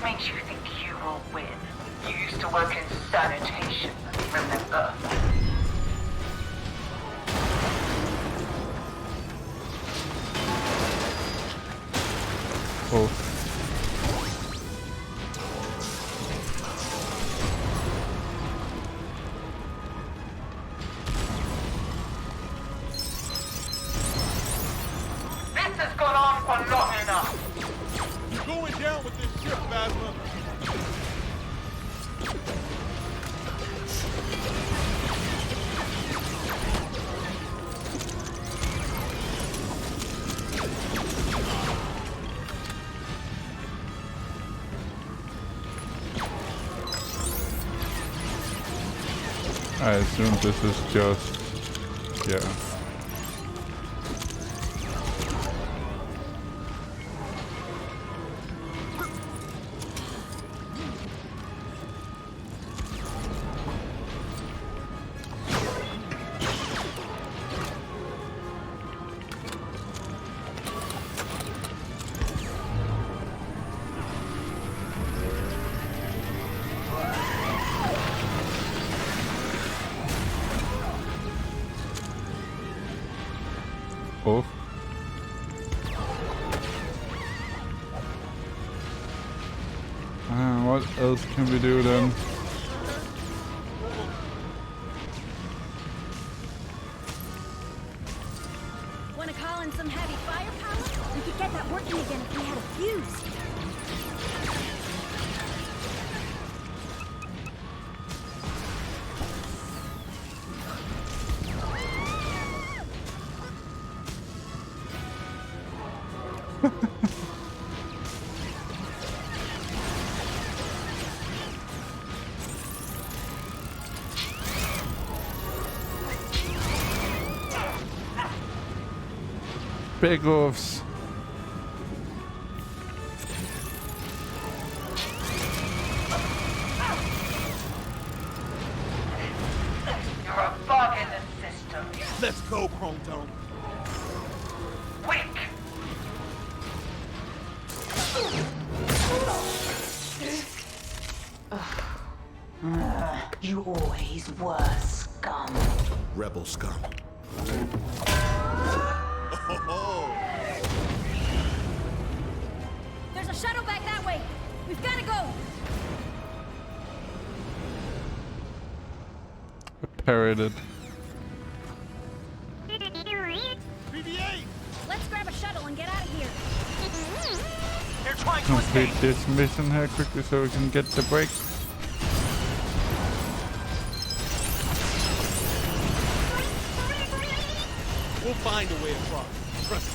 V: makes you think you will win? You used to work in sanitation, remember?
A: Oh.
V: This has gone on for long enough.
L: You're going down with this ship, Phasma.
A: I assume this is just, yeah. Oh. What else can we do then?
X: Want to call in some heavy firepower? We could get that working again if we had a fuse.
A: Big offs.
V: You're a bug in the system.
L: Let's go, Chrome Dome.
V: Weak.
G: You always were scum.
I: Rebel scum.
X: There's a shuttle back that way. We've got to go.
A: Parried it.
X: Let's grab a shuttle and get out of here.
H: They're trying to
A: Complete
H: escape.
A: this mission here quickly so we can get the break.
L: We'll find a way across. Trust me.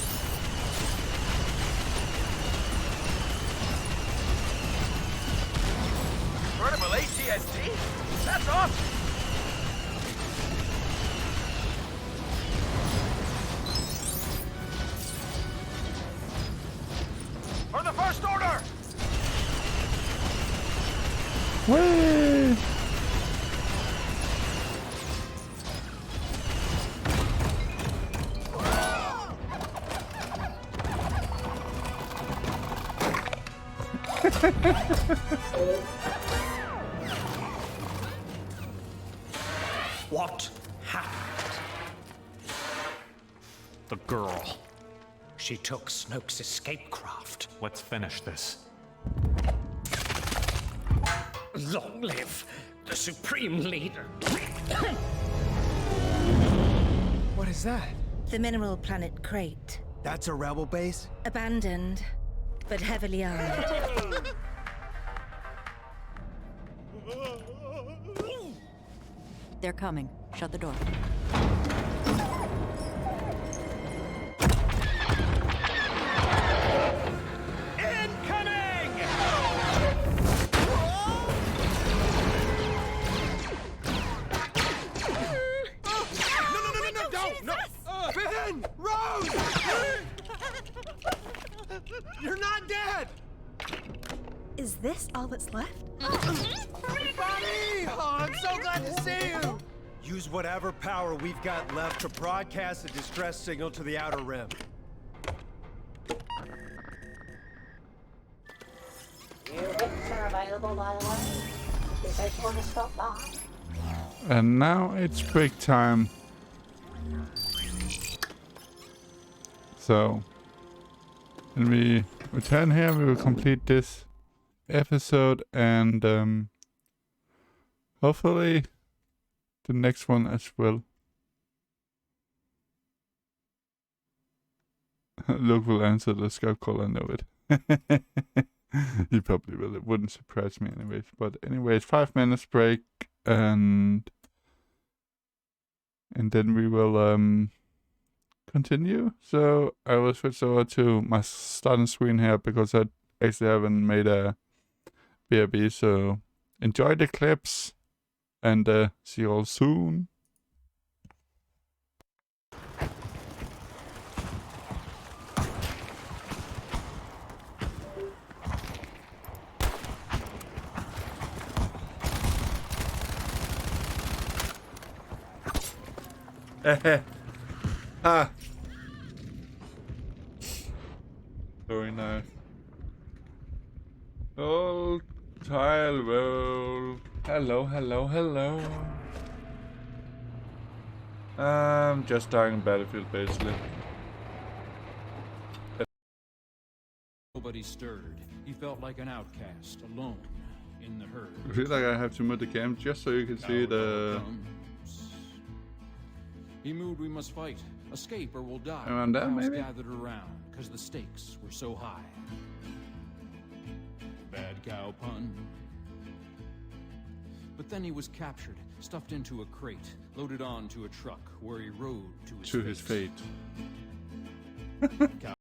H: Portable AT&T? That's awesome. For the First Order!
A: Whee!
P: What happened? The girl. She took Snoke's escape craft.
T: Let's finish this.
P: Long live the Supreme Leader.
C: What is that?
B: The mineral planet Crate.
C: That's a rebel base?
B: Abandoned, but heavily armed.
R: They're coming. Shut the door.
H: Incoming!
C: You're not dead!
U: Is this all that's left?
C: Buddy! Oh, I'm so glad to see you! Use whatever power we've got left to broadcast a distress signal to the Outer Rim.
A: And now it's break time. So, when we return here, we will complete this episode and hopefully the next one as well. Luke will answer the Skype call, I know it. He probably will, it wouldn't surprise me anyways. But anyways, 5 minutes break and then we will continue. So I will switch over to my starting screen here because I actually haven't made a BRB, so enjoy the clips and see you all soon. Ah. Very nice. Old tile roll. Hello, hello, hello. I'm just dying in Battlefield basically.
J: Nobody stirred. He felt like an outcast, alone in the herd.
A: I feel like I have to move the cam just so you can see the.
J: He moved, we must fight, escape or we'll die.
A: Around that, maybe?
J: Gathered around, cause the stakes were so high. Bad cow pun. But then he was captured, stuffed into a crate, loaded onto a truck, where he rode to his
A: fate. I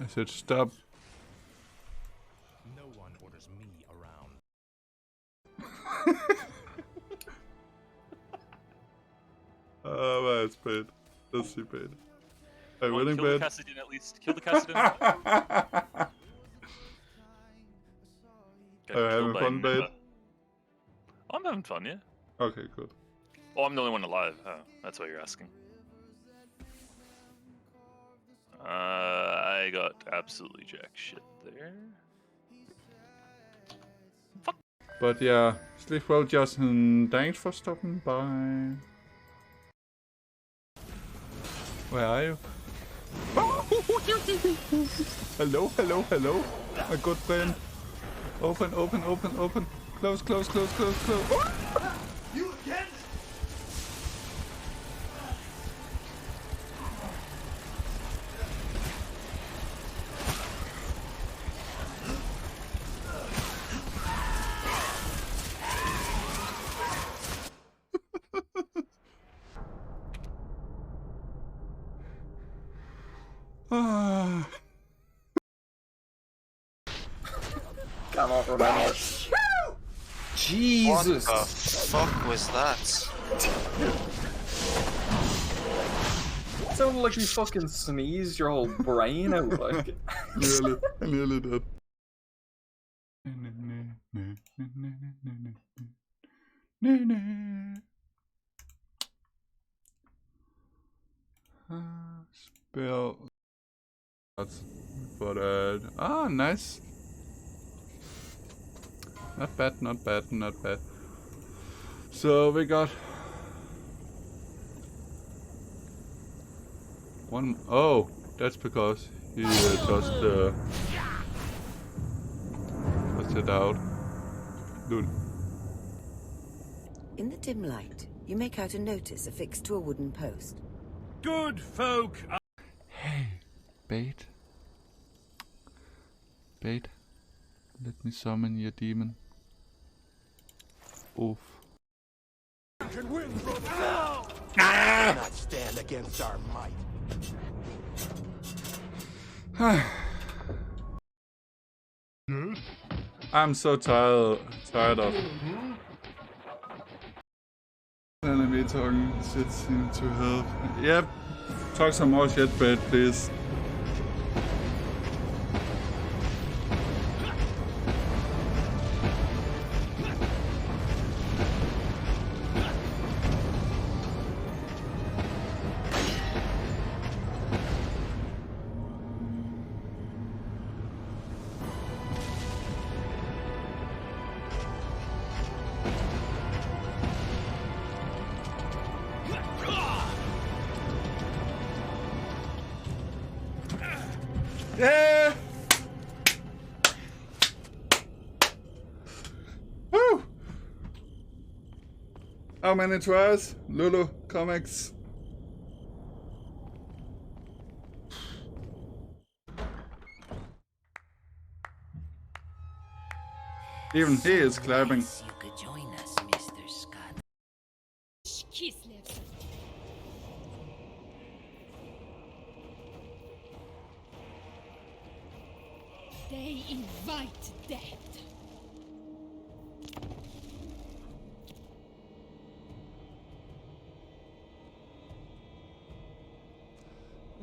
A: said stop.
E: No one orders me around.
A: Oh, it's paid. Let's see paid. Are you winning,
N: kill the
A: paid?
N: Cassidin at least. Kill the Cassidin.
A: Are you having fun, paid?
N: I'm having fun, yeah.
A: Okay, good.
N: Oh, I'm the only one alive. Oh, that's what you're asking. I got absolutely jack shit there.
A: But yeah, sleep well, Justin. Thanks for stopping by. Where are you? Hello, hello, hello. My good friend. Open, open, open, open. Close, close, close, close, close.
C: You again?
Q: Come on, Romano. Jesus!
S: What the fuck was that?
Q: Sounded like you fucking sneezed your whole brain out, like.
A: Nearly did. Spell. But ah, nice. Not bad, not bad, not bad. So we got one. Oh, that's because he just it out. Dude.
Y: In the dim light, you make out a notice affixed to a wooden post.
O: Good folk.
A: Hey, Bait. Bait. Let me summon your demon. Oof.
C: Can win, brother.
M: Not stand against our might.
A: I'm so tired of enemy talking shit seem to help. Yep. Talk some more shit, Bait, please. Yeah! Woo! How many tries? Lulu Comics. Even he is clapping.
Y: You could join us, Mr. Scott.
B: Kislev. They invite death.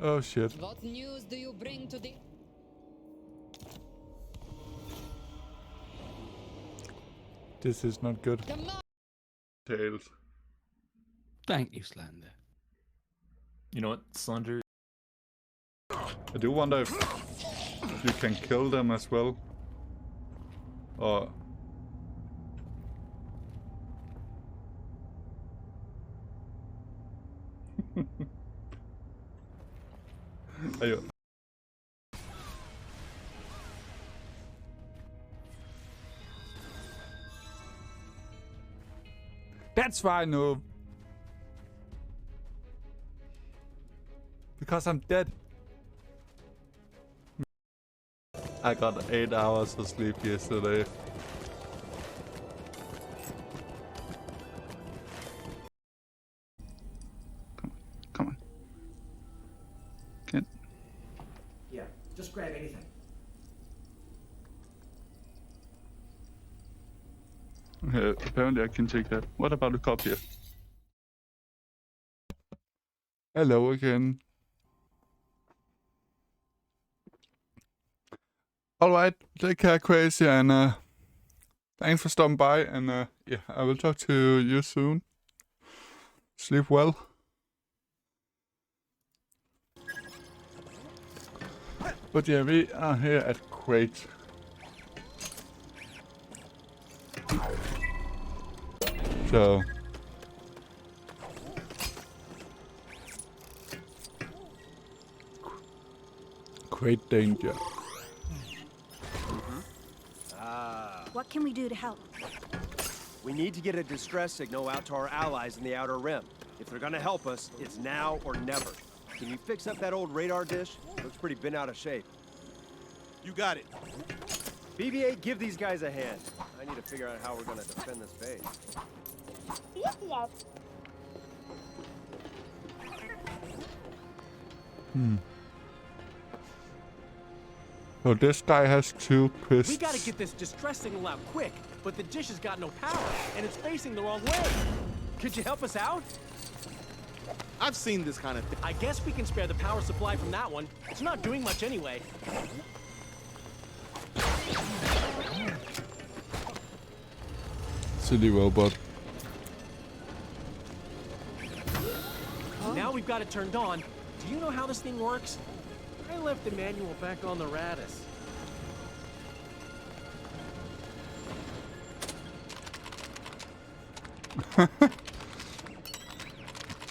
A: Oh shit.
B: What news do you bring to the...
A: This is not good. Tails.
J: Thank you, Slander.
N: You know what, Slender?
A: I do wonder if you can kill them as well. Or... Are you... That's fine, no. Because I'm dead. I got 8 hours of sleep yesterday. Come on. Can...
H: Yeah, just grab anything.
A: Apparently I can take that. What about the cup here? Hello again. Alright, take care, Crazy, and thanks for stopping by, and yeah, I will talk to you soon. Sleep well. But yeah, we are here at Crate. So... Great danger.
X: What can we do to help?
C: We need to get a distress signal out to our allies in the Outer Rim. If they're gonna help us, it's now or never. Can you fix up that old radar dish? Looks pretty bent out of shape.
L: You got it.
C: BB-8, give these guys a hand. I need to figure out how we're gonna defend this base.
A: So this guy has 2 pistols.
H: We gotta get this distress signal out quick, but the dish has got no power, and it's facing the wrong way. Could you help us out?
L: I've seen this kind of thing.
H: I guess we can spare the power supply from that one. It's not doing much anyway.
A: Silly robot.
H: Now we've got it turned on. Do you know how this thing works? I left the manual back on the Radis.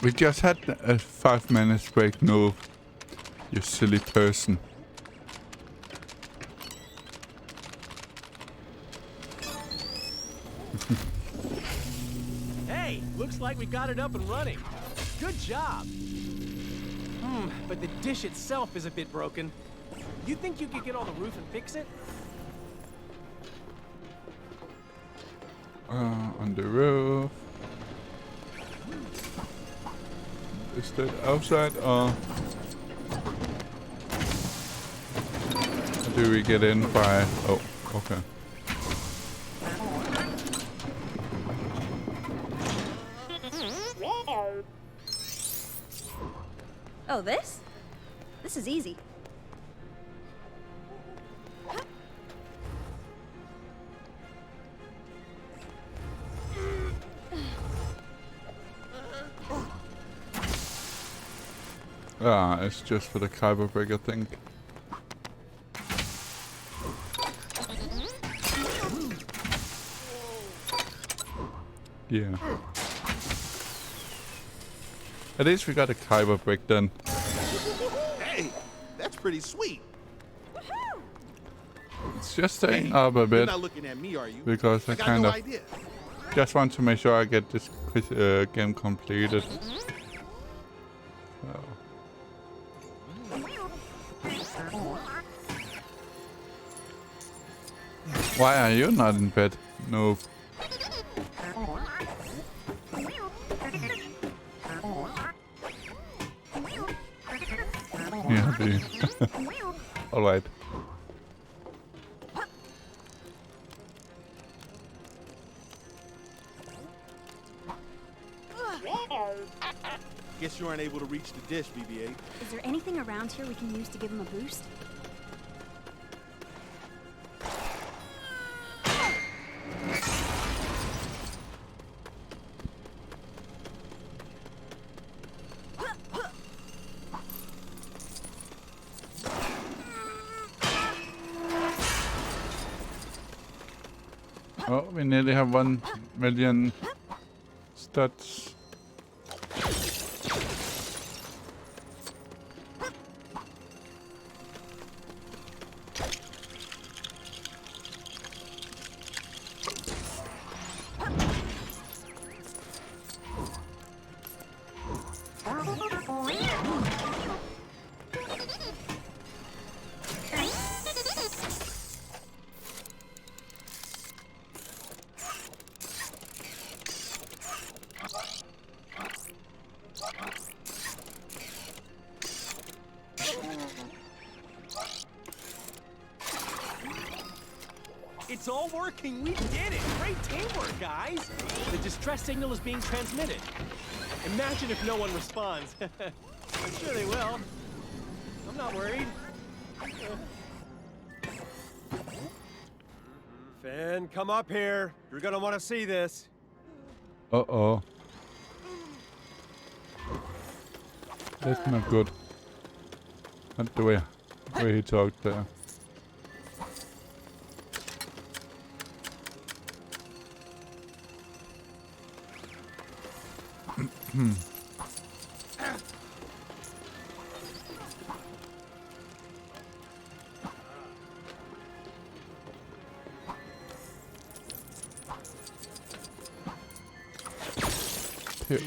A: We just had a 5 minutes break, no. You silly person.
H: Hey, looks like we got it up and running. Good job. But the dish itself is a bit broken. You think you could get on the roof and fix it?
A: On the roof. Is that outside or do we get in by... Oh, okay.
X: Oh, this? This is easy.
A: Ah, it's just for the Kyber break, I think. Yeah. At least we got a Kyber break then.
L: Hey, that's pretty sweet.
A: It's just staying up a
L: You're
A: bit
L: not looking at me, are you?
A: because I
L: got
A: kind
L: no
A: of
L: idea.
A: just want to make sure I get this game completed. So. Why are you not in bed? No. Yeah, all right.
L: Guess you aren't able to reach the dish, BB-8.
X: Is there anything around here we can use to give him a boost?
A: Oh, we nearly have 1 million stats.
H: It's all working. We did it. Great teamwork, guys. The distress signal is being transmitted. Imagine if no one responds. I'm sure they will. I'm not worried.
C: Finn, come up here. You're gonna want to see this.
A: Uh-oh. That's not good. Not the way he talked there. Here.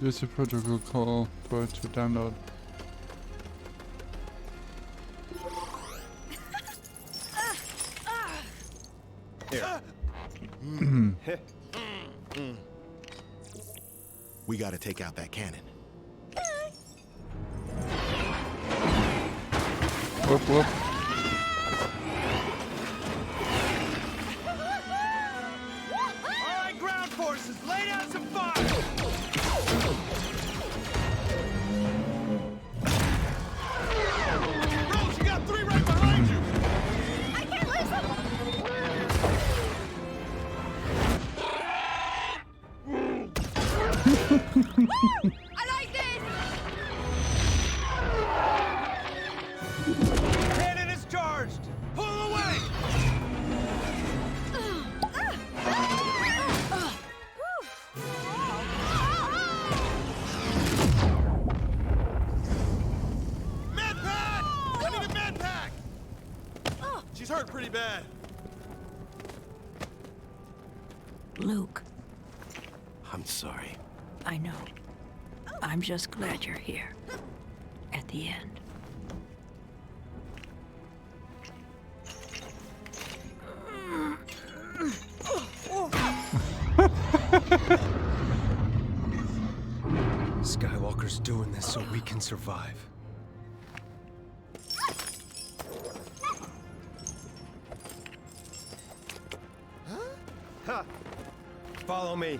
A: Use a protocol call for it to download.
I: We gotta take out that cannon.
A: Whoop, whoop.
C: All right, ground forces, lay down some fire.
L: Rose, you got 3 right behind you.
X: I can't lose him! I like this!
C: Cannon is charged. Pull away.
L: Med pack! I need a med pack! She's hurt pretty bad.
R: Luke,
M: I'm sorry.
R: I know. I'm just glad you're here. At the end.
C: Skywalker's doing this so we can survive. Huh? Follow me.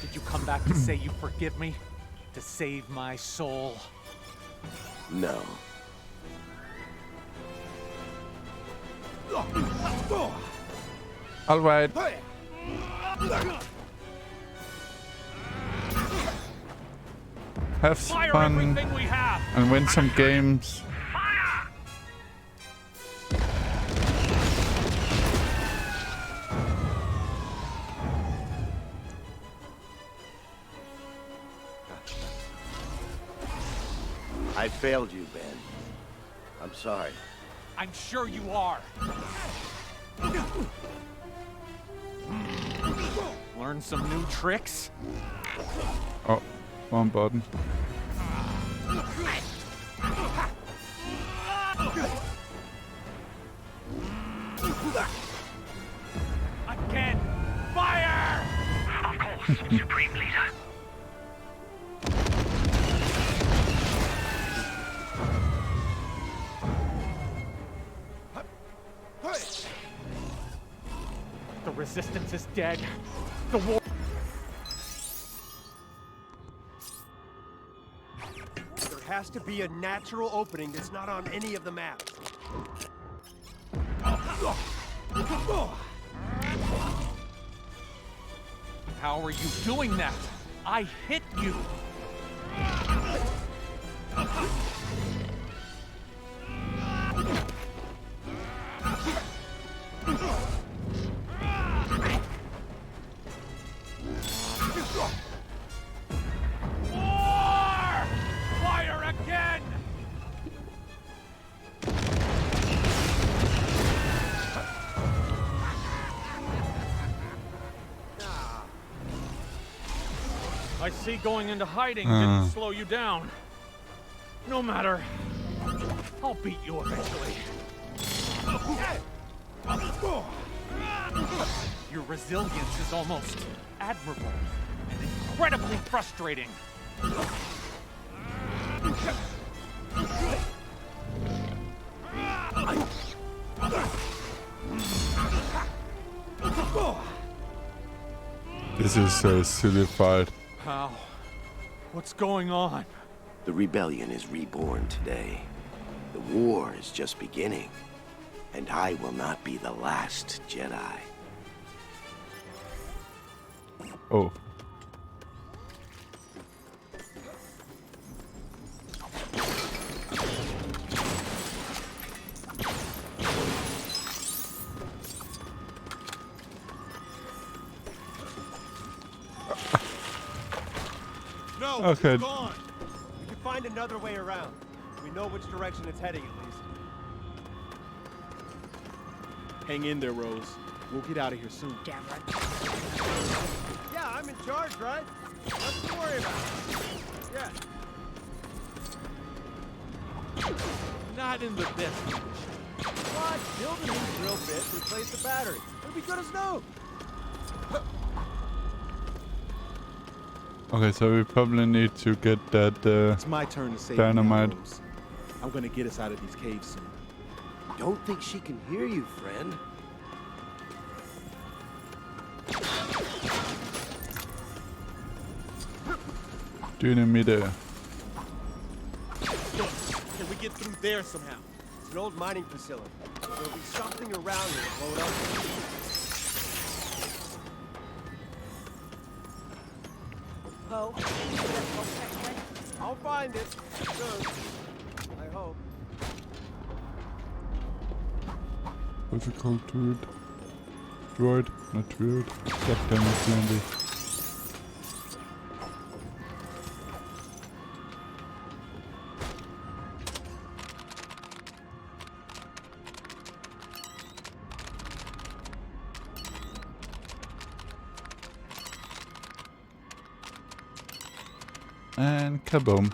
H: Did you come back to say you forgive me? To save my soul?
M: No.
A: All right. have fun and win some games.
M: I failed you, Ben. I'm sorry.
H: I'm sure you are. Learn some new tricks?
A: Oh, wrong button.
H: Again! Fire!
D: Of course, Supreme Leader.
H: The resistance is dead. The war.
C: There has to be a natural opening that's not on any of the maps.
H: How are you doing that? I hit you. More! Fire again! I see going into hiding didn't slow you down. No matter. I'll beat you eventually. Your resilience is almost admirable and incredibly frustrating.
A: This is a silly fight.
H: How? What's going on?
M: The rebellion is reborn today. The war is just beginning. And I will not be the last Jedi.
A: Oh.
C: No,
A: Okay.
C: it's gone. We can find another way around. We know which direction it's heading, at least.
L: Hang in there, Rose. We'll get out of here soon.
R: Damn right.
C: Yeah, I'm in charge, right? Nothing to worry about. Yeah.
L: Not in the best condition.
C: What? Build a new drill bit, replace the battery. It'll be good as new.
A: Okay, so we probably need to get that
L: It's my turn to save
A: dynamite.
L: you now, Rose. I'm gonna get us out of these caves soon.
M: Don't think she can hear you, friend.
A: Do you need me there?
L: Can we get through there somehow?
C: It's an old mining facility. There'll be something around here to blow it up.
R: Oh.
C: I'll find it. Soon. I hope.
A: What's it called? Druid? Droid? Not druid. Goddamn it, Landy. And kaboom.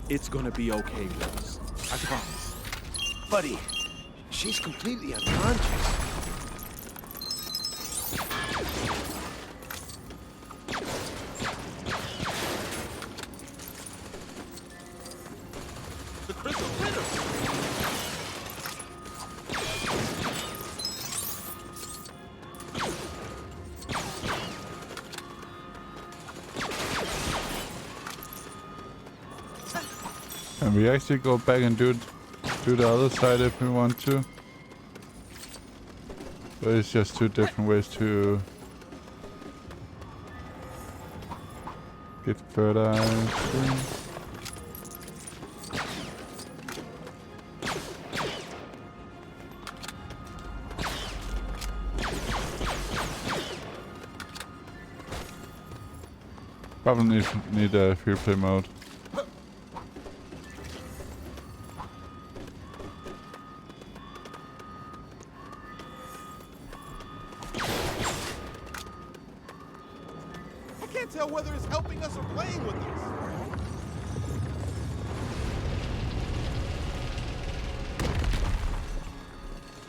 L: It's gonna be okay, Rose. I promise.
M: Buddy, she's completely unconscious.
A: And we actually go back and do the other side if we want to. But it's just two different ways to get further. I think. Probably need a free play mode.
L: I can't tell whether it's helping us or playing with us.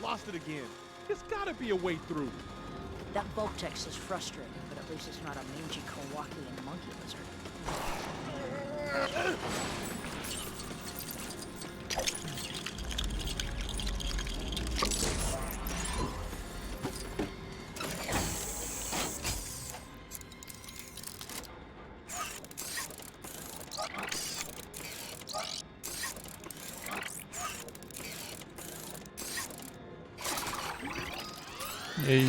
L: Lost it again. There's gotta be a way through.
R: That Voltex is frustrating, but at least it's not a mangy Kowakian monkey lizard.
A: Hey.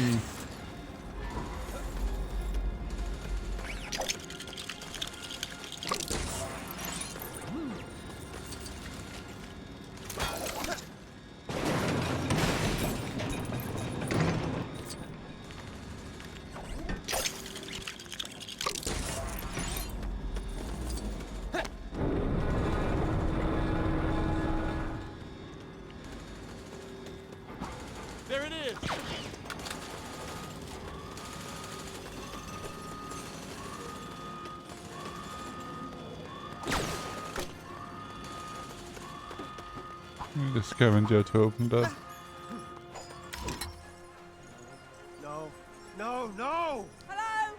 L: There it is.
A: The scavenger to open that.
C: No, no, no!
X: Hello?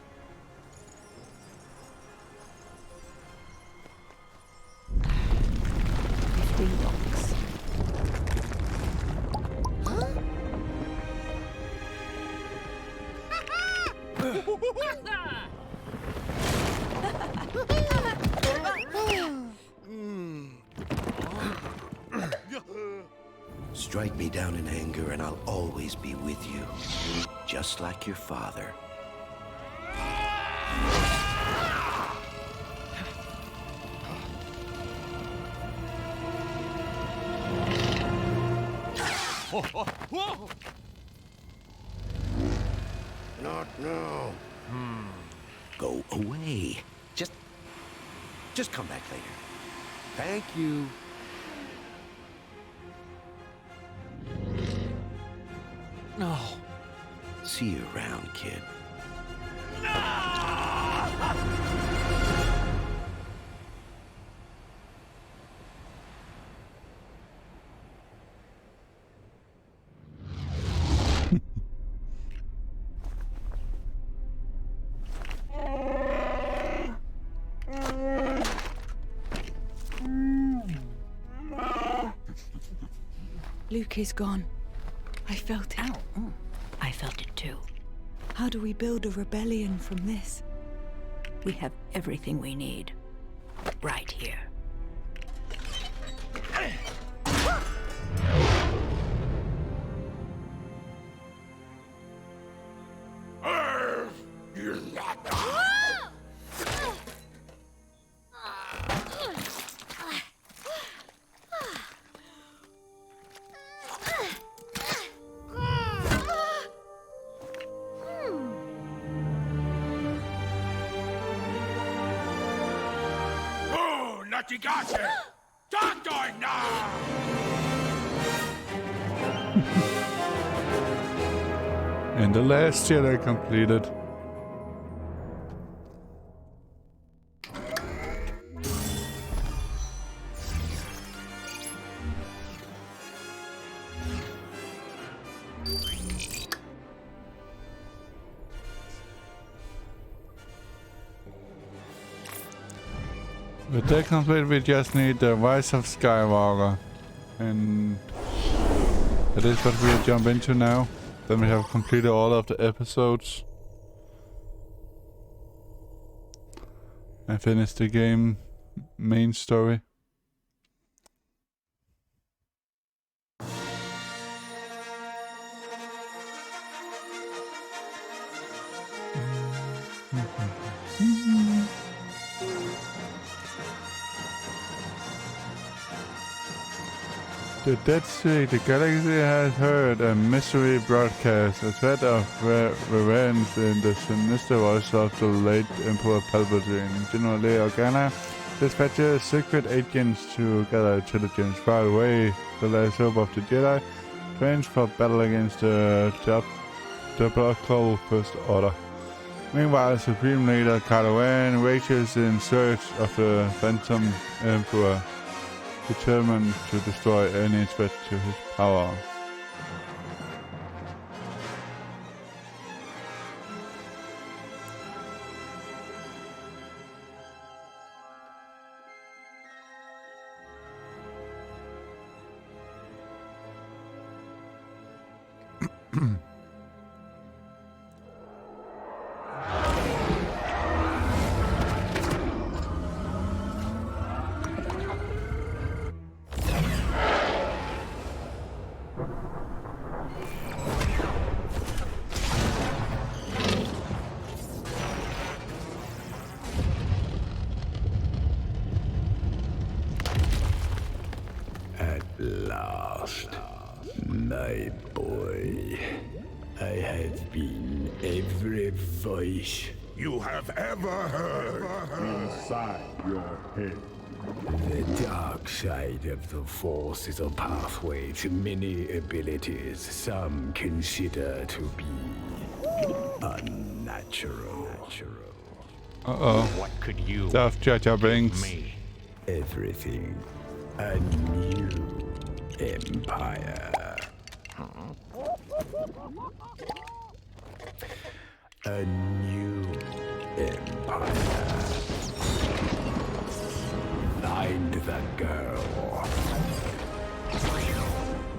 U: Three rocks.
M: Strike me down in anger and I'll always be with you. Just like your father. Not now. Go away. Just come back later. Thank you.
J: No.
M: See you around, kid.
F: Luke is gone. I felt it.
R: Ow. I felt it too.
F: How do we build a rebellion from this?
R: We have everything we need. Right here.
O: You got it! Don't die now!
A: And the last Jedi completed. With that complete, we just need the Rise of Skywalker. And that is what we'll jump into now. Then we have completed all of the episodes. And finished the game main story. The Dead Sea, the galaxy has heard a mystery broadcast, a threat of revenge in the sinister voice of the late Emperor Palpatine. General Leia Organa dispatches secret agents to gather intelligence far away. The last hope of the Jedi trains for battle against the diabolical First Order. Meanwhile, Supreme Leader Kylo Ren rages in search of the Phantom Emperor, determined to destroy any threat to his power.
G: My boy, I have been every voice
K: you have ever heard inside your head.
G: The dark side of the Force is a pathway to many abilities some consider to be unnatural.
A: Uh-oh.
G: What could you
A: Darth Jar Jar Binks.
G: me? Everything. A new empire. A new empire. Find the girl.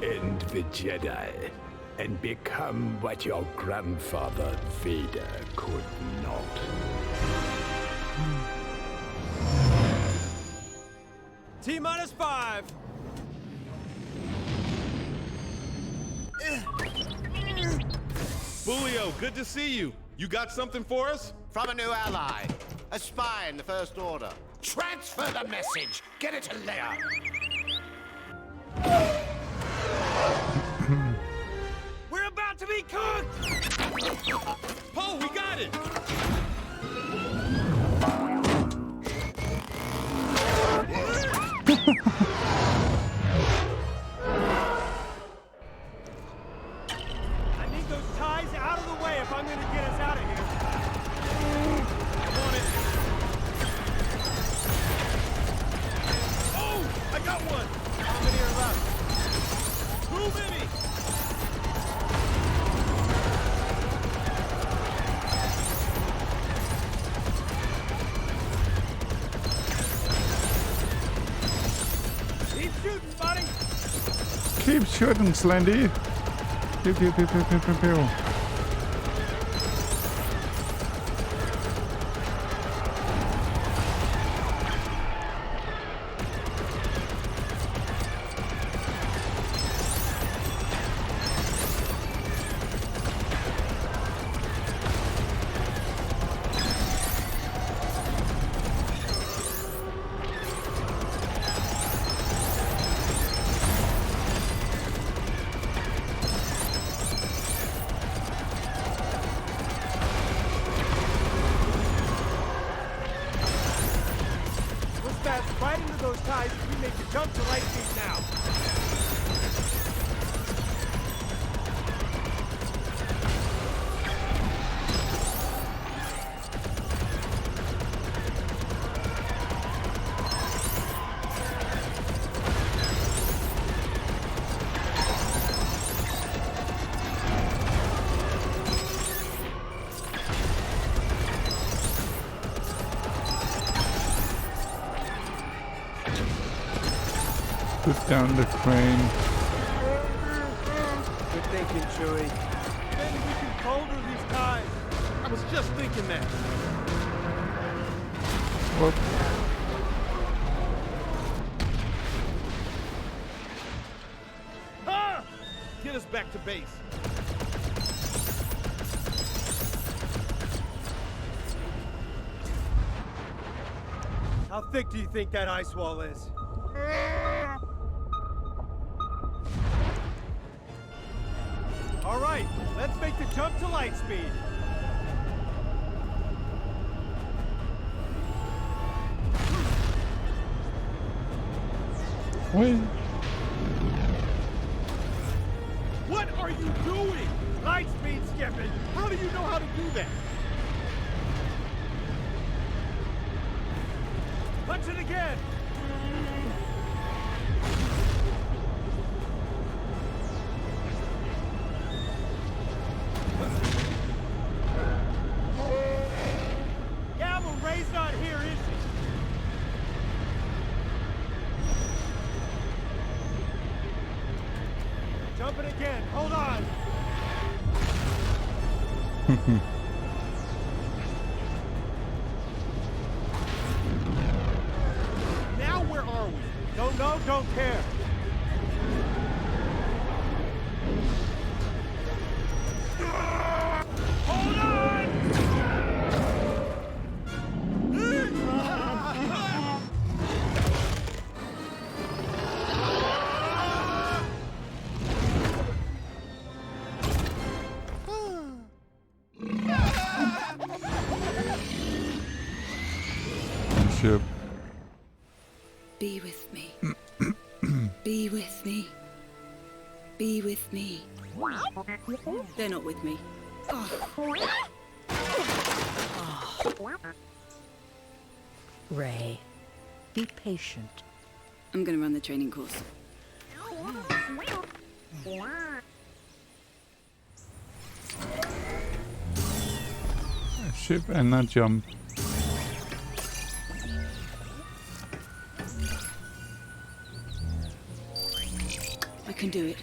G: End the Jedi. And become what your grandfather Vader could not.
H: T-minus 5.
L: Bulio, good to see you. You got something for us?
M: From a new ally. A spy in the First Order.
K: Transfer the message. Get it to Leia.
H: We're about to be cooked!
L: Poe, we got it!
H: I need those ties out of the way if I'm gonna get us out of here. I'm on it.
L: Oh, I got one!
H: How many are left?
L: Too many!
H: Keep shooting, buddy!
A: Keep shooting, Slendy. Pew, pew, pew, pew, pew, pew, pew.
H: Right into those ties, we make the jump to light speed now.
A: Put down the crane.
H: Good thinking, Chewie. Maybe we can boulder these ties.
L: I was just thinking that.
A: Whoop.
L: Ah! Get us back to base.
H: How thick do you think that ice wall is?
C: jump to light speed.
A: Wait.
L: What are you doing?
C: Light speed skipping.
L: How do you know how to do that?
C: Punch it again. Yeah, but Ray's not here, is he? Jumping again. Hold on.
L: Now where are we?
C: Don't know, don't care. Hold on!
A: Ship.
F: Be with me. Be with me. Be with me. They're not with me.
R: Ray, be patient.
F: I'm gonna run the training course.
A: Ship and not jump.
F: I can do it.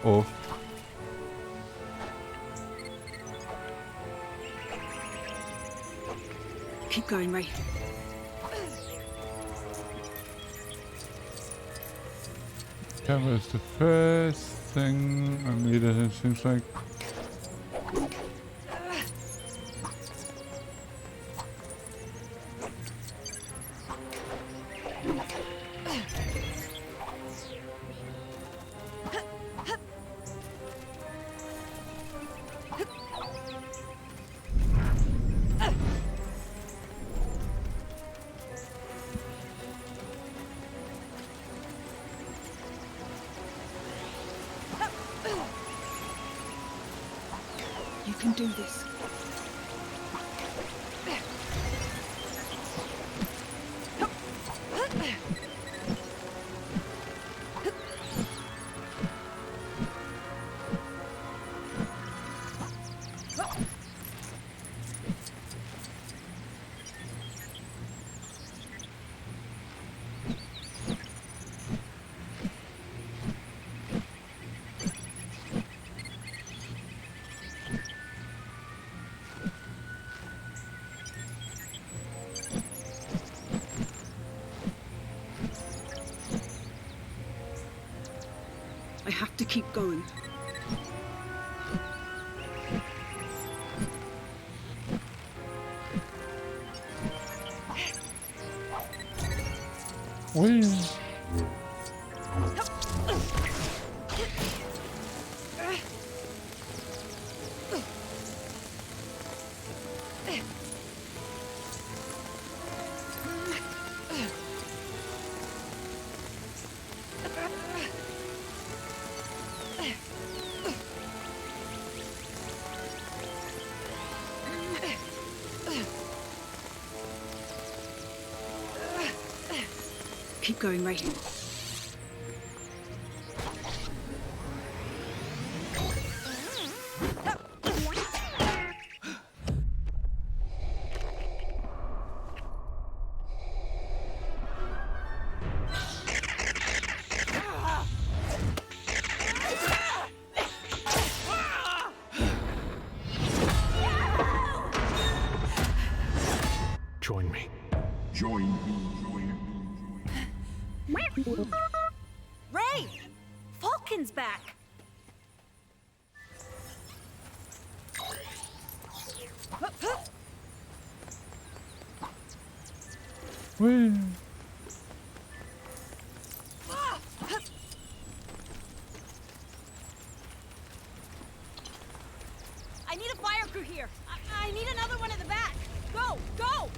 A: Oh.
F: Keep going, Ray.
A: That was the first thing I needed, it seems like.
F: You can do this. I have to keep going.
A: Whee!
F: Keep going, Ray.
G: Join me.
K: Join me.
X: Ray! Falcon's back!
A: Whee.
X: I need a fire crew here. I need another one at the back. Go! Go!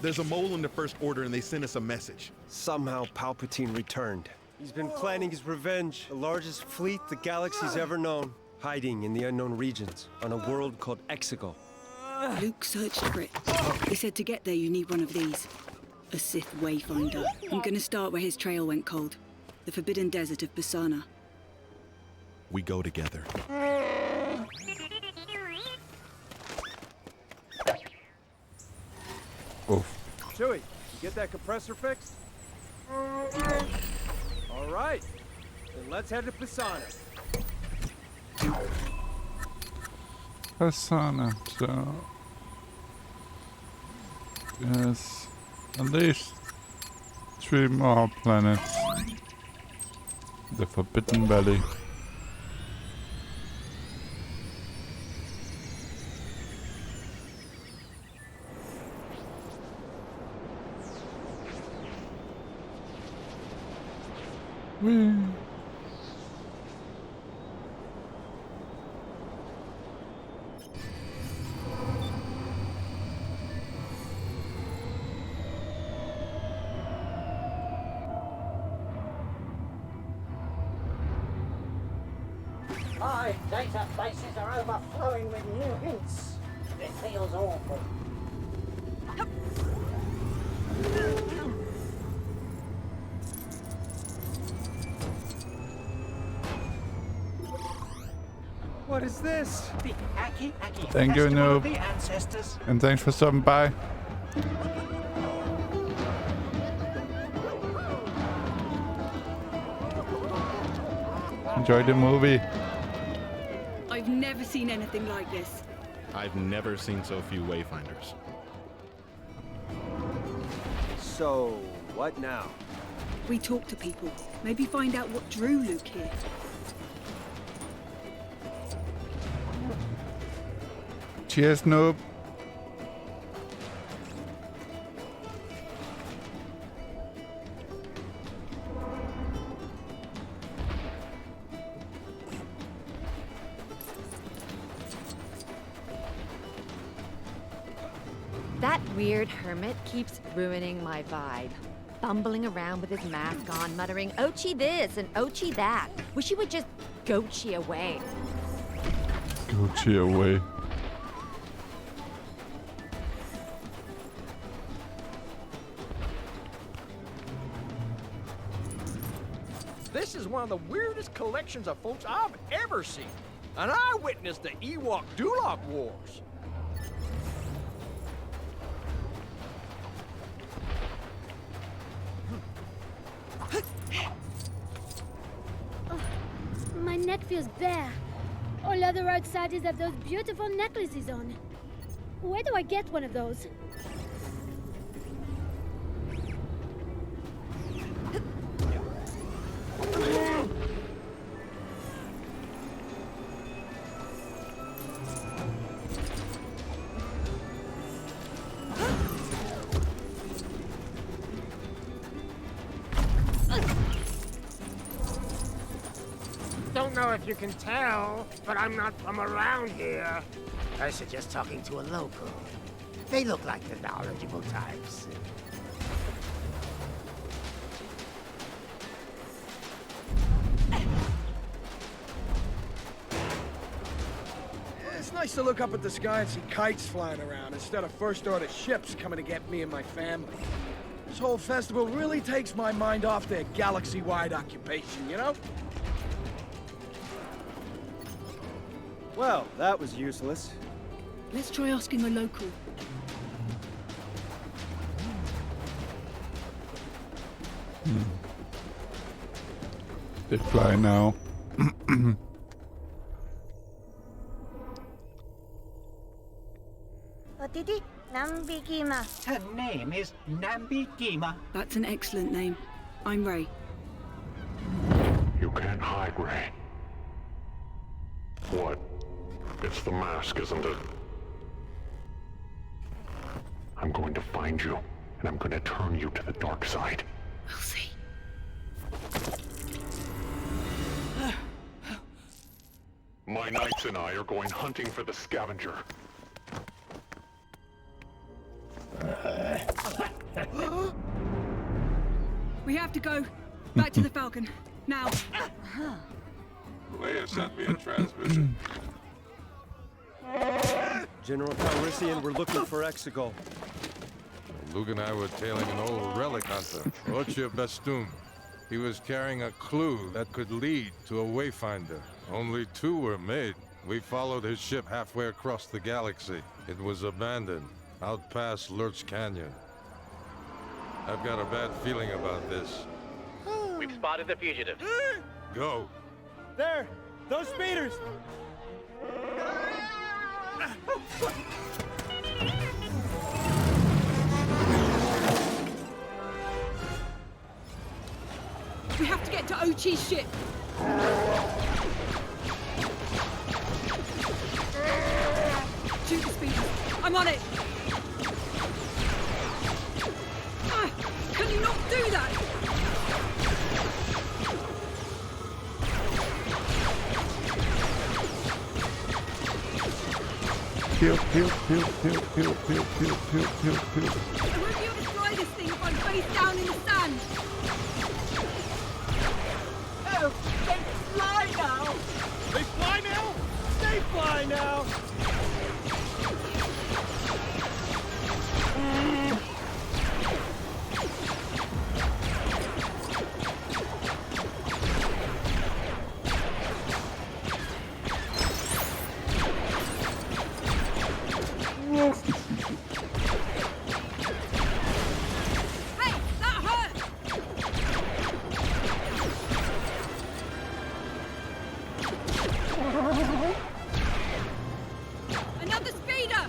L: There's a mole in the First Order and they sent us a message.
C: Somehow Palpatine returned. He's been planning his revenge. The largest fleet the galaxy's ever known. Hiding in the unknown regions on a world called Exegol.
F: Luke searched for it. He said to get there you need one of these. A Sith Wayfinder. I'm gonna start where his trail went cold. The Forbidden Desert of Basana.
L: We go together.
A: Oof.
C: Chewie, you get that compressor fixed? All right. Then let's head to Pisana.
A: Persona, so yes, at least 3 more planets. The Forbidden Valley. Whee.
E: My databases are overflowing with new hints. It feels awful.
C: What is this?
E: The Aki
A: Thank you,
E: Festival of
A: Noob.
E: the Ancestors.
A: And thanks for stopping by. Enjoy the movie.
F: I've never seen anything like this.
L: I've never seen so few Wayfinders.
C: So, what now?
F: We talk to people. Maybe find out what drew Luke here.
A: Cheers, Noob.
P: That weird hermit keeps ruining my vibe. Bumbling around with his mask on, muttering, "Ochi this and Ochi that." Wish he would just Gochi away.
A: Gochi away.
O: This is one of the weirdest collections of folks I've ever seen. And I witnessed the Ewok-Dulok Wars.
T: My neck feels bare. All other outsiders have those beautiful necklaces on. Where do I get one of those?
E: Don't know if you can tell, but I'm not from around here. I suggest talking to a local. They look like the knowledgeable types.
O: It's nice to look up at the sky and see kites flying around instead of First Order ships coming to get me and my family. This whole festival really takes my mind off their galaxy-wide occupation, you know?
C: Well, that was useless.
F: Let's try asking a local.
A: They fly now.
Q: Her name is Nambigima.
F: That's an excellent name. I'm Ray.
K: You can't hide, Ray. What? It's the mask, isn't it? I'm going to find you, and I'm going to turn you to the dark side.
F: We'll see.
K: My knights and I are going hunting for the scavenger.
F: We have to go. Back to the Falcon. Now.
A: Leia sent me a transmission.
C: General Calrissian, we're looking for Exegol.
S: Luke and I were tailing an old relic hunter, Rocha Bastum. He was carrying a clue that could lead to a wayfinder. Only 2 were made. We followed his ship halfway across the galaxy. It was abandoned, out past Lurch Canyon. I've got a bad feeling about this.
V: We've spotted the fugitive.
S: Go.
C: There! Those speeders!
F: We have to get to Ochi's ship. Shoot the speeders. I'm on it. Ah, can you not do that?
A: Pew, pew, pew, pew, pew, pew, pew, pew, pew, pew.
F: I won't be able to fly this thing if I'm face down in the sand.
Q: Oh, they fly now!
L: They fly now?
C: They fly now!
F: Hey, that hurt! Another speeder!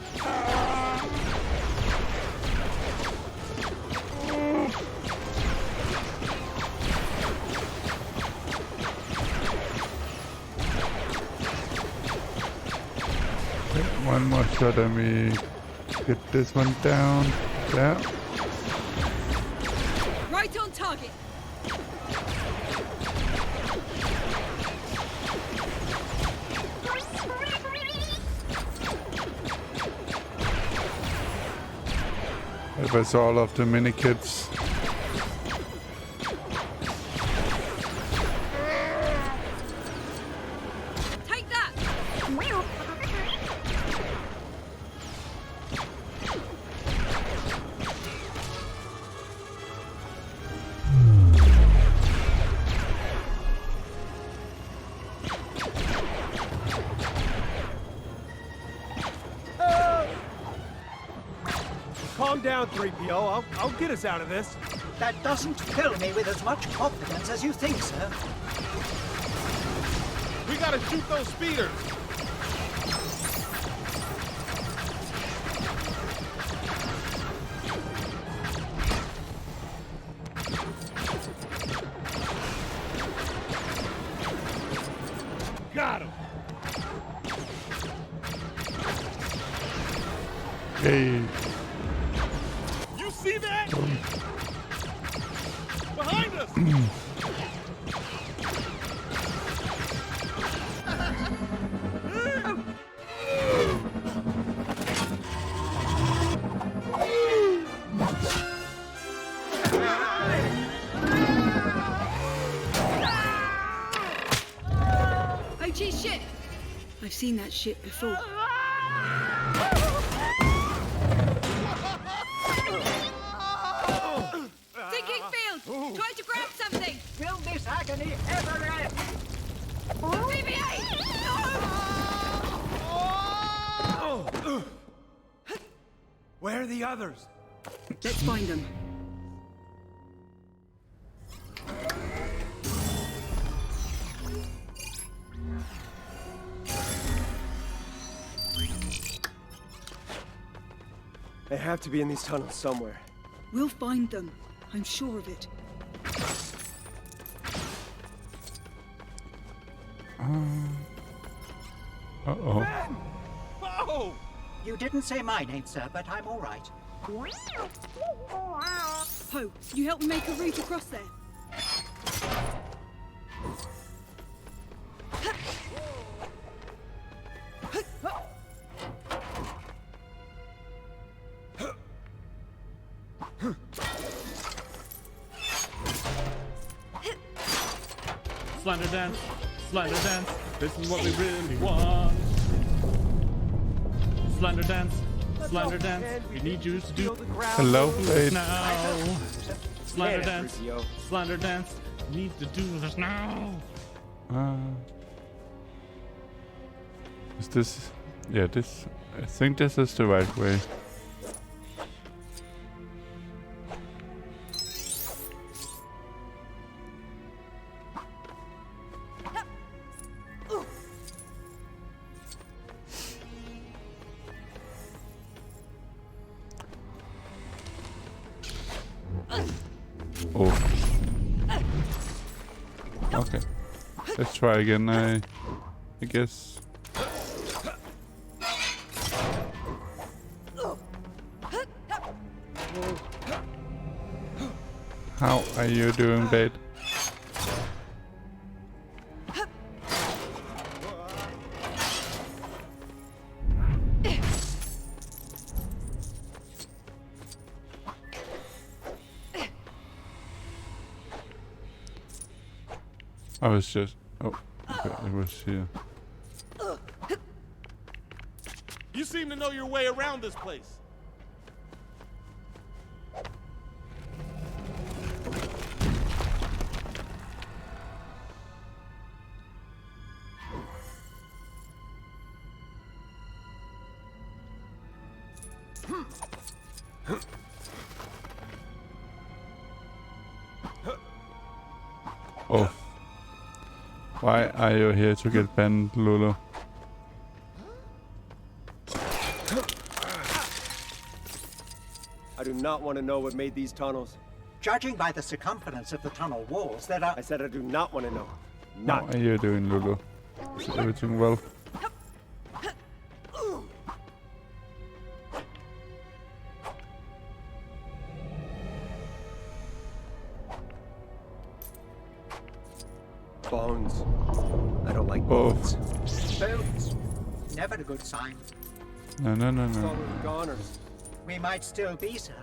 A: One more shot at me. Get this one down. Yeah.
F: Right on target.
A: That was all of the mini kids.
F: Take that!
C: Calm down, 3PO. I'll get us out of this.
Q: That doesn't fill me with as much confidence as you think, sir.
L: We gotta shoot those speeders. Got him.
A: Hey.
L: You see that? Behind us.
F: Ochi's ship! I've seen that ship before. Sinking field! Try to grab something!
Q: Will this agony ever end?
F: BB-8! No!
C: Where are the others?
F: Let's find them.
C: They have to be in these tunnels somewhere.
F: We'll find them. I'm sure of it.
A: Uh-oh.
Q: Oh! You didn't say my name, sir, but I'm all right.
F: Poe, you help me make a route across there.
B: Slender dance, slender dance. This is what we really want. Slender dance, slender dance. We need you to do
A: Hello,
B: this
A: babe.
B: now. Slender dance, slender dance. Need to do this now.
A: Is this? Yeah, this. I think this is the right way. Oh. Okay. Let's try again, I guess. How are you doing, babe? I was just... Oh, okay, it was here.
L: You seem to know your way around this place.
A: Oh. Why are you here to get banned, Lulu?
C: I do not want to know what made these tunnels.
Q: Judging by the circumference of the tunnel walls, there are...
C: I said I do not want to know.
A: How are you doing, Lulu? Is everything well?
C: Bones. I don't like bones.
Q: Bones. Never a good sign.
A: No.
C: Goners.
Q: We might still be, sir.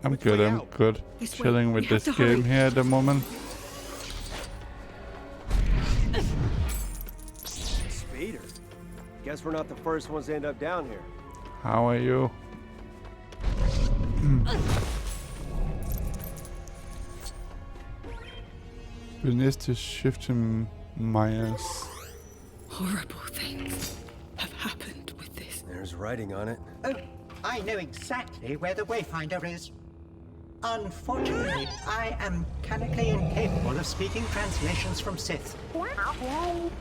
A: I'm good. Chilling with this game here at the moment.
C: Speeder. Guess we're not the first ones to end up down here.
A: How are you? We need to shift to Myers.
F: Horrible things have happened with this.
C: There's writing on it.
Q: Oh, I know exactly where the Wayfinder is. Unfortunately, I am mechanically incapable of speaking translations from Sith. Serpent!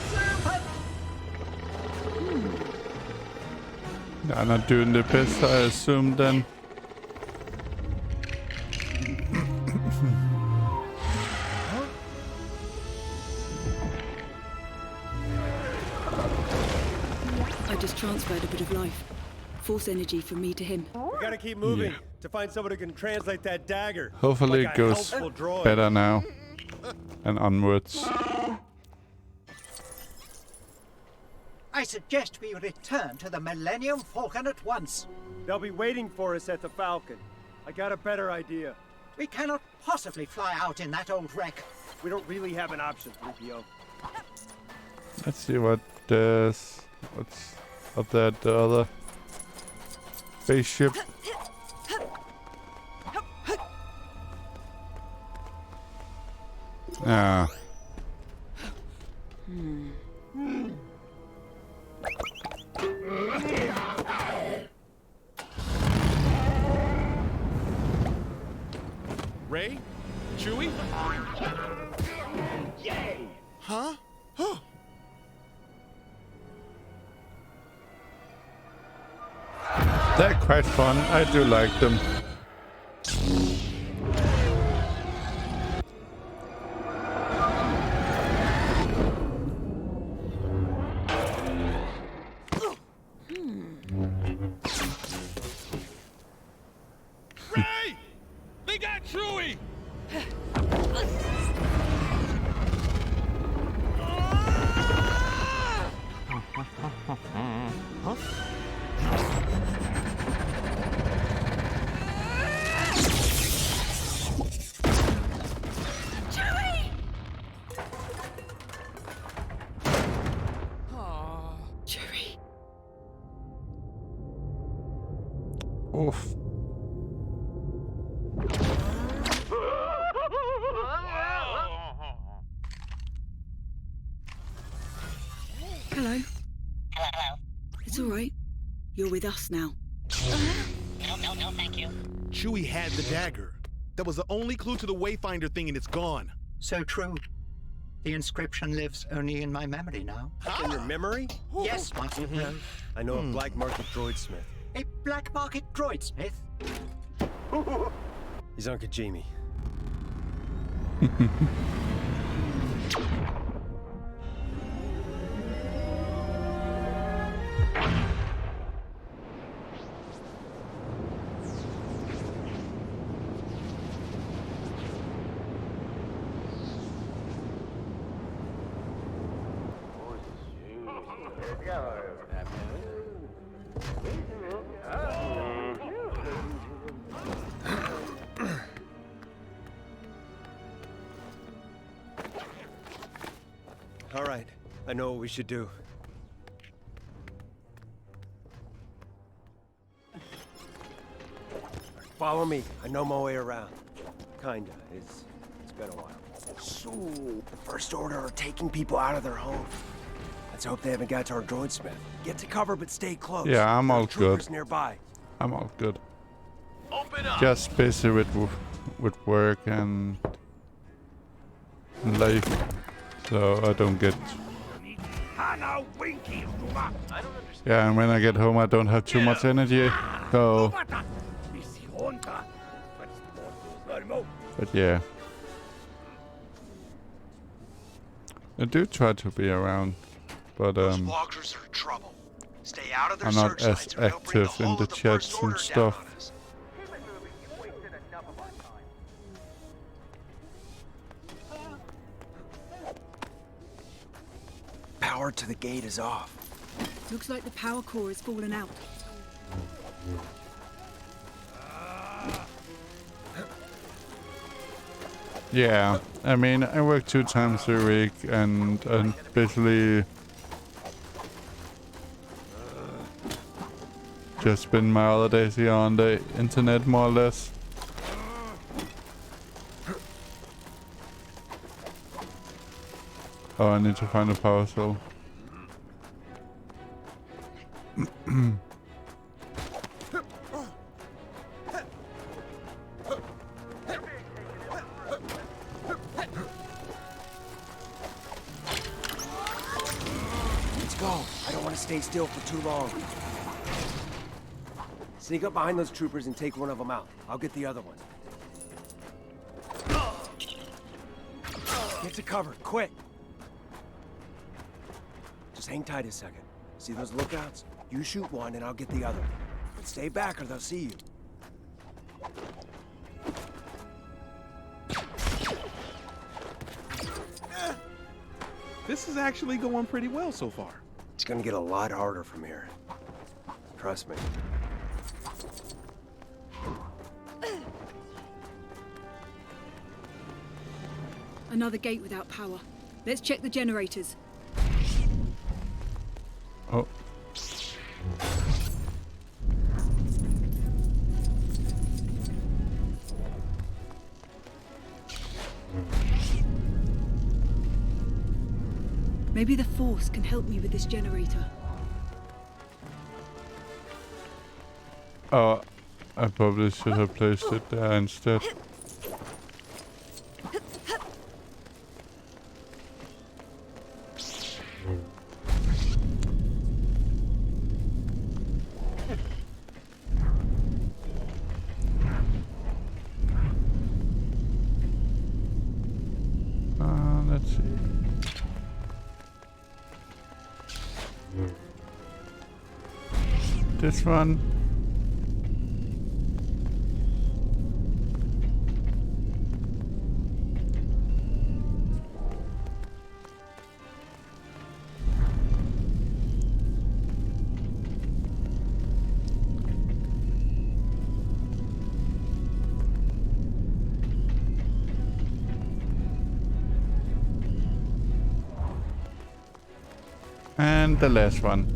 Q: Serpent!
A: I'm not doing the best, I assume, then.
F: I just transferred a bit of life. Force energy from me to him.
C: We gotta keep moving to find someone who can translate that dagger.
A: Hopefully
C: like
A: it goes better now. And onwards.
Q: I suggest we return to the Millennium Falcon at once.
C: They'll be waiting for us at the Falcon. I got a better idea.
Q: We cannot possibly fly out in that old wreck.
C: We don't really have an option, 3PO.
A: Let's see what there's... What's up there at the other spaceship. Ah.
L: Ray? Chewie?
C: Yay!
L: Huh?
A: They're quite fun. I do like them.
L: Ray! They got Chewie!
F: Chewie.
A: Oof.
F: Hello. Hello. It's all right. You're with us now.
L: No, thank you. Chewie had the dagger. That was the only clue to the Wayfinder thing, and it's gone.
Q: So true. The inscription lives only in my memory now.
C: In your memory?
Q: Yes, Master Bro.
C: I know a black market droid smith.
Q: A black market droid smith?
C: He's Uncle Jamie. All right, I know what we should do. Follow me. I know my way around. Kinda. It's been a while. So, the First Order are taking people out of their homes. Let's hope they haven't got to our droid smith. Get to cover, but stay close.
A: Yeah, I'm all good.
C: Nearby.
A: I'm all good.
C: Open up.
A: Just busy with work and life, so I don't get. Yeah, and when I get home, I don't have too much energy. So. But yeah. I do try to be around, but
C: Loggers are in trouble. Stay out of their
A: I'm not as active in the chats and stuff.
C: Power to the gate is off.
F: Looks like the power core has fallen out.
A: Yeah, I mean, I work 2 times a week and basically just spend my holidays here on the internet, more or less. Oh, I need to find a power cell.
C: Let's go. I don't want to stay still for too long. Sneak up behind those troopers and take one of them out. I'll get the other one. Get to cover, quick! Just hang tight a second. See those lookouts? You shoot one and I'll get the other. But stay back or they'll see you.
L: This is actually going pretty well so far.
C: It's gonna get a lot harder from here. Trust me.
F: Another gate without power. Let's check the generators.
A: Oh.
F: Maybe the Force can help me with this generator.
A: Oh, I probably should have placed it there instead. Let's see. This one. And the last one.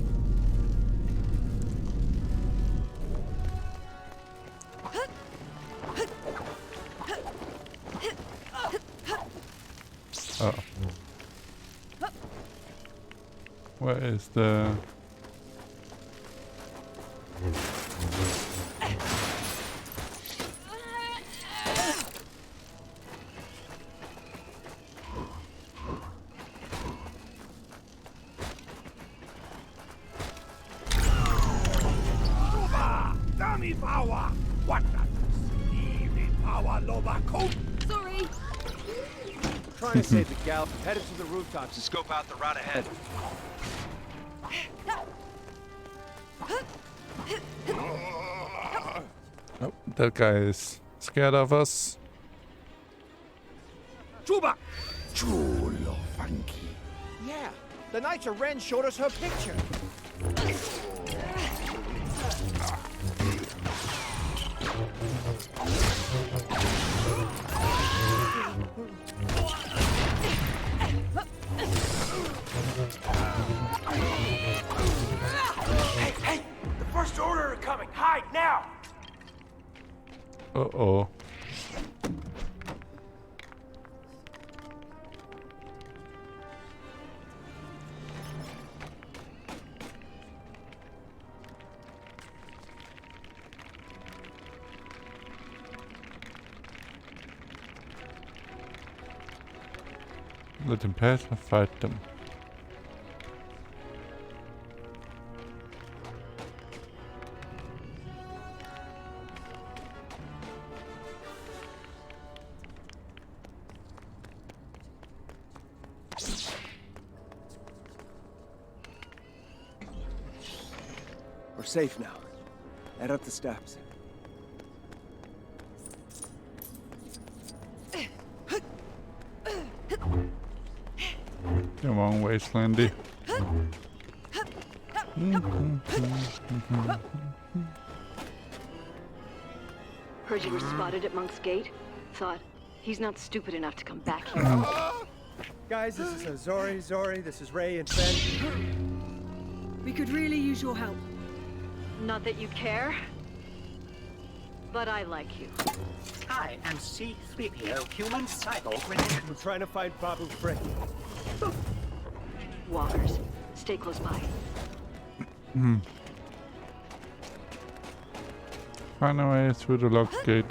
A: Oh. Where is the...
C: Dummy power! What the evening power, Loba coat?
T: Sorry.
C: Trying to save the gal. Headed to the rooftops to scope out the route ahead.
A: Oh, that guy is scared of us.
C: Chuba!
O: Chulo funky.
C: Yeah, the Knights of Ren showed us her picture. Hey! The First Order are coming! Hide now!
A: Uh-oh. Let him pass or fight them.
C: We're safe now. Head up the steps.
A: Come on, Wastelandy.
F: Heard you were spotted at Monk's Gate. Thought, he's not stupid enough to come back here.
C: Guys, this is Zori, this is Ray and Ben.
F: We could really use your help. Not that you care, but I like you.
Q: I am C-3PO, human cyborg related.
C: We're trying to find Babu Frick.
F: Walkers, stay close by.
A: Find a way through the locked gate.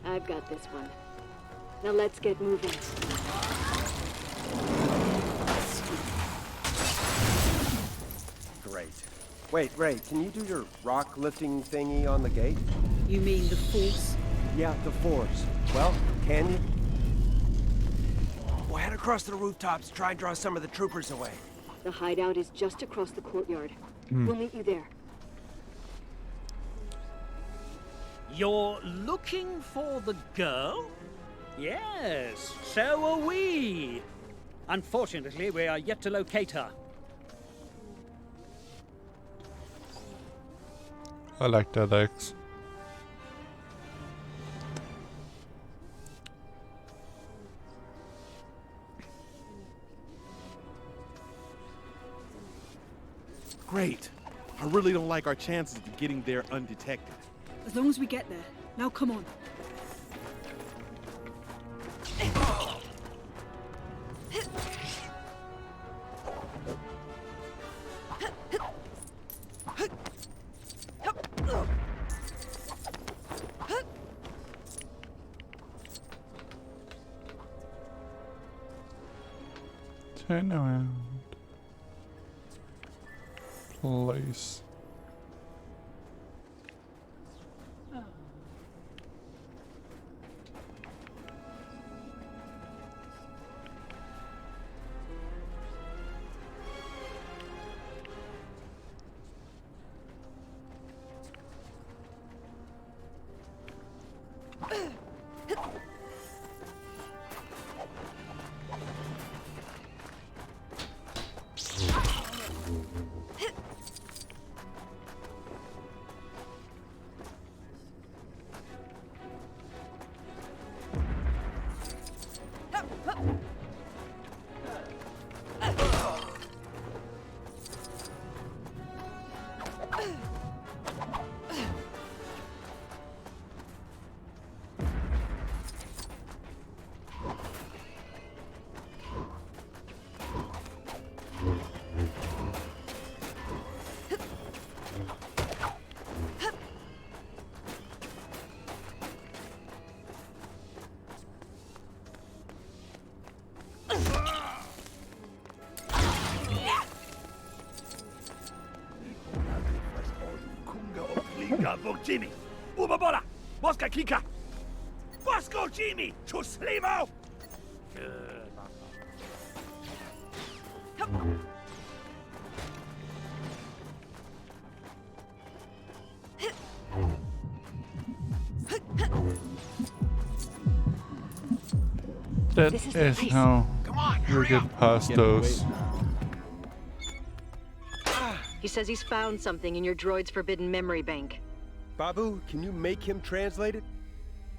F: I've got this one. Now let's get moving.
C: Great. Wait, Ray, can you do your rock lifting thingy on the gate?
F: You mean the Force?
C: Yeah, the Force. Well, can you? We'll head across the rooftops, try and draw some of the troopers away.
F: The hideout is just across the courtyard. We'll meet you there.
D: You're looking for the girl? Yes, so are we. Unfortunately, we are yet to locate her.
A: I like that X.
L: Great. I really don't like our chances of getting there undetected.
F: As long as we get there. Now come on.
A: Turn around. Place.
I: Bóg Jimmy! Ubabola! Boska Kika! Bosko Jimmy! Chuslimo!
A: That is how you get past those.
N: He says he's found something in your droid's forbidden memory bank.
C: Babu, can you make him translate it?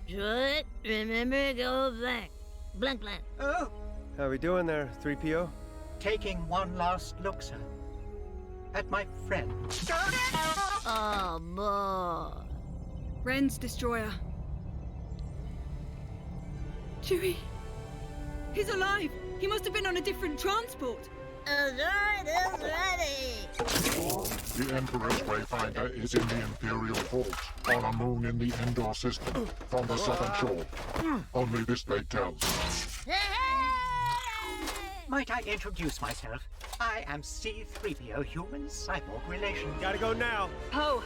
T: Droid, remember, go back. Blank, blank.
C: Oh. How we doing there, 3PO?
Q: Taking one last look, sir. At my friend.
T: Oh, boy.
F: Ren's destroyer. Chewie. He's alive! He must have been on a different transport!
T: Droid is ready!
K: The Emperor's Wayfinder is in the Imperial Vault, on a moon in the Endor system, from the southern shore. Only this blade tells.
Q: Might I introduce myself? I am C-3PO human-cyborg relation.
C: Gotta go now.
N: Poe!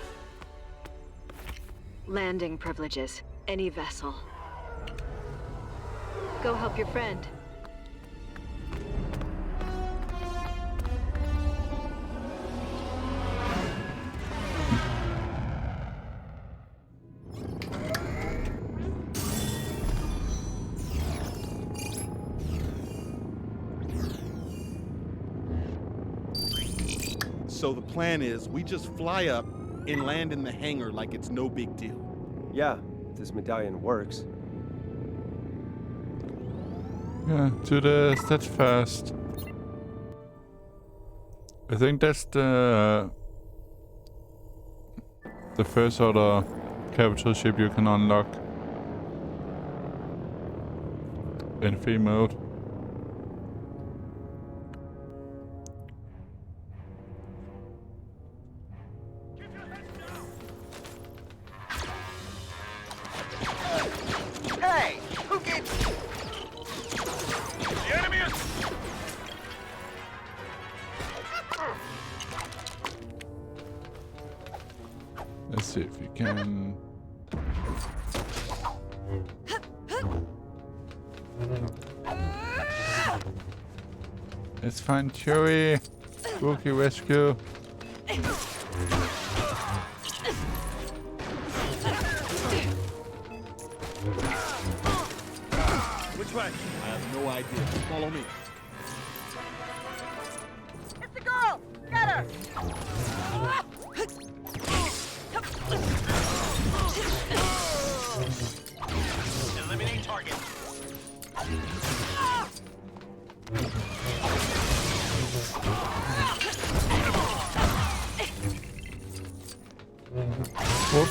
N: Landing privileges. Any vessel. Go help your friend.
L: So the plan is we just fly up and land in the hangar like it's no big deal.
C: Yeah, if this medallion works.
A: Yeah, do this. That's fast. I think that's the first order capital ship you can unlock in free mode.
I: Hey! Who gets... The enemy is...
A: Let's see if we can... Let's find Chewie. Wookiee rescue.
L: Which way? I have no idea. Follow me.
T: It's the girl! Get her!
I: Eliminate target.
A: Whoop.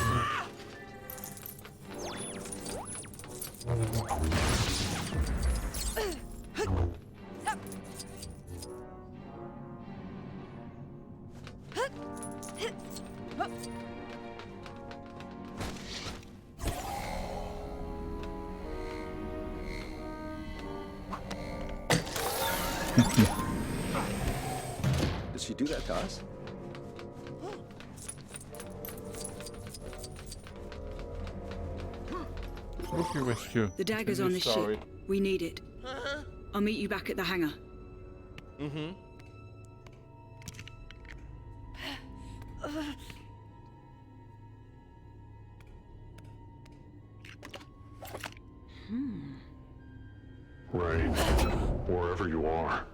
C: Did she do that to us?
A: Wookiee rescue.
F: The dagger's on the ship. We need it. I'll meet you back at the hangar.
L: Mm-hmm.
K: Ray, wherever you are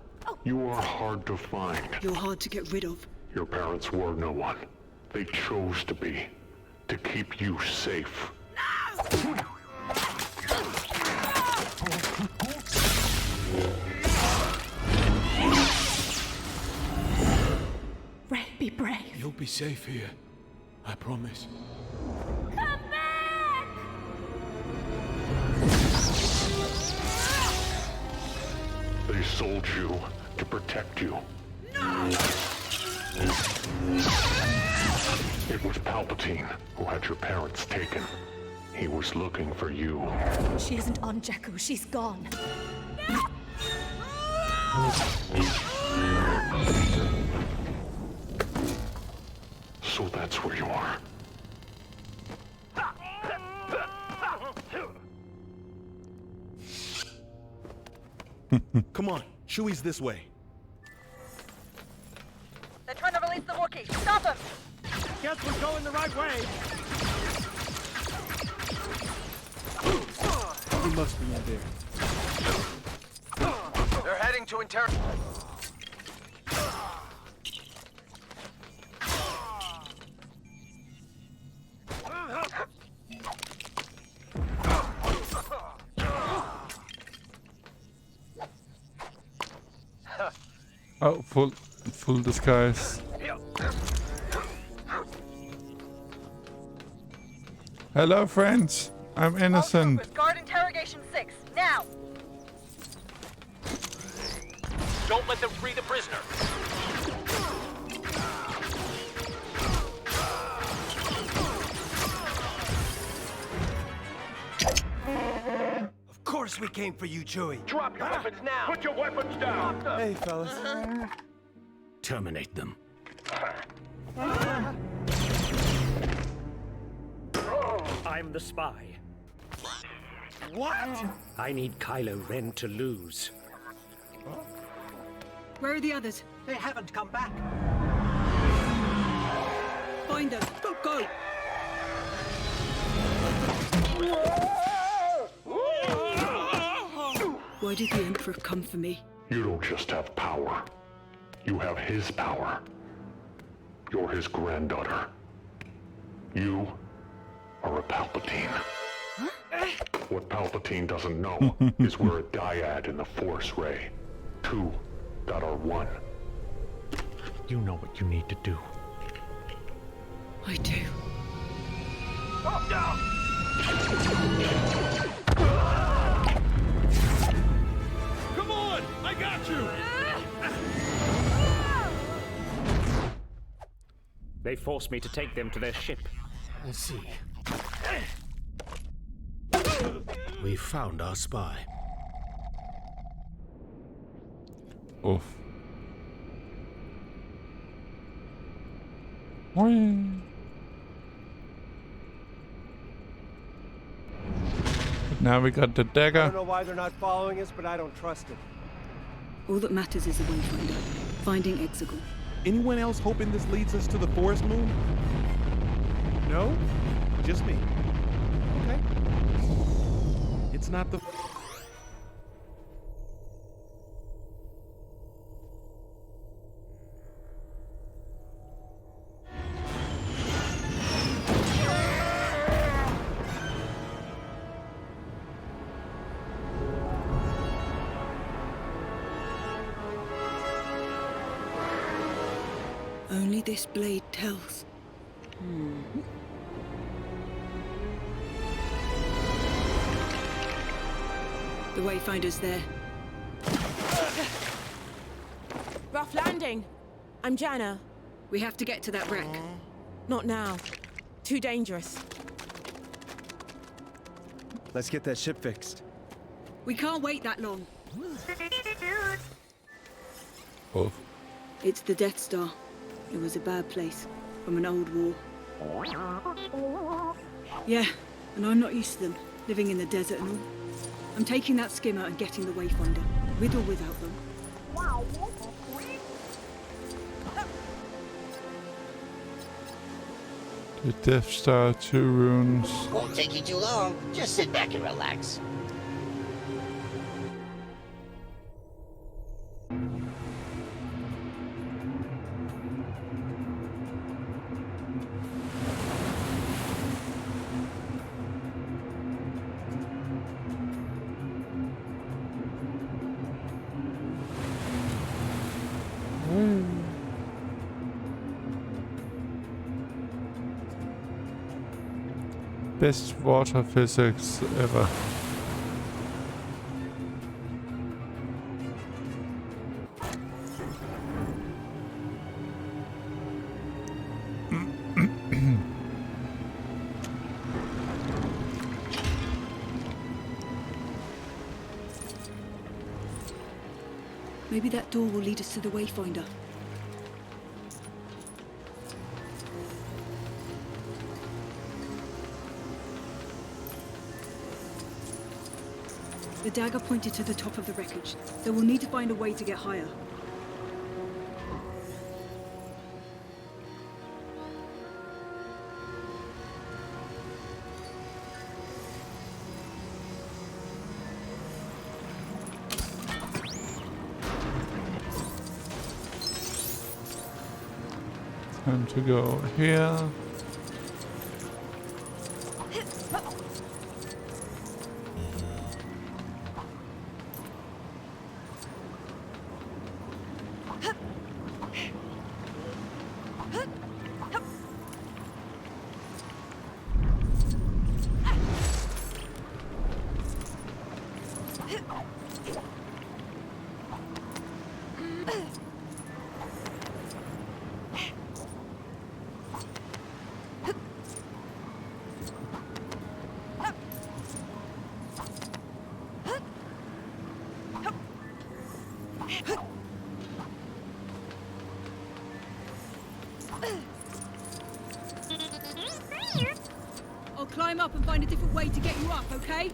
K: hard to find.
F: You're hard to get rid of.
K: Your parents were no one. They chose to be. To keep you safe.
R: Ray, be brave.
G: You'll be safe here. I promise.
T: Come back!
K: They sold you to protect you.
T: No!
K: It was Palpatine who had your parents taken. He was looking for you.
R: She isn't on Jakku. She's gone.
K: So that's where you are.
L: Come on, Chewie's this way.
X: They're trying to release the Wookiee. Stop them!
H: Guess we're going the right way.
L: He must be in there.
I: They're heading to interrogate.
A: Oh, full disguise. Hello, friends. I'm innocent.
X: Guard interrogation 6, now!
I: Don't let them free the prisoner.
C: Of course we came for you, Chewie.
I: Drop your weapons now. Put your weapons down.
L: Hey, fellas.
G: Terminate them.
D: I'm the spy.
L: What?
D: I need Kylo Ren to lose.
F: Where are the others?
Q: They haven't come back.
F: Find them. Go! Why did the Emperor come for me?
K: You don't just have power. You have his power. You're his granddaughter. You are a Palpatine. What Palpatine doesn't know is we're a dyad in the Force Ray. Two that are one.
G: You know what you need to do.
F: I do.
L: Come on! I got you!
D: They forced me to take them to their ship.
G: I see. We found our spy.
A: Oof. Whee. Now we got the
C: I
A: dagger.
C: don't know why they're not following us, but I don't trust it.
F: All that matters is the Wayfinder. Finding Exegol.
L: Anyone else hoping this leads us to the Forest Moon? No? Just me. Okay. It's not the...
F: Only this blade tells. The Wayfinder's there.
J: Rough landing. I'm Janna.
F: We have to get to that wreck.
J: Not now. Too dangerous.
C: Let's get that ship fixed.
F: We can't wait that long.
A: Oh.
F: It's the Death Star. It was a bad place. From an old war. Yeah, and I'm not used to them. Living in the desert and all. I'm taking that skimmer and getting the Wayfinder. With or without them.
A: The Death Star, 2 runes.
M: Won't take you too long. Just sit back and relax.
A: Best water physics ever.
F: Maybe that door will lead us to the Wayfinder. The dagger pointed to the top of the wreckage, so we'll need to find a way to get higher.
A: Time to go here.
F: I'll climb up and find a different way to get you up, okay?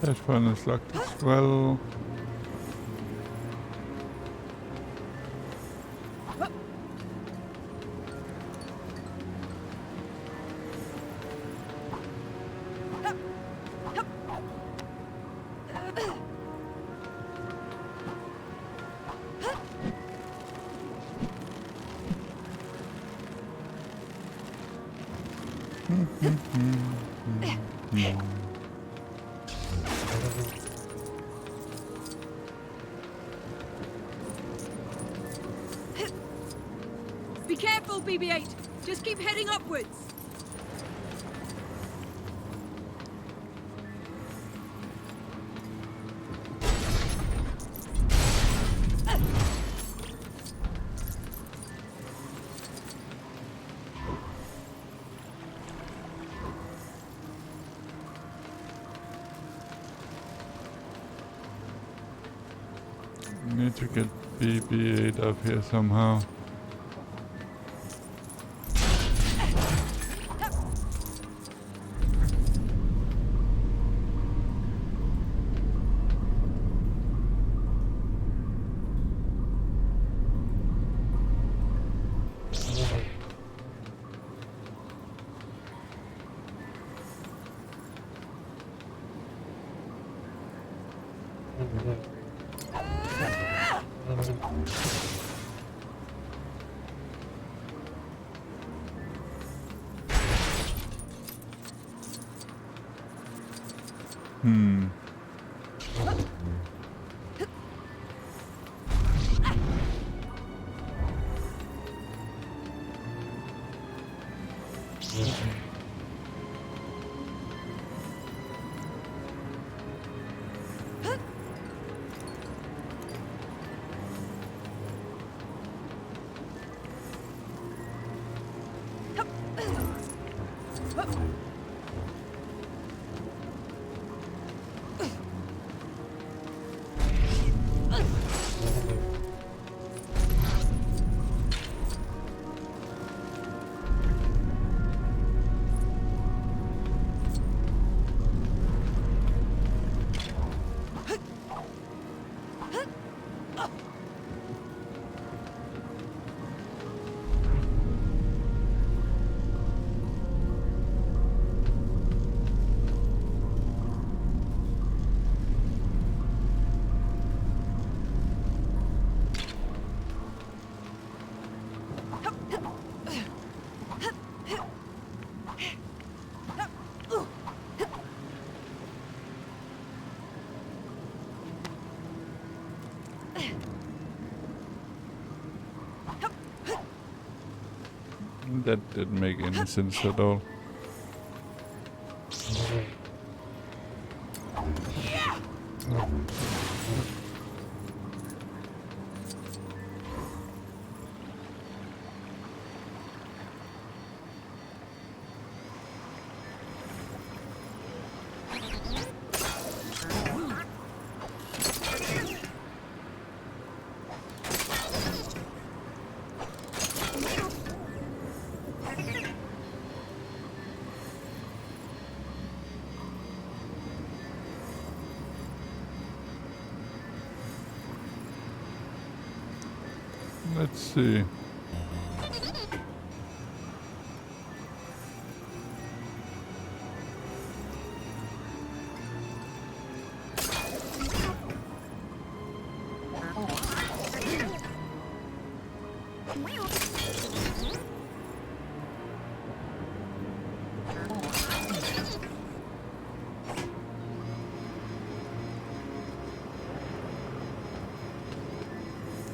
F: That one is locked as well. Be careful, BB-8. Just keep heading upwards.
A: Need to get BB-8 up here somehow. That didn't make any sense at all. Let's see.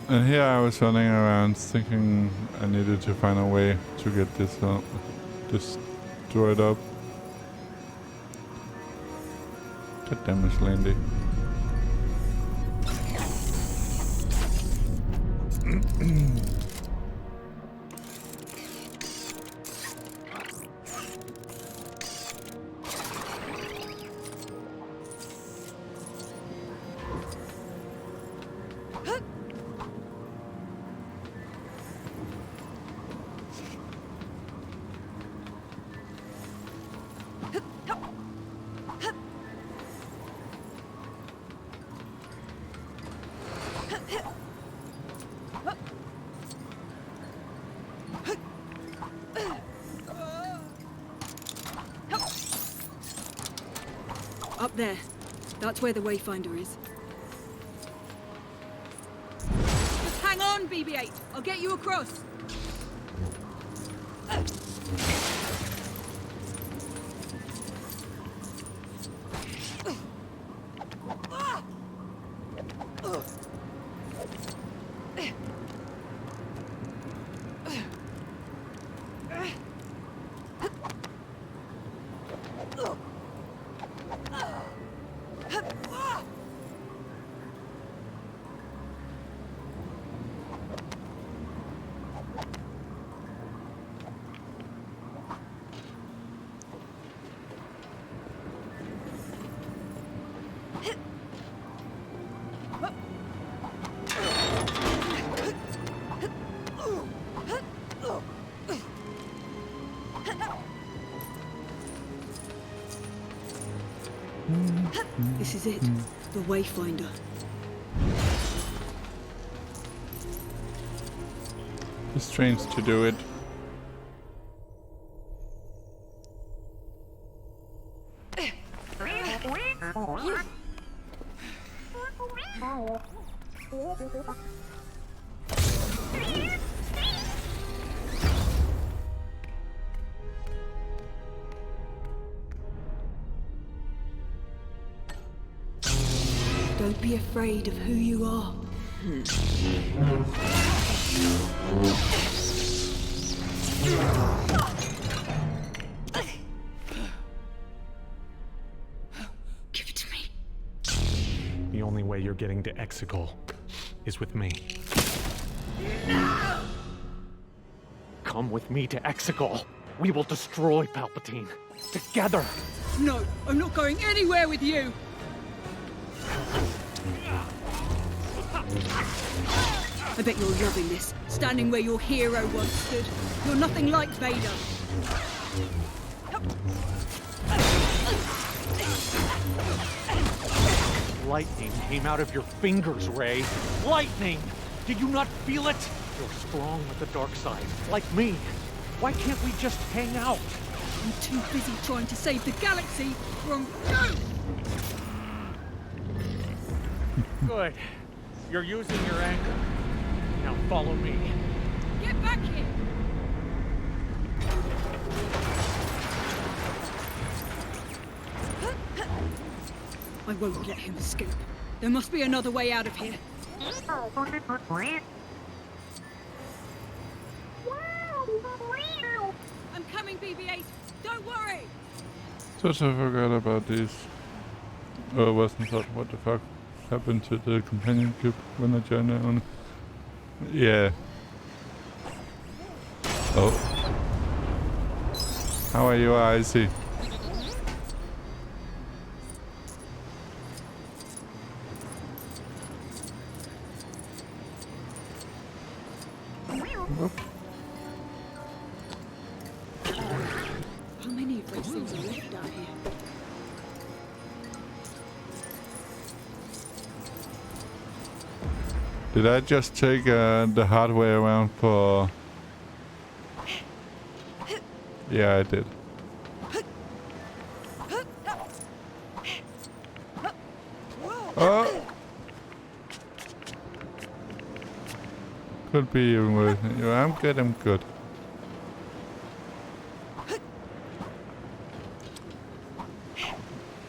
A: And here I was running around thinking I needed to find a way to get this destroyed up. God damn it, Slandy.
F: Up there. That's where the Wayfinder is. Just hang on, BB-8. I'll get you across. This is it. The Wayfinder.
A: It's strange to do it.
F: Don't be afraid of who you are. Give it to me.
E: The only way you're getting to Exegol is with me. Come with me to Exegol. We will destroy Palpatine. Together.
F: No, I'm not going anywhere with you. I bet you're loving this, standing where your hero once stood. You're nothing like Vader.
E: Lightning came out of your fingers, Rey. Lightning! Did you not feel it? You're strong with the dark side, like me. Why can't we just hang out?
F: I'm too busy trying to save the galaxy from you!
E: Good. You're using your anger. Now follow me.
F: Get back here! I won't let him escape. There must be another way out of here. Don't worry.
A: Totally forgot about these. Oh, I wasn't thought what the fuck happened to the companion cube when I joined it on. Yeah. Oh. How are you, Icy? Whoop.
F: How many of those things are left down here?
A: Did I just take the hard way around for... Yeah, I did. Oh! Could be even worse. I'm good, I'm good.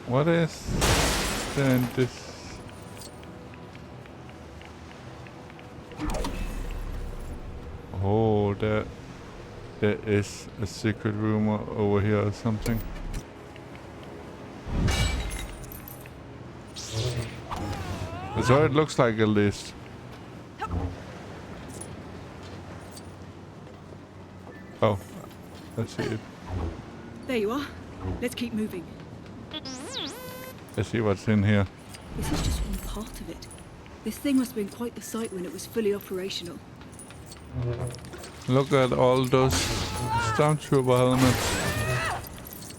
A: What is then this? Oh, there is a secret room over here or something. That's what it looks like at least. Oh, I see it.
F: There you are. Let's keep moving.
A: Let's see what's in here.
F: This is just one part of it. This thing must have been quite the sight when it was fully operational.
A: Look at all those stormtrooper helmets.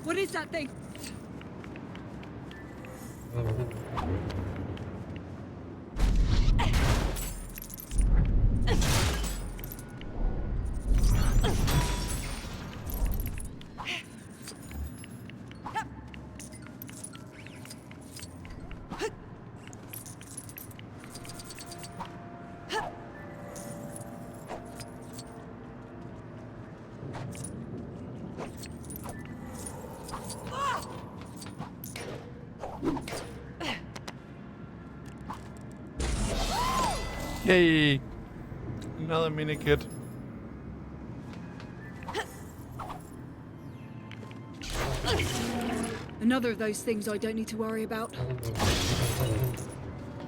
F: What is that thing?
A: Yay! Another mini kit.
F: Another of those things I don't need to worry about.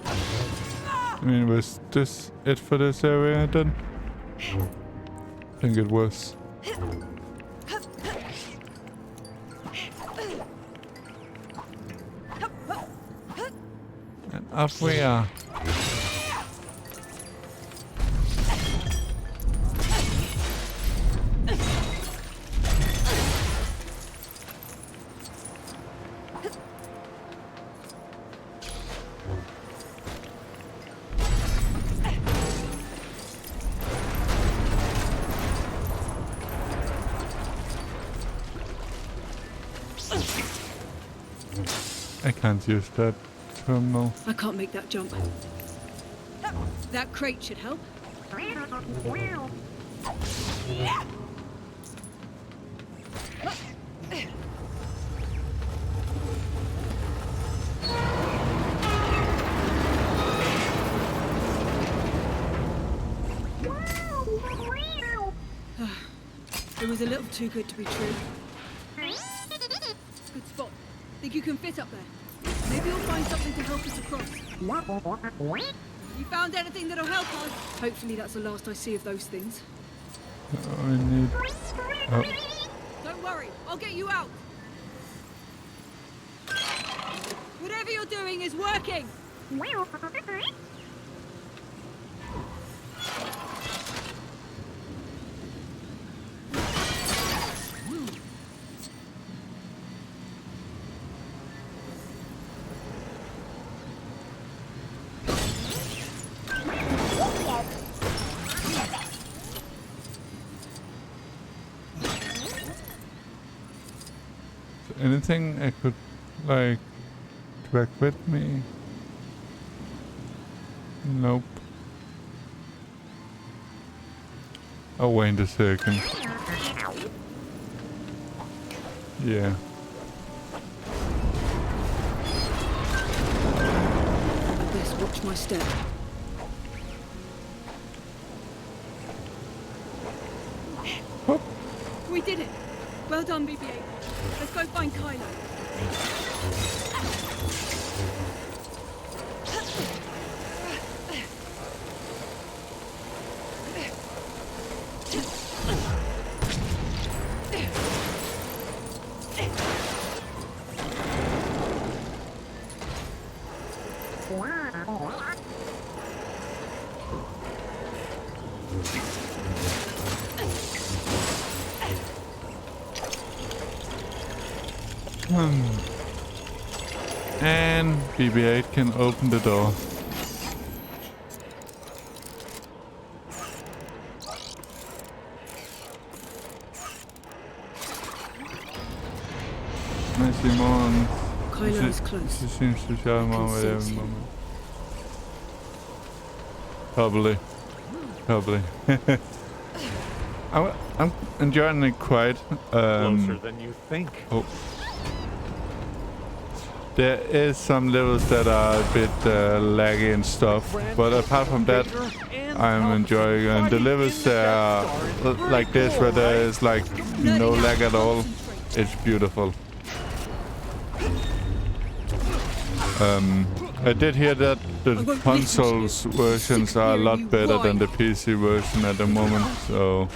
A: I mean, was this it for this area then? I think it was. And up we are. I can't use that terminal.
F: I can't make that jump. That crate should help. It was a little too good to be true. Good spot. Think you can fit up there? Maybe you'll find something to help us across. You found anything that'll help us? Hopefully that's the last I see of those things.
A: I need... Oh.
F: Don't worry, I'll get you out. Whatever you're doing is working.
A: Anything I could, like, drag with me? Nope. Oh, wait a second. Yeah.
F: I best watch my step. We did it! Well done, BB-8. Let's go find Kylo.
A: And BB-8 can open the door. Simon.
F: Kylo is close.
A: She seems to show mom at every moment. Probably. I'm enjoying it quite.
E: Closer than you think.
A: Oh. There is some levels that are a bit laggy and stuff, but apart from that, I'm enjoying it. And the levels that are like this, where there is like no lag at all, it's beautiful. I did hear that the consoles versions are a lot better than the PC version at the moment, so...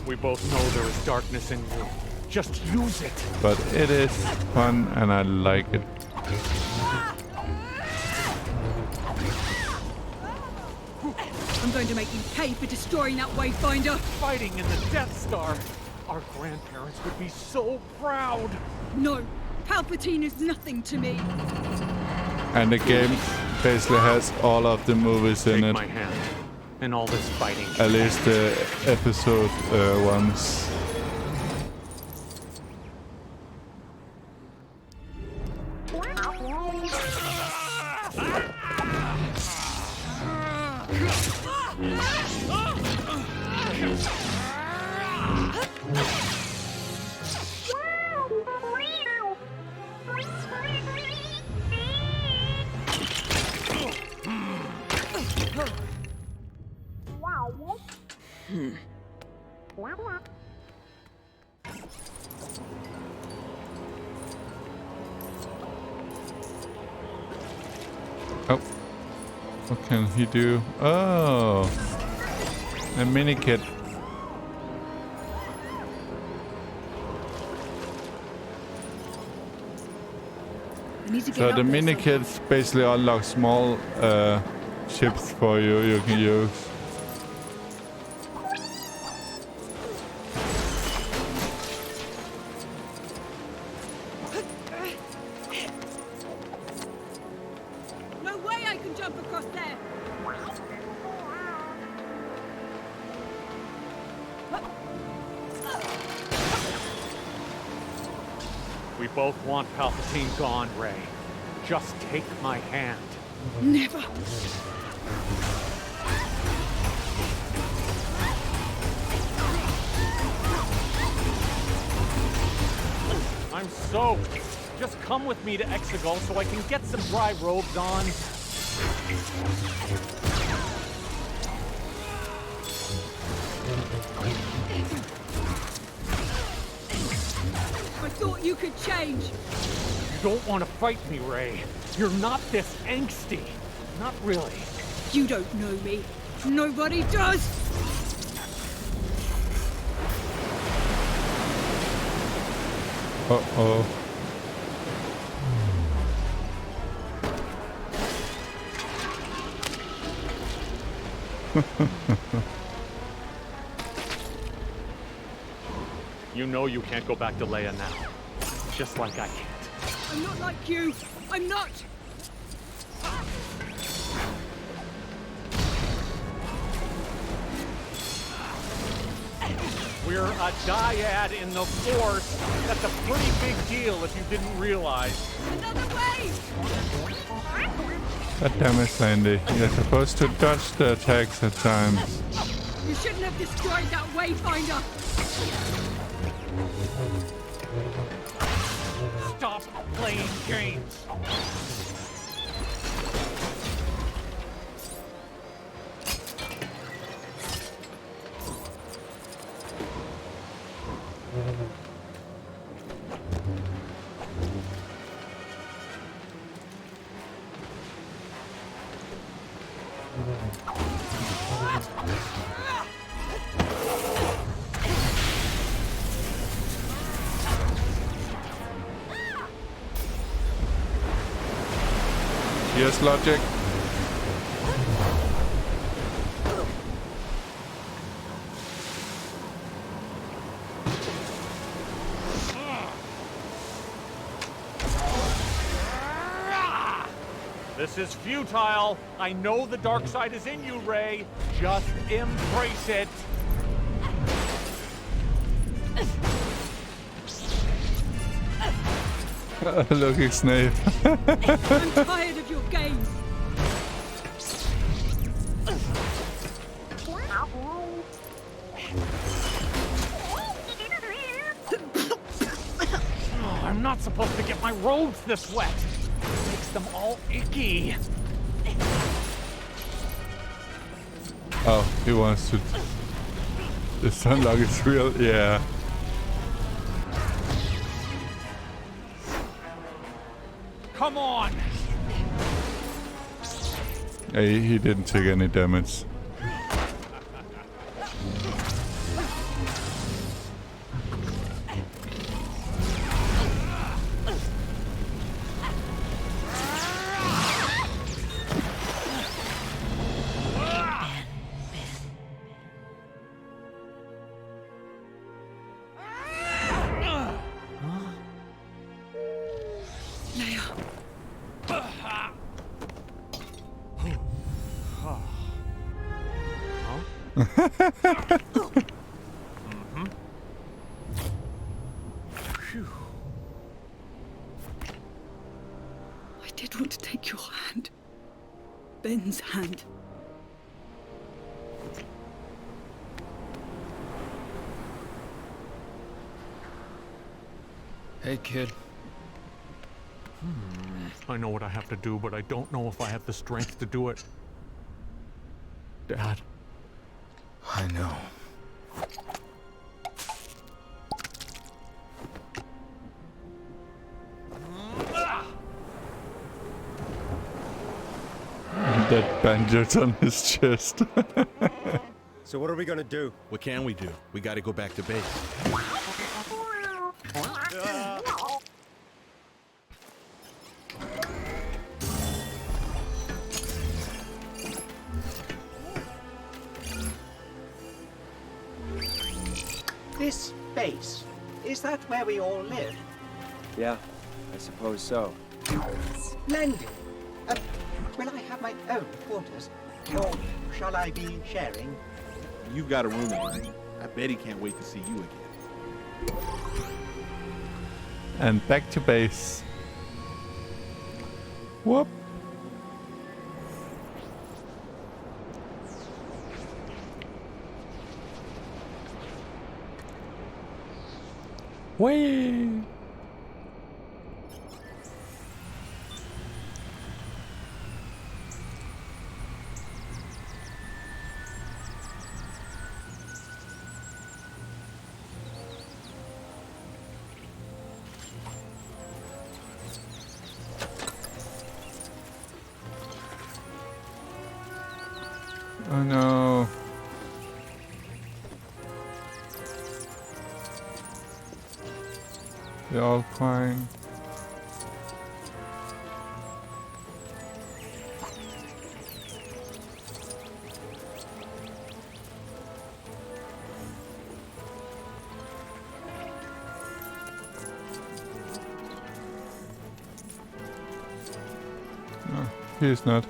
E: We both know there is darkness in you. Just use it.
A: But it is fun and I like it.
F: I'm going to make you pay for destroying that Wayfinder.
E: Fighting in the Death Star. Our grandparents would be so proud.
F: No, Palpatine is nothing to me.
A: And the game basically has all of the movies in it.
E: My hand. And all this fighting.
A: At least the episode ones. Oh, what can he do? Oh, a mini kit. So the mini kits basically unlock small ships for you can use.
F: No way I can jump across there.
E: We both want Palpatine gone, Rey. Just take my hand.
F: Never.
E: I'm soaked. Just come with me to Exegol so I can get some dry robes on.
F: I thought you could change.
E: You don't want to fight me, Rey. You're not this angsty. Not really.
F: You don't know me. Nobody does.
A: Uh-oh.
E: You know you can't go back to Leia now. Just like I can't.
F: I'm not like you. I'm not.
E: We're a dyad in the Force. That's a pretty big deal if you didn't realize.
F: Another way!
A: God damn it, Sandy. You're supposed to dodge the attacks at times.
F: You shouldn't have destroyed that Wayfinder.
E: Stop playing games.
A: Yes, Logic.
E: This is futile. I know the dark side is in you, Ray. Just embrace it.
A: Logix Snape.
F: I'm tired of your games.
E: Oh, I'm not supposed to get my robes this wet. It makes them all icky.
A: Oh, he wants to. The sunlock is real, yeah.
E: Come on!
A: He didn't take any damage.
F: I did want to take your hand. Ben's hand.
P: Hey, kid.
E: I know what I have to do, but I don't know if I have the strength to do it. Dad.
P: I know.
A: That bandage on his chest.
C: So what are we gonna do?
L: What can we do? We gotta go back to base.
Q: This base, is that where we all live?
C: Yeah, I suppose so.
Q: Splendid. Will I have my own quarters? Or shall I be sharing?
L: You've got a room in here. I bet he can't wait to see you again.
A: And back to base. Whoop. Whee! Oh no. They're all crying. No, he's not.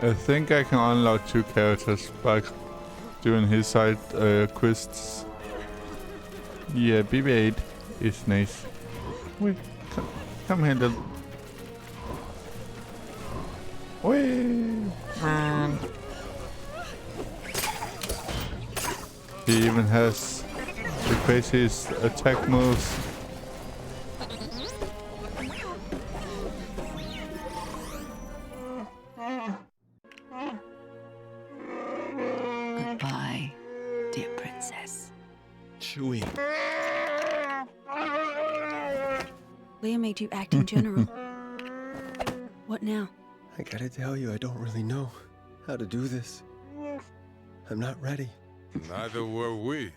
A: I think I can unlock 2 characters by doing his side quests. Yeah, BB-8 is nice. Wait, come here, little. Wait. He even has the craziest attack moves.
F: Goodbye, dear princess.
L: Chewie.
F: Leia made you act in general. What now?
C: I gotta tell you, I don't really know how to do this. I'm not ready.
A: Neither were we.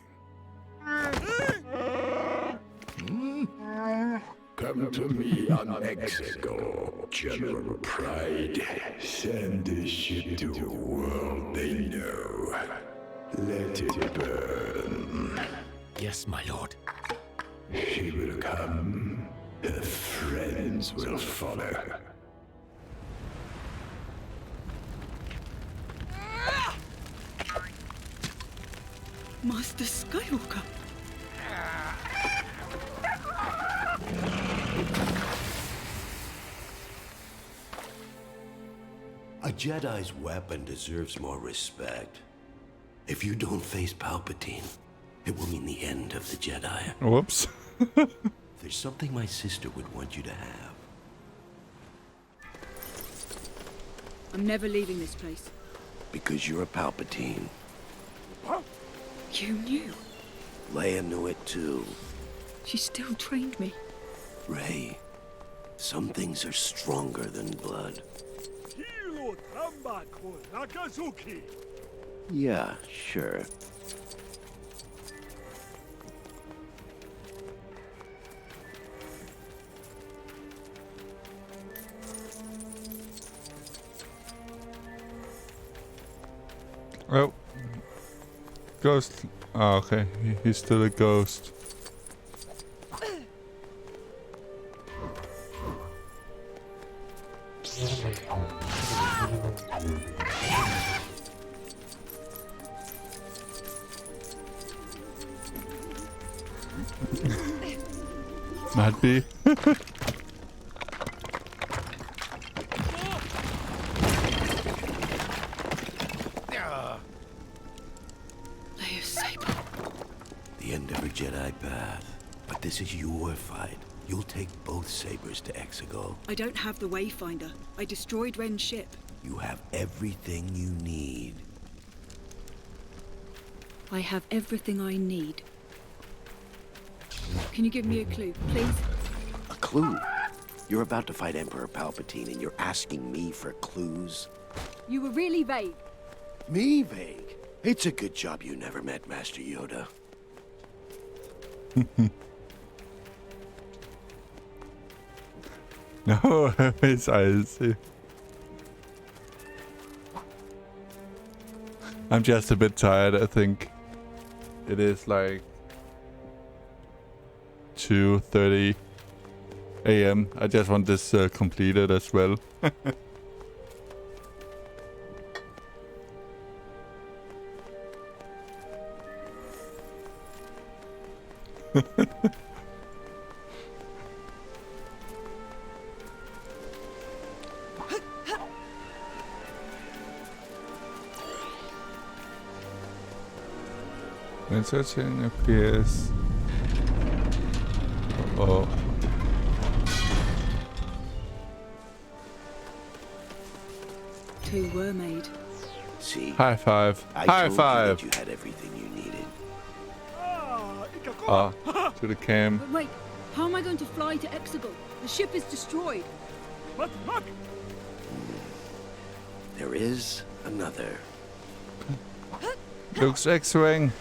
G: Come to me on Exego, General Pride. Send this ship to a world they know. Let it burn.
P: Yes, my lord.
G: She will come. Her friends will follow.
F: Master Skywalker.
S: A Jedi's weapon deserves more respect. If you don't face Palpatine, it will mean the end of the Jedi.
A: Whoops.
S: There's something my sister would want you to have.
F: I'm never leaving this place.
S: Because you're a Palpatine.
F: You knew.
S: Leia knew it too.
F: She still trained me.
S: Rey, some things are stronger than blood. Yeah, sure.
A: Oh. Ghost. Oh, okay. He's still a ghost. Might be.
S: The end of her Jedi path. But this is your fight. You'll take both sabers to Exego.
F: I don't have the Wayfinder. I destroyed Ren's ship.
S: You have everything you need.
F: I have everything I need. Can you give me a clue, please?
S: A clue? You're about to fight Emperor Palpatine and you're asking me for clues?
X: You were really vague.
S: Me vague? It's a good job you never met Master Yoda.
A: No, his eyes. I'm just a bit tired, I think. It is like 2:30 a.m. I just want this completed as well. When searching appears. Uh-oh.
F: Two were made.
S: See?
A: High five.
S: I
A: High
S: told
A: five.
S: You that you had everything you needed.
A: Ah, to the cam.
F: But wait, how am I going to fly to Exegol? The ship is destroyed.
L: But look!
S: There is another.
A: Luke's X-Wing.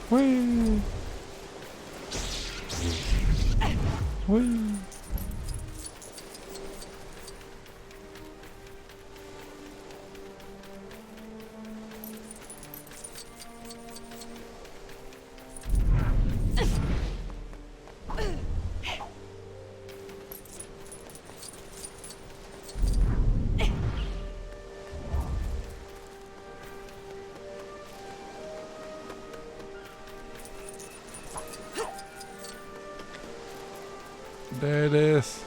A: Whee! Whee! There it is.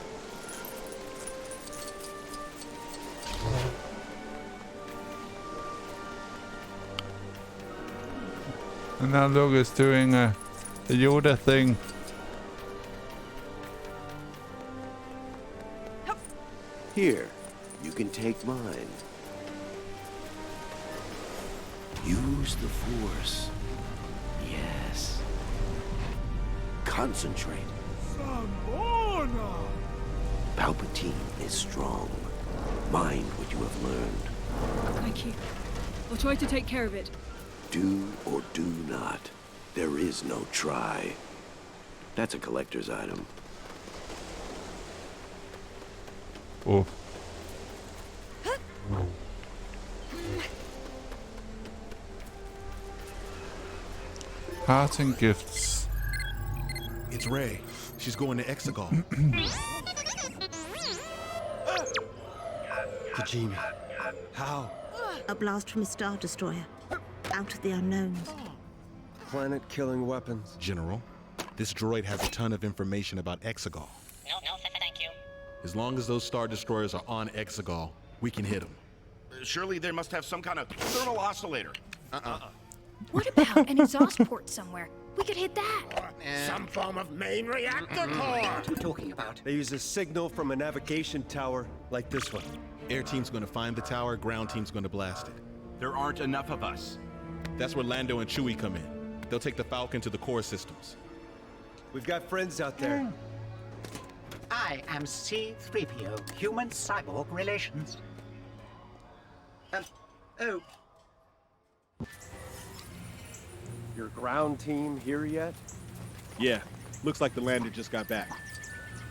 A: And now Luke is doing a Yoda thing.
S: Here, you can take mine. Use the Force. Yes. Concentrate. Palpatine is strong. Mind what you have learned.
F: Thank you. I'll try to take care of it.
S: Do or do not. There is no try. That's a collector's item.
A: Oh. Heart and gifts.
L: It's Rey. She's going to Exegol.
C: Kojima. How?
B: A blast from a Star Destroyer. Out of the unknowns.
C: Planet-killing weapons.
L: General, this droid has a ton of information about Exegol.
U: No, thank you.
L: As long as those Star Destroyers are on Exegol, we can hit them.
V: Surely they must have some kind of thermal oscillator.
X: What about an exhaust port somewhere? We could hit that.
V: Some form of main reactor core.
C: What are you talking about? They use a signal from a navigation tower like this one.
L: Air team's gonna find the tower, ground team's gonna blast it.
V: There aren't enough of us.
L: That's where Lando and Chewie come in. They'll take the Falcon to the core systems.
C: We've got friends out there.
Q: I am C-3PO, human-cyborg relations. Oh.
C: Your ground team here yet?
L: Yeah, looks like the lander just got back.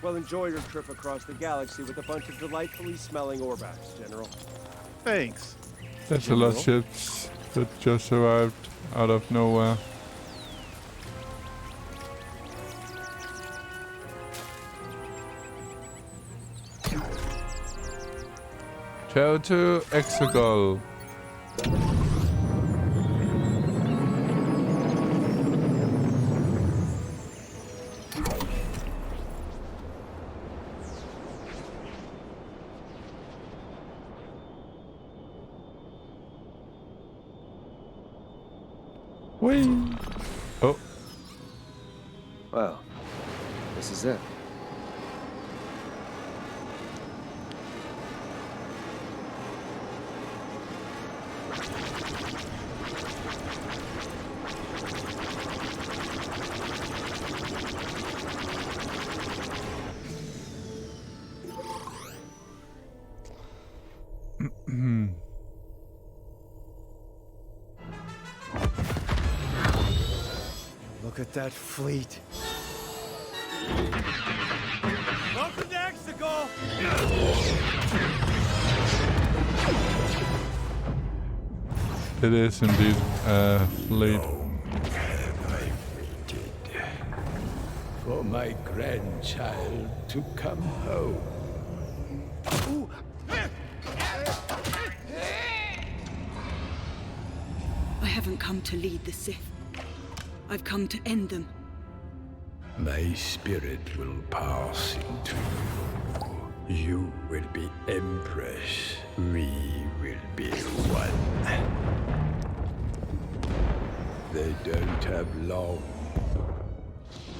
C: Well, enjoy your trip across the galaxy with a bunch of delightfully smelling Orbats, General.
L: Thanks.
A: There's a lot of ships that just arrived out of nowhere. Go to Exegol. Whee! Oh.
C: Well, this is it. Look at that fleet.
O: Welcome to Exegol!
A: It is indeed late.
G: Have I waited for my grandchild to come home?
F: I haven't come to lead the Sith. I've come to end them.
G: My spirit will pass into you. You will be Empress. We will be one. They don't have long.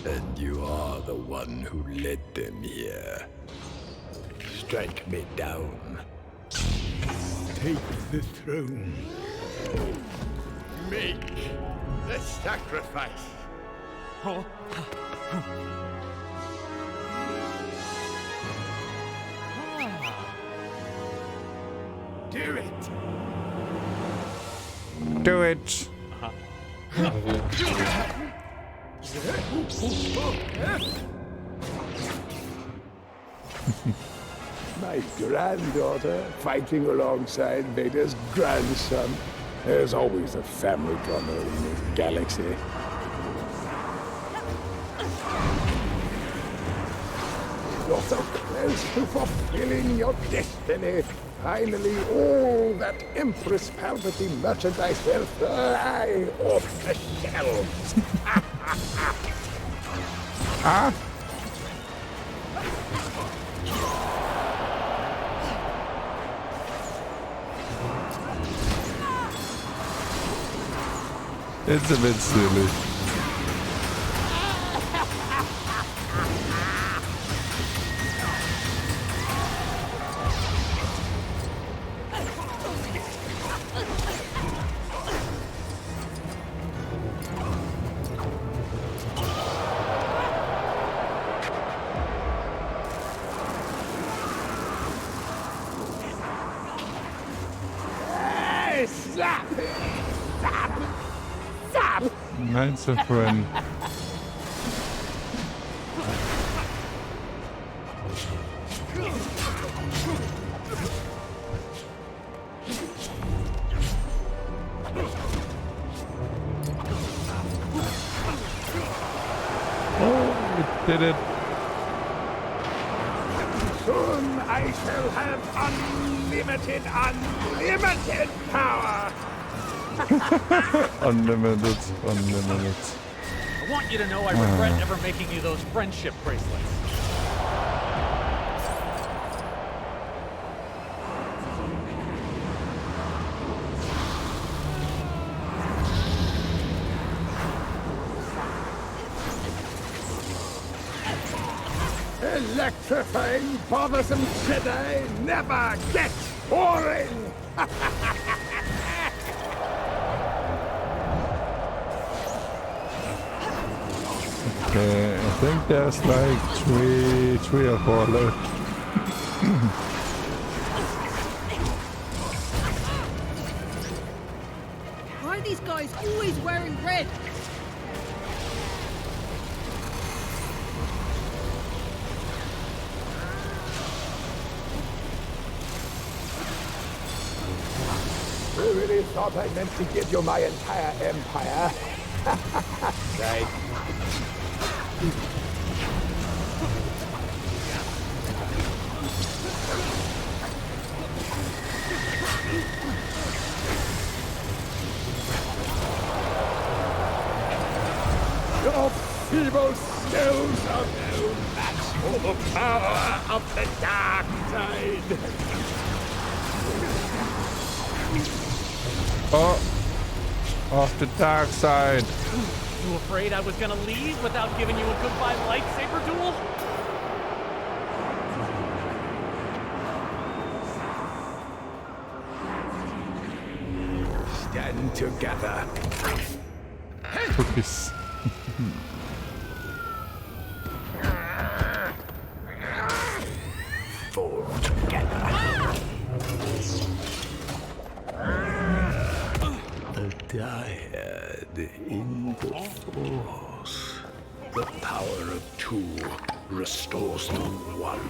G: And you are the one who led them here. Strike me down. Take the throne.
V: Make the sacrifice.
G: Do it.
A: Do it.
G: My granddaughter fighting alongside Vader's grandson. There's always a family drama in this galaxy. You're so close to fulfilling your destiny. Finally, all that Empress Palpatine merchandise will fly off the shelves.
A: Ah! It's a bit silly.
L: Zap! Zap! Zap!
A: Mine's a friend. Oh, it did it.
L: Soon I shall have unlimited power!
A: Unlimited.
E: I want you to know I regret ever making you those friendship bracelets.
L: Electrifying, bothersome Jedi never gets boring!
A: Okay, I think there's like three or four left.
F: Why are these guys always wearing red?
L: I really thought I meant to give you my entire empire. Right. Your feeble skills are no match for the power of the dark side.
A: Oh, off the dark side.
E: You afraid I was gonna leave without giving you a goodbye lightsaber duel?
L: Stand together.
A: Cookies.
L: Fall together.
G: The dyad in the Force. The power of two restores the one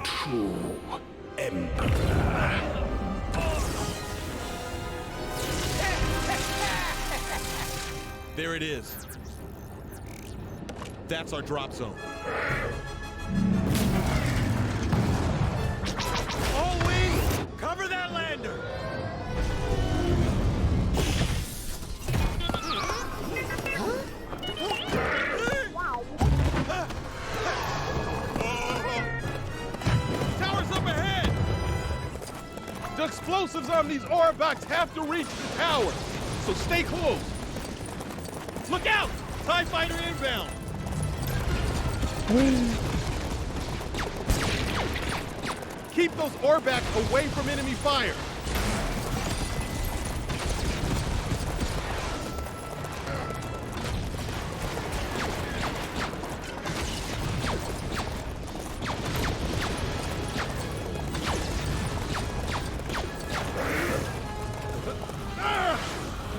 G: true Emperor.
L: There it is. That's our drop zone. All wings! Cover that lander! Tower's up ahead! The explosives on these Orabaks have to reach the tower, so stay close. Look out! TIE fighter inbound! Keep those Orabaks away from enemy fire!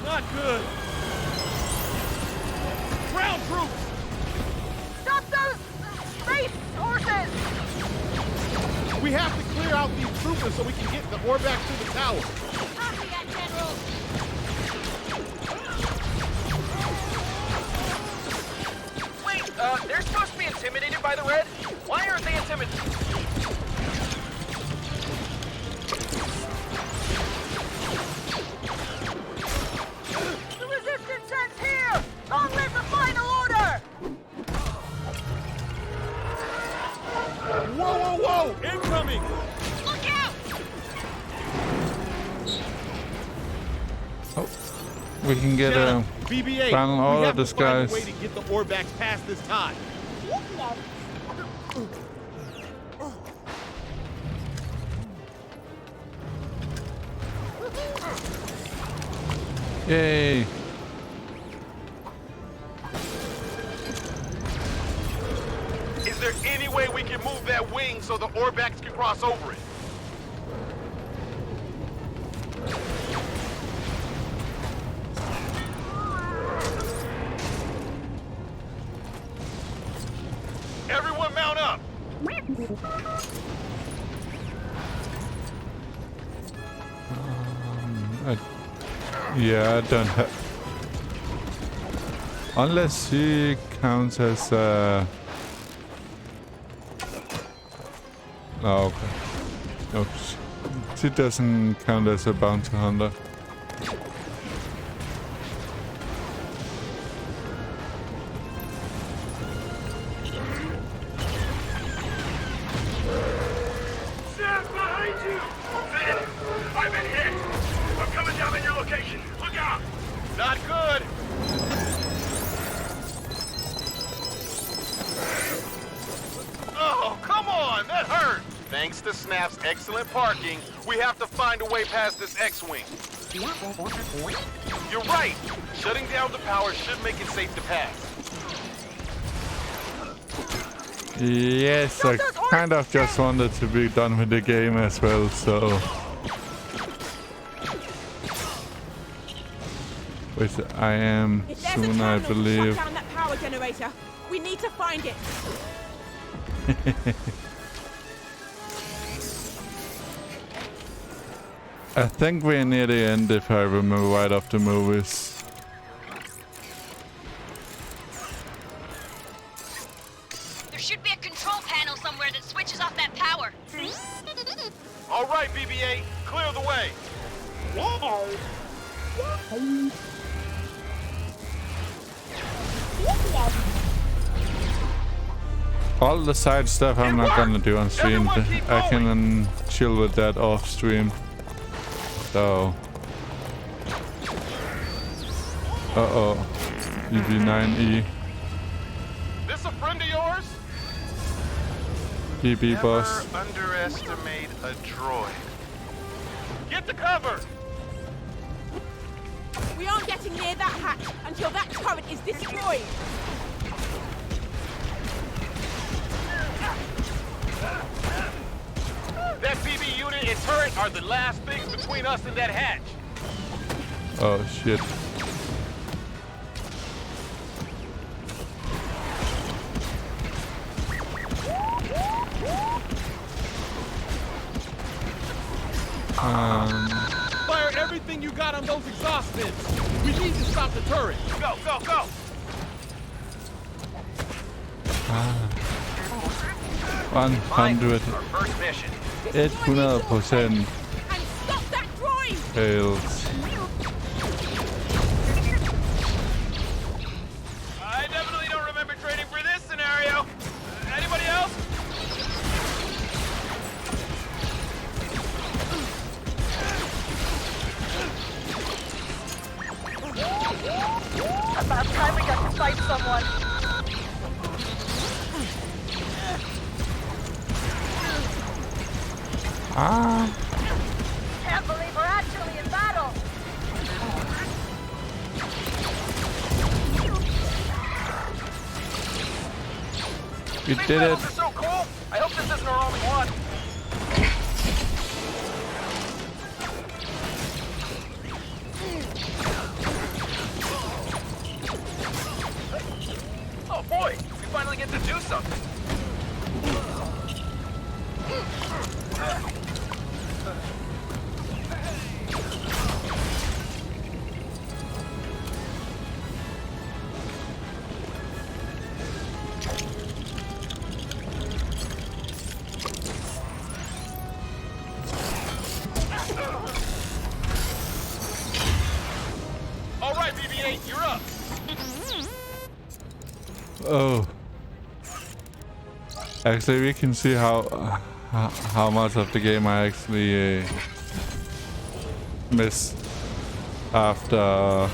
L: Not good! Ground troops!
X: Stop those space horses!
L: We have to clear out these troopers so we can get the Orabaks to the tower.
X: Copy that, General!
I: Wait, they're supposed to be intimidated by the red? Why aren't they intimidated?
X: The resistance ends here! Long live the final order!
L: Whoa, whoa, whoa! Incoming!
X: Look out!
A: Oh. We can get a
L: BB-8,
A: final
L: we
A: order
L: have to find
A: disguise.
L: a way to get the Orbax past this tie.
A: Yay!
V: Is there any way we can move that wing so the Orbax can cross over it? Everyone mount up!
A: Yeah, I don't have... Unless she counts as oh, okay. No, she doesn't count as a bounty hunter.
V: Stand behind you! Finn, I've been hit! I'm coming down on your location. Look out! Not good! Oh, come on! That hurt! Thanks to Snap's excellent parking, we have to find a way past this X-Wing. You're right! Shutting down the power should make it safe to pass.
A: Yes, I kind of just wanted to be done with the game as well, so... Which I am soon, I believe.
J: Shut down that power generator. We need to find it.
A: I think we're near the end, if I remember right, of the movies.
X: There should be a control panel somewhere that switches off that power.
V: All right, BB-8, clear the way.
A: All the side stuff I'm not gonna do on stream. I can chill with that off stream. So... Uh-oh. EB9E.
V: This a friend of yours?
A: BB boss.
V: Never underestimate a droid. Get the cover!
J: We aren't getting near that hatch until that turret is destroyed.
V: That BB unit and turret are the last things between us and that hatch.
A: Oh shit.
L: Fire everything you got on those exhaust vents. We need to stop the turret.
V: Go, go, go!
A: 100.
V: First mission.
A: 100% fails.
V: I definitely don't remember training for this scenario. Anybody else?
X: About time we got to fight someone. Can't believe we're actually in battle.
A: We did it.
V: These are so cool. I hope this isn't our only one. Oh boy, we finally get to do something. All right, BB-8, you're up.
A: Oh. Actually, we can see how much of the game I actually missed after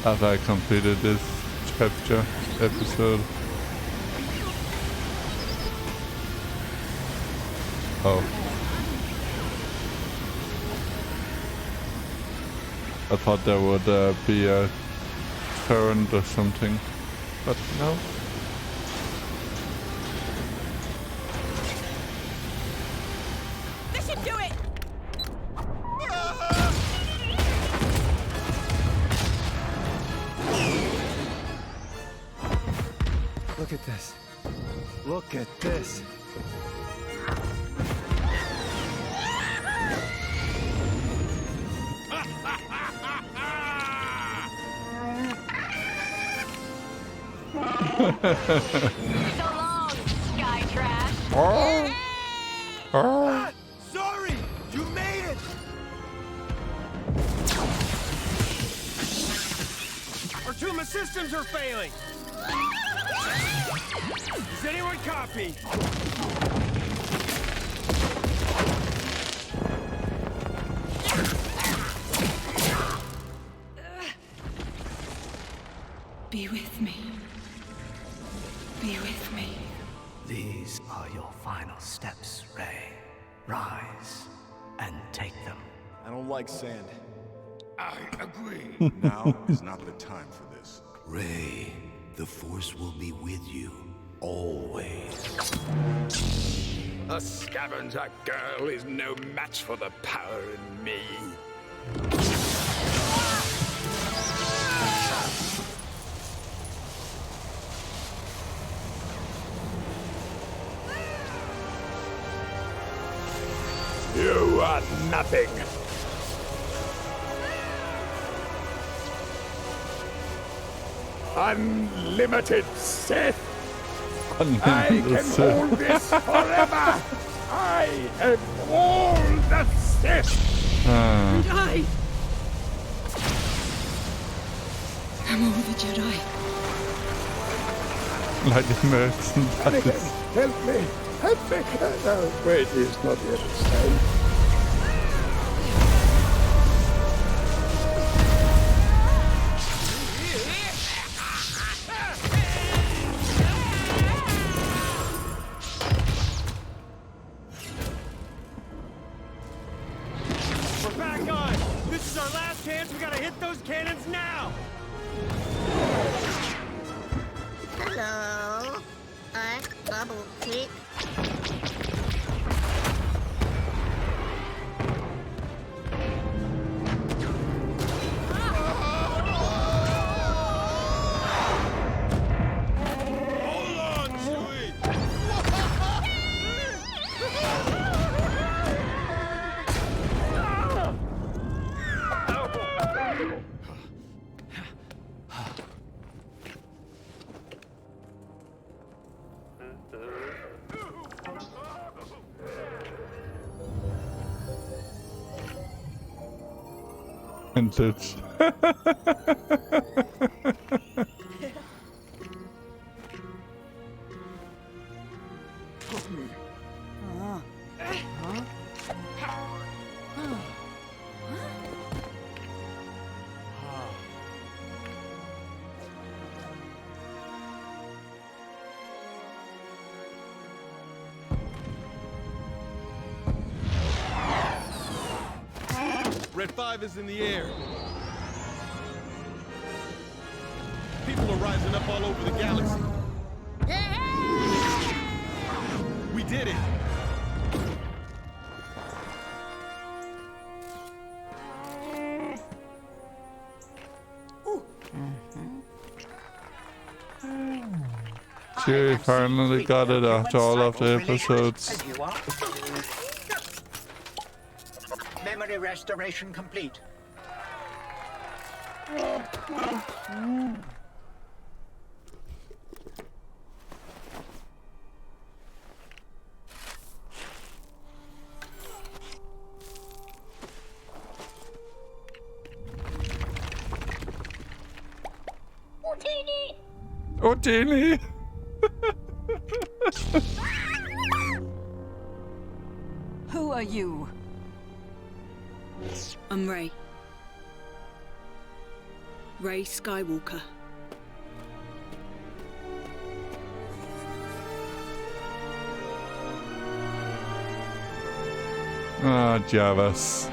A: after I completed this chapter episode. Oh. I thought there would be a turret or something, but no.
J: This should do it!
C: Look at this. Look at this.
J: So long, sky trash.
C: Sorry! You made it! Our Tuma systems are failing! Does anyone copy?
F: Be with me. Be with me.
N: These are your final steps, Ray. Rise and take them.
L: I don't like sand.
V: I agree.
G: Now is not the time for this.
S: Ray, the Force will be with you, always.
V: A scavenger girl is no match for the power in me. You are nothing. Unlimited Sith. I can hold this forever. I am all the Sith.
F: And I'm all the Jedi.
A: Like the mercenaries.
V: Help me. Help me. No, wait, he's not yet inside.
C: We're back on! This is our last chance, we gotta hit those cannons now!
B: Hello. I'm Bubble Cake.
C: Hold on, Chewie!
A: And tits.
L: Red 5 is in the air. People are rising up all over the galaxy. We did it!
A: Chewie finally got it after all of the episodes.
Q: Memory restoration complete.
A: Otini!
R: Who are you?
F: I'm Ray. Rey Skywalker.
A: Ah, Javas.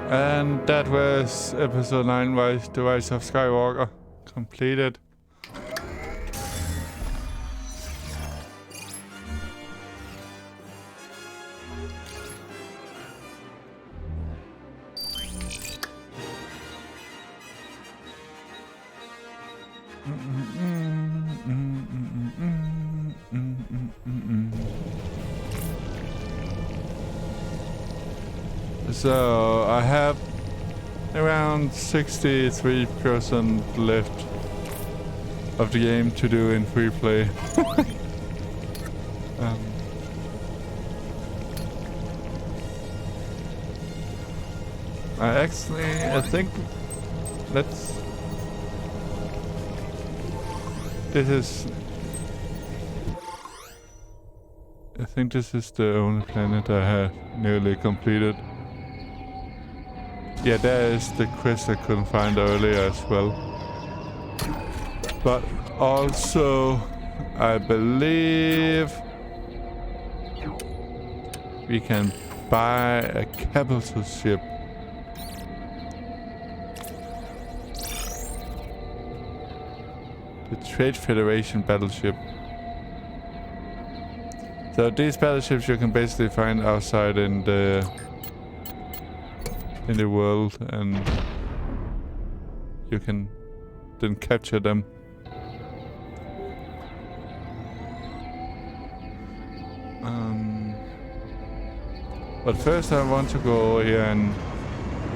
A: And that was episode 9, The Rise of Skywalker, completed. So I have around 63% left of the game to do in free play. I think this is the only planet I have nearly completed. Yeah, there is the quest I couldn't find earlier as well. But also, I believe we can buy a capital ship. The Trade Federation battleship. So these battleships you can basically find outside in the world, and you can then capture them. But first I want to go over here and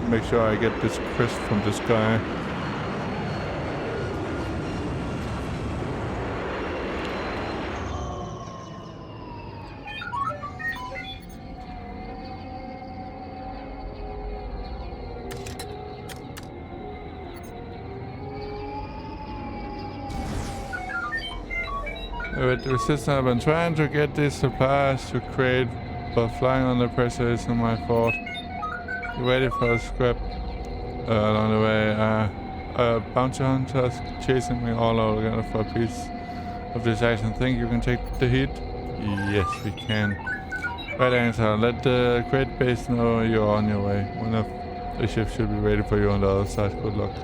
A: make sure I get this quest from this guy. With the resistance, I've been trying to get these supplies to create, but flying under pressure isn't my fault. You ready for a scrap? Along the way, bounty hunters chasing me all over again for a piece of this action. Think you can take the heat? Yes, we can. Right answer. Let the great base know you're on your way. One of the ships should be ready for you on the other side. Good luck.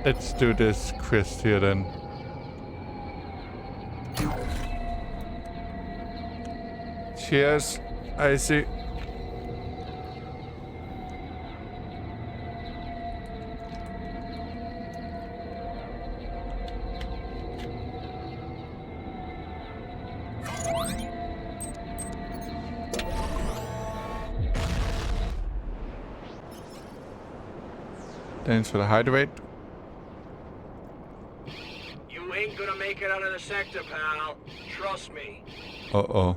A: Let's do this quest here then. Cheers, Icy. Thanks for the hydrate.
V: You ain't gonna make it out of the sector, pal. Trust me.
A: Uh-oh.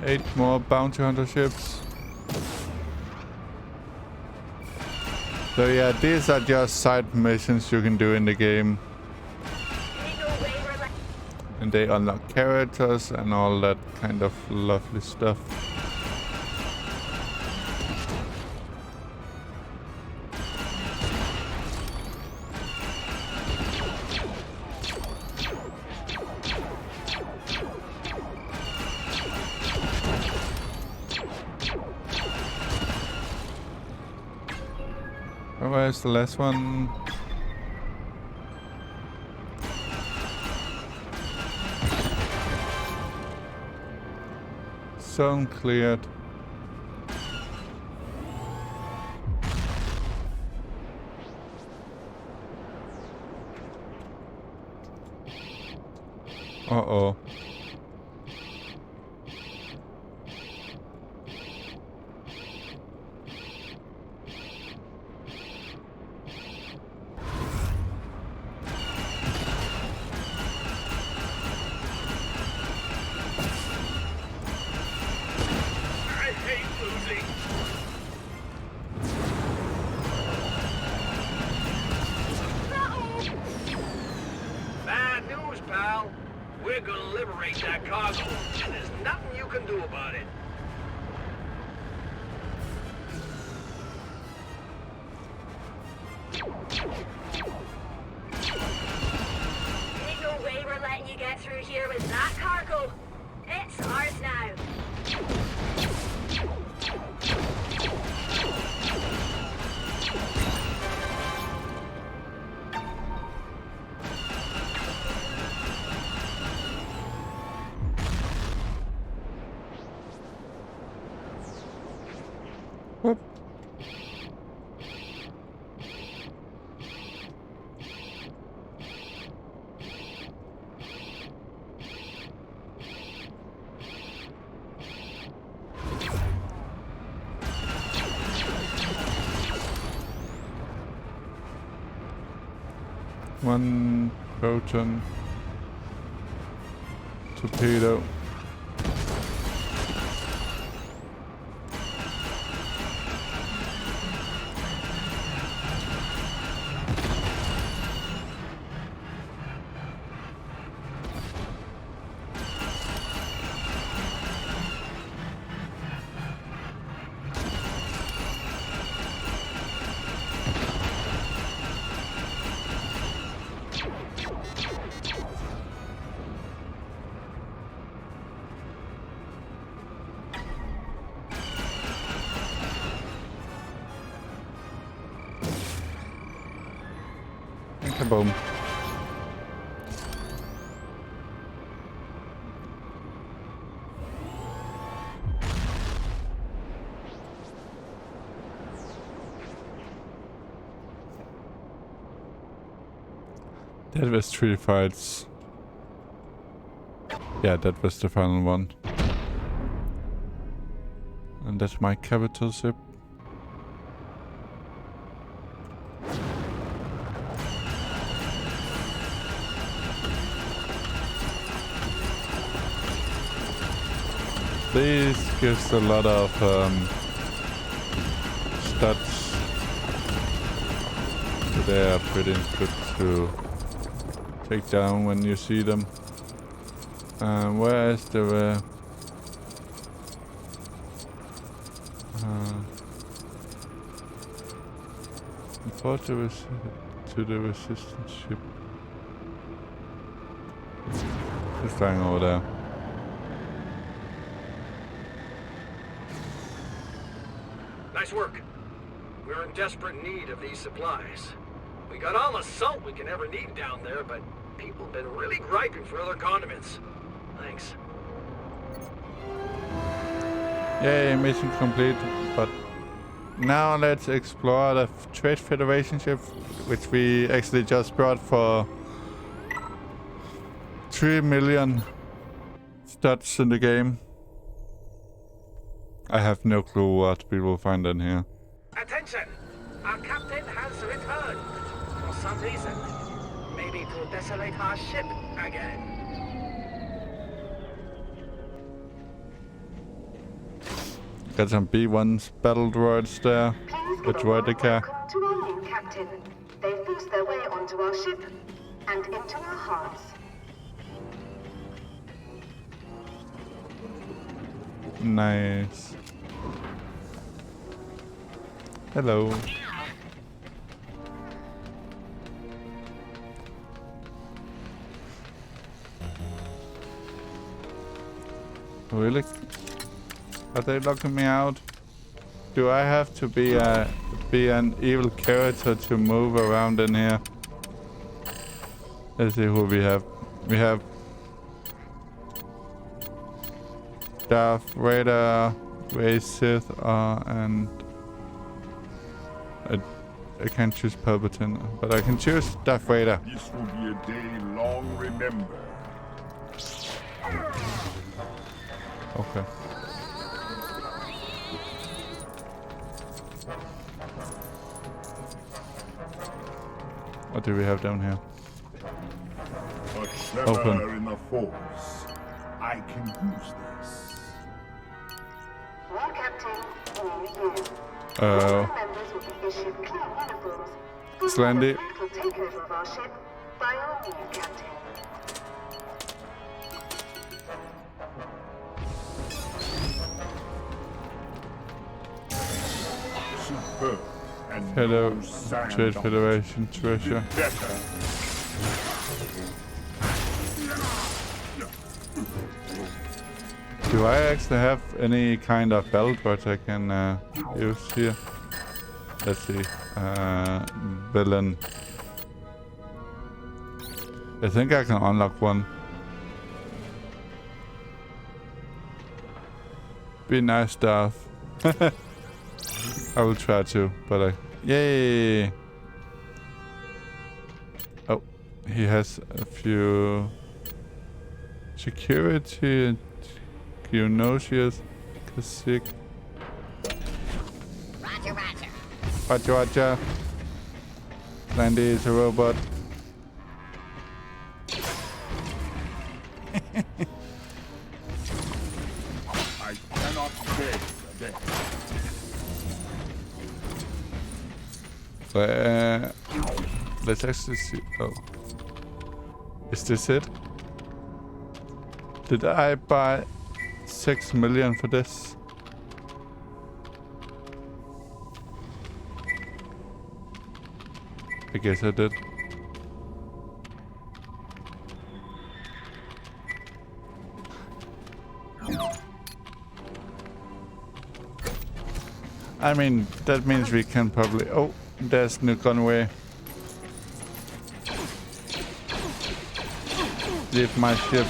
A: Eight more bounty hunter ships. So yeah, these are just side missions you can do in the game. And they unlock characters and all that kind of lovely stuff. Where's the last one? Zone cleared. Uh-oh.
V: operate that cargo, and there's nothing you can do about it.
H: Ain't no way we're letting you get through here with that cargo. It's ours now.
A: Whoop. One proton torpedo. Kaboom. That was 3 fights. Yeah, that was the final one. And that's my capital ship. This gives a lot of stats. So they are pretty good to take down when you see them. Where is the I thought there was to the resistance ship. It's flying over there.
V: Nice work. We're in desperate need of these supplies. We got all the salt we can ever need down there, but people have been really griping for other condiments. Thanks.
A: Yay, mission complete. But now let's explore the Trade Federation ship, which we actually just brought for 3 million stats in the game. I have no clue what we will find in here.
V: Attention! Our captain has returned. For some reason. Maybe to desolate our ship again.
A: Got some B1s battle droids there. The droidica.
T: To our new captain. They forced their way onto our ship and into our hearts.
A: Nice. Hello. Really? Are they locking me out? Do I have to be an evil character to move around in here? Let's see who we have. We have Darth Vader, Rey Sith, and I can't choose Palpatine, but I can choose Darth Vader.
V: This will be a day long remembered.
A: Okay. What do we have down here?
V: A tremor in the Force. I can use this.
T: New captain, new you. Members will be issued clean uniforms.
A: Slandy.
T: Brutal takeover of our ship by our new captain.
A: Trade Federation treasure. Do I actually have any kind of belt that I can use here? Let's see. Villain. I think I can unlock one. Be nice, Darth. I will try to, but yay! Oh, he has a few security. You know she is sick.
M: Roger, roger.
A: Roger, roger. Landy is a robot.
G: I cannot pay the debt.
A: Let's actually see. Oh, is this it? Did I buy 6 million for this? I guess I did. I mean, that means we can probably... Oh, there's new gunway. Leave my ship.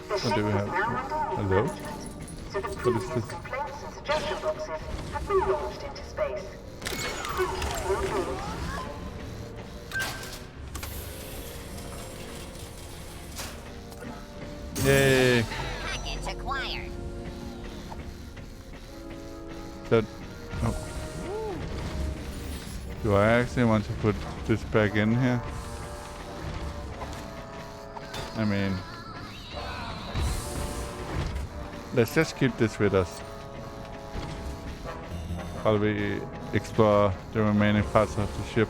A: What do we have? Hello? What is this?
T: Complaints and suggestion boxes have been launched into space.
A: Yay!
M: Package acquired.
A: That... Oh. Do I actually want to put this back in here? I mean... Let's just keep this with us while we explore the remaining parts of the ship.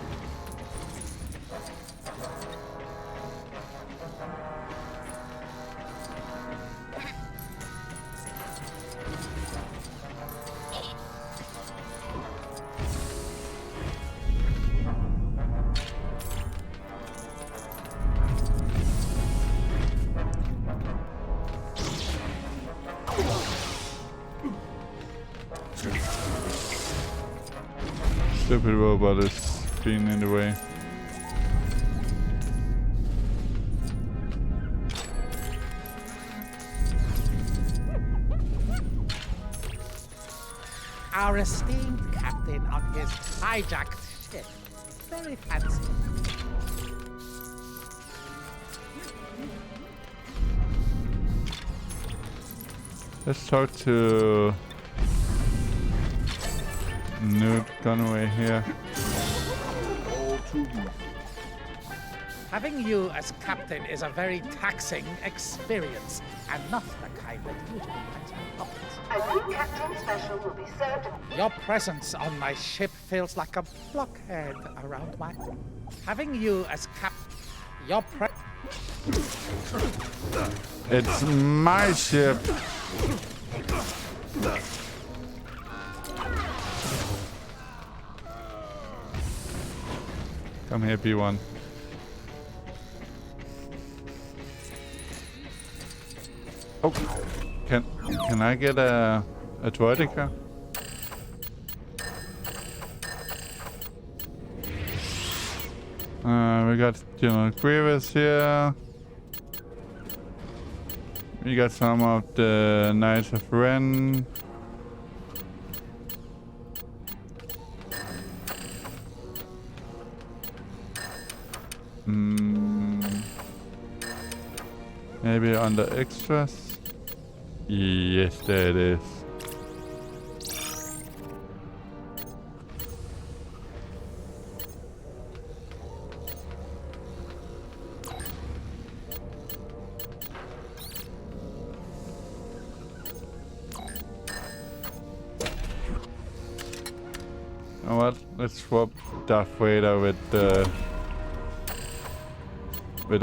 A: Stupid robot is being in the way.
D: Our esteemed captain on his hijacked ship. Very fancy.
A: Let's talk to Newt Gunway here.
D: Having you as captain is a very taxing experience, and not the kind that usually makes me happy.
T: A new captain special will be served.
D: Your presence on my ship feels like a blockhead around my... Having you as your
A: It's my ship. Come here, B1. Oh, can I get a droidica? We got General Grievous here. We got some of the Knights of Ren. Maybe under extras? Yes, there it is. You know what? Let's swap Darth Vader with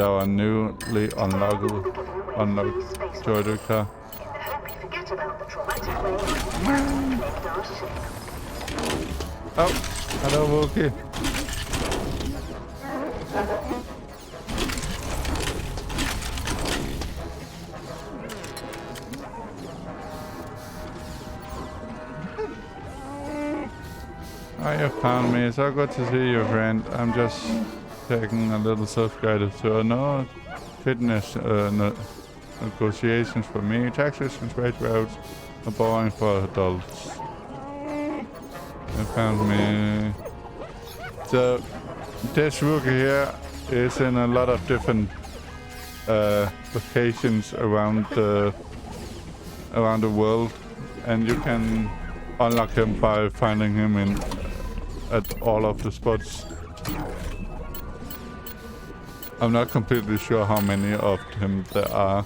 A: our newly unlocked droidica.
T: traumatic way saved our ship.
A: Oh, hello, Wookie. Oh, you found me. So good to see you, friend. I'm just taking a little self-guided tour. No fitness negotiations for me. Taxes and trade routes are boring for adults. You found me. So, this rookie here is in a lot of different locations around the world, and you can unlock him by finding him at all of the spots. I'm not completely sure how many of him there are.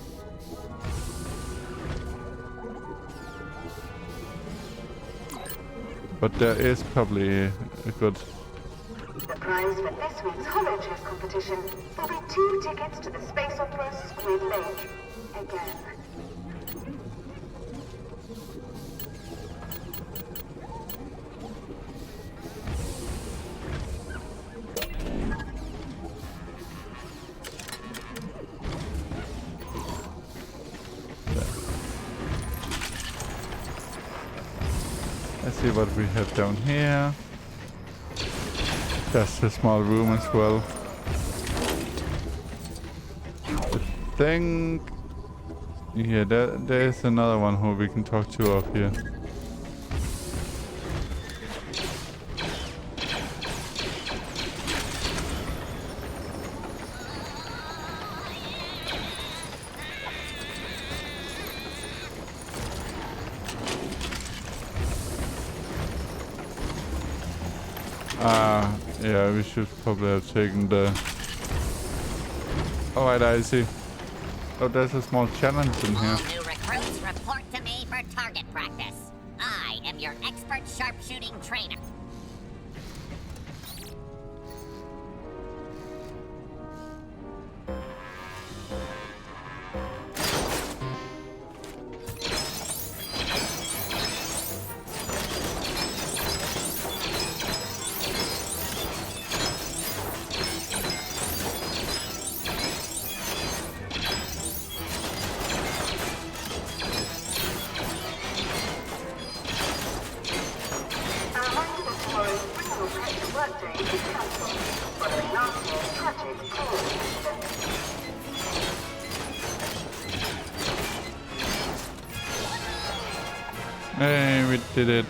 A: But there is probably a good...
T: The prize for this week's Hollow Chess competition will be 2 tickets to the space opera Squid Lake. Again.
A: Let's see what we have down here. Just a small room as well. I think... Yeah, there's another one who we can talk to up here. Yeah, we should probably have taken the... Alright, I see. Oh, there's a small challenge in here.
M: All new recruits report to me for target practice. I am your expert sharpshooting trainer.
A: Hey, we did it.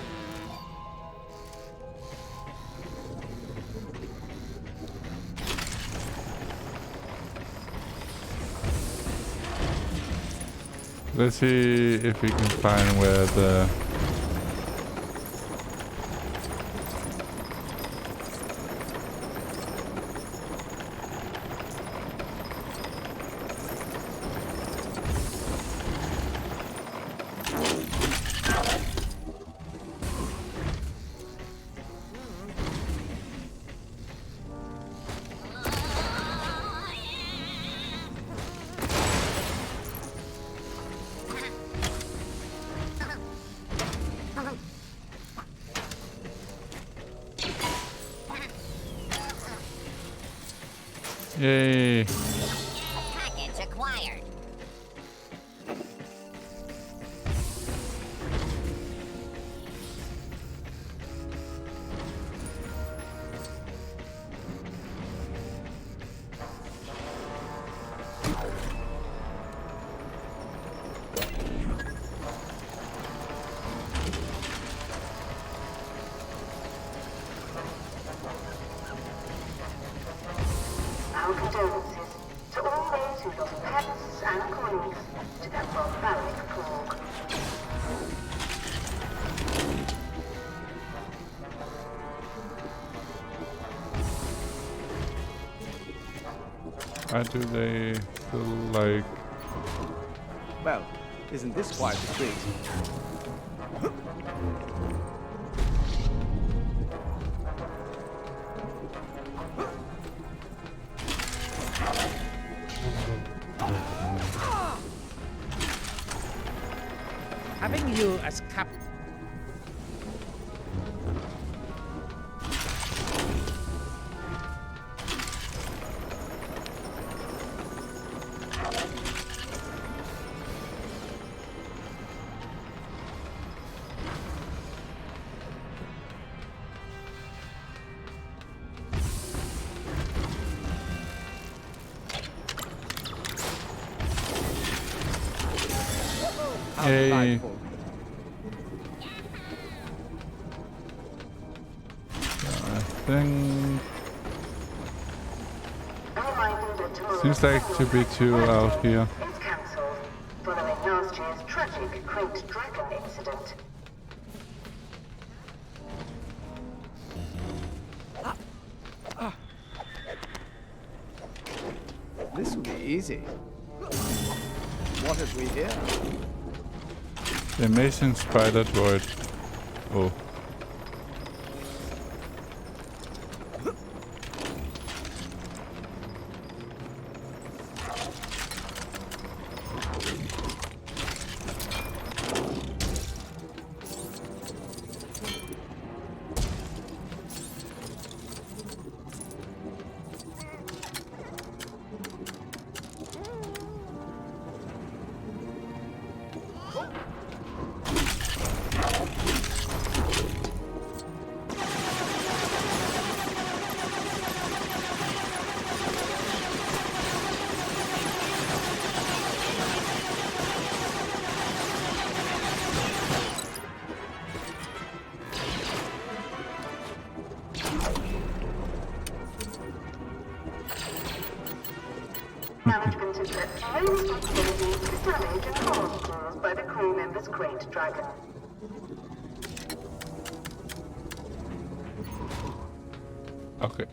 A: Let's see if we can find where the... Yay.
M: Package acquired.
T: Our condolences to all those who lost pets and colleagues to that barbaric plague.
A: Why do they feel like...
C: Well, isn't this quite the treat?
D: Having you as captain.
A: Yay. I think seems like to be two out here.
T: Is cancelled following last year's tragic Great Dragon incident.
C: This will be easy. What have we here?
A: The amazing spider droid. Oh.
T: Management accepts no responsibility for the damage and harm caused by the crew member's Great Dragon.
A: Okay.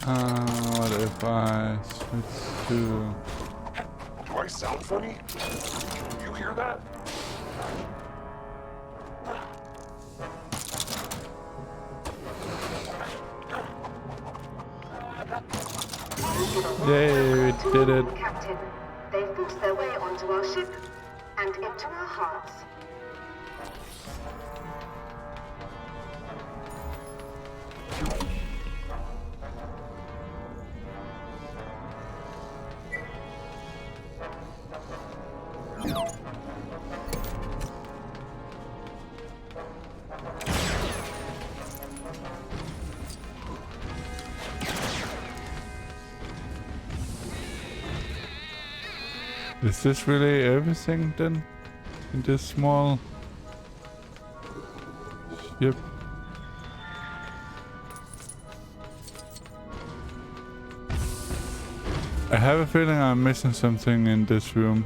A: What if I switch to...
K: Do I sound funny? You hear that?
A: Yay, we did it.
T: Captain, they've forced their way onto our ship and into our hearts.
A: Is this really everything then? In this small ship? I have a feeling I'm missing something in this room.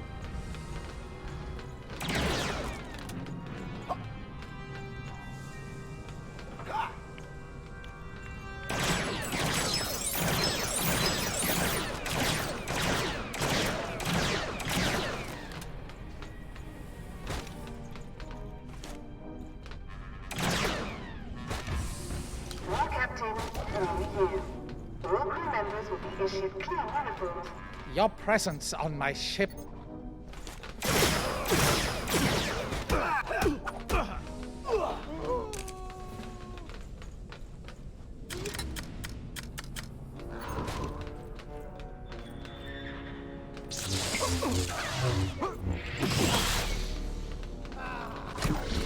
D: Your presence on my ship.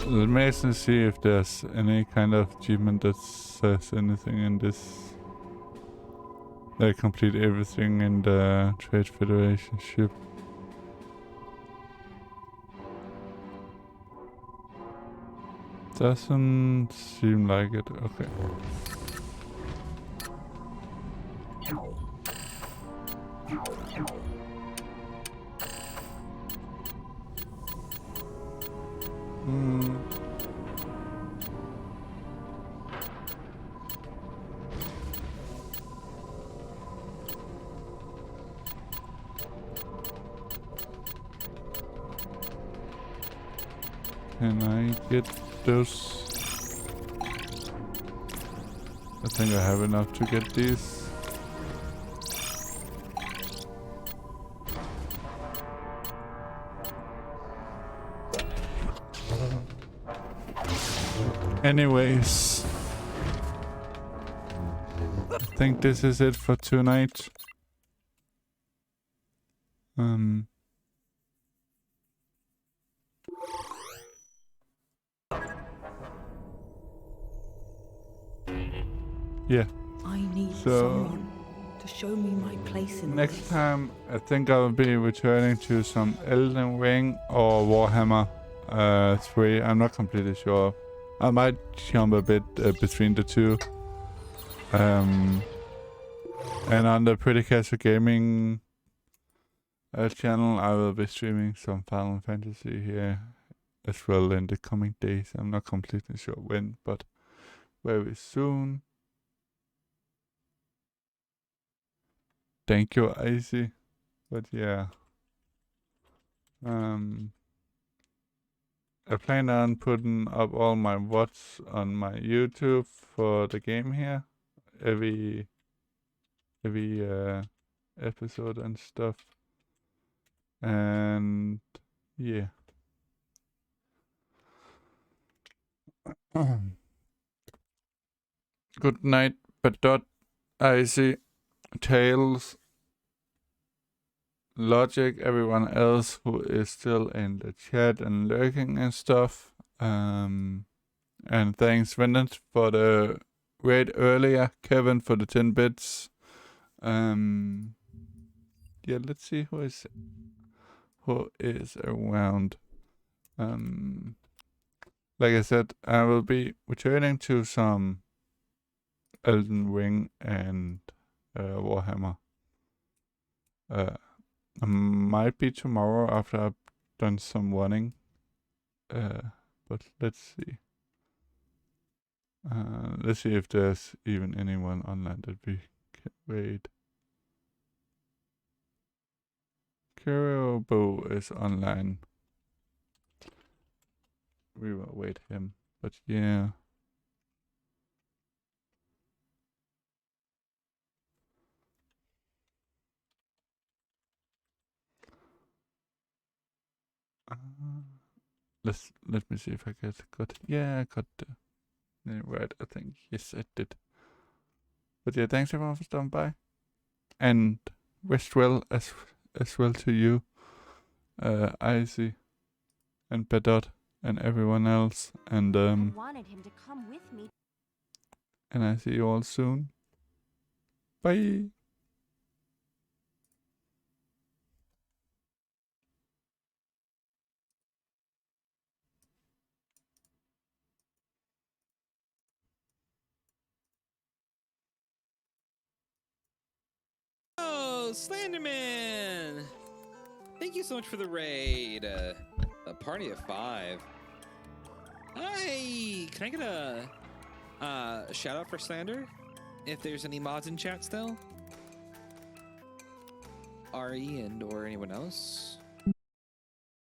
A: Let me see if there's any kind of achievement that says anything in this They complete everything in the Trade Federation ship. Doesn't seem like it. Okay. Can I get those? I think I have enough to get these. Anyways, I think this is it for tonight. Yeah.
F: I need
A: So
F: someone to show me my place in
A: next
F: this.
A: time, I think I will be returning to some Elden Ring or Warhammer 3. I'm not completely sure. I might jump a bit between the two. And on the PrettyCasualGaming channel, I will be streaming some Final Fantasy here as well in the coming days. I'm not completely sure when, but very soon. Thank you, Icy. But yeah. I plan on putting up all my VODs on my YouTube for the game here. Every episode and stuff. And yeah. Good night, Badot, Icy, Tails, Logic, everyone else who is still in the chat and lurking and stuff. And thanks Vincent for the raid earlier, Kevin for the 10 bits. Yeah, let's see who is around. Like I said, I will be returning to some Elden Ring and Warhammer. Might be tomorrow after I've done some running. But let's see. Let's see if there's even anyone online that we can raid. Kurobo is online. We will wait him, but yeah. Let me see if I got I got the name right, I think. Yes, I did. But yeah, thanks everyone for stopping by. And rest well as well to you, Icy and Badot and everyone else. And
J: I wanted him to come with me.
A: and I see you all soon. Bye.
O: Oh, Slanderman! Thank you so much for the raid. A party of 5. Hi! Can I get a shout out for Slander? If there's any mods in chat still? RE and or anyone else?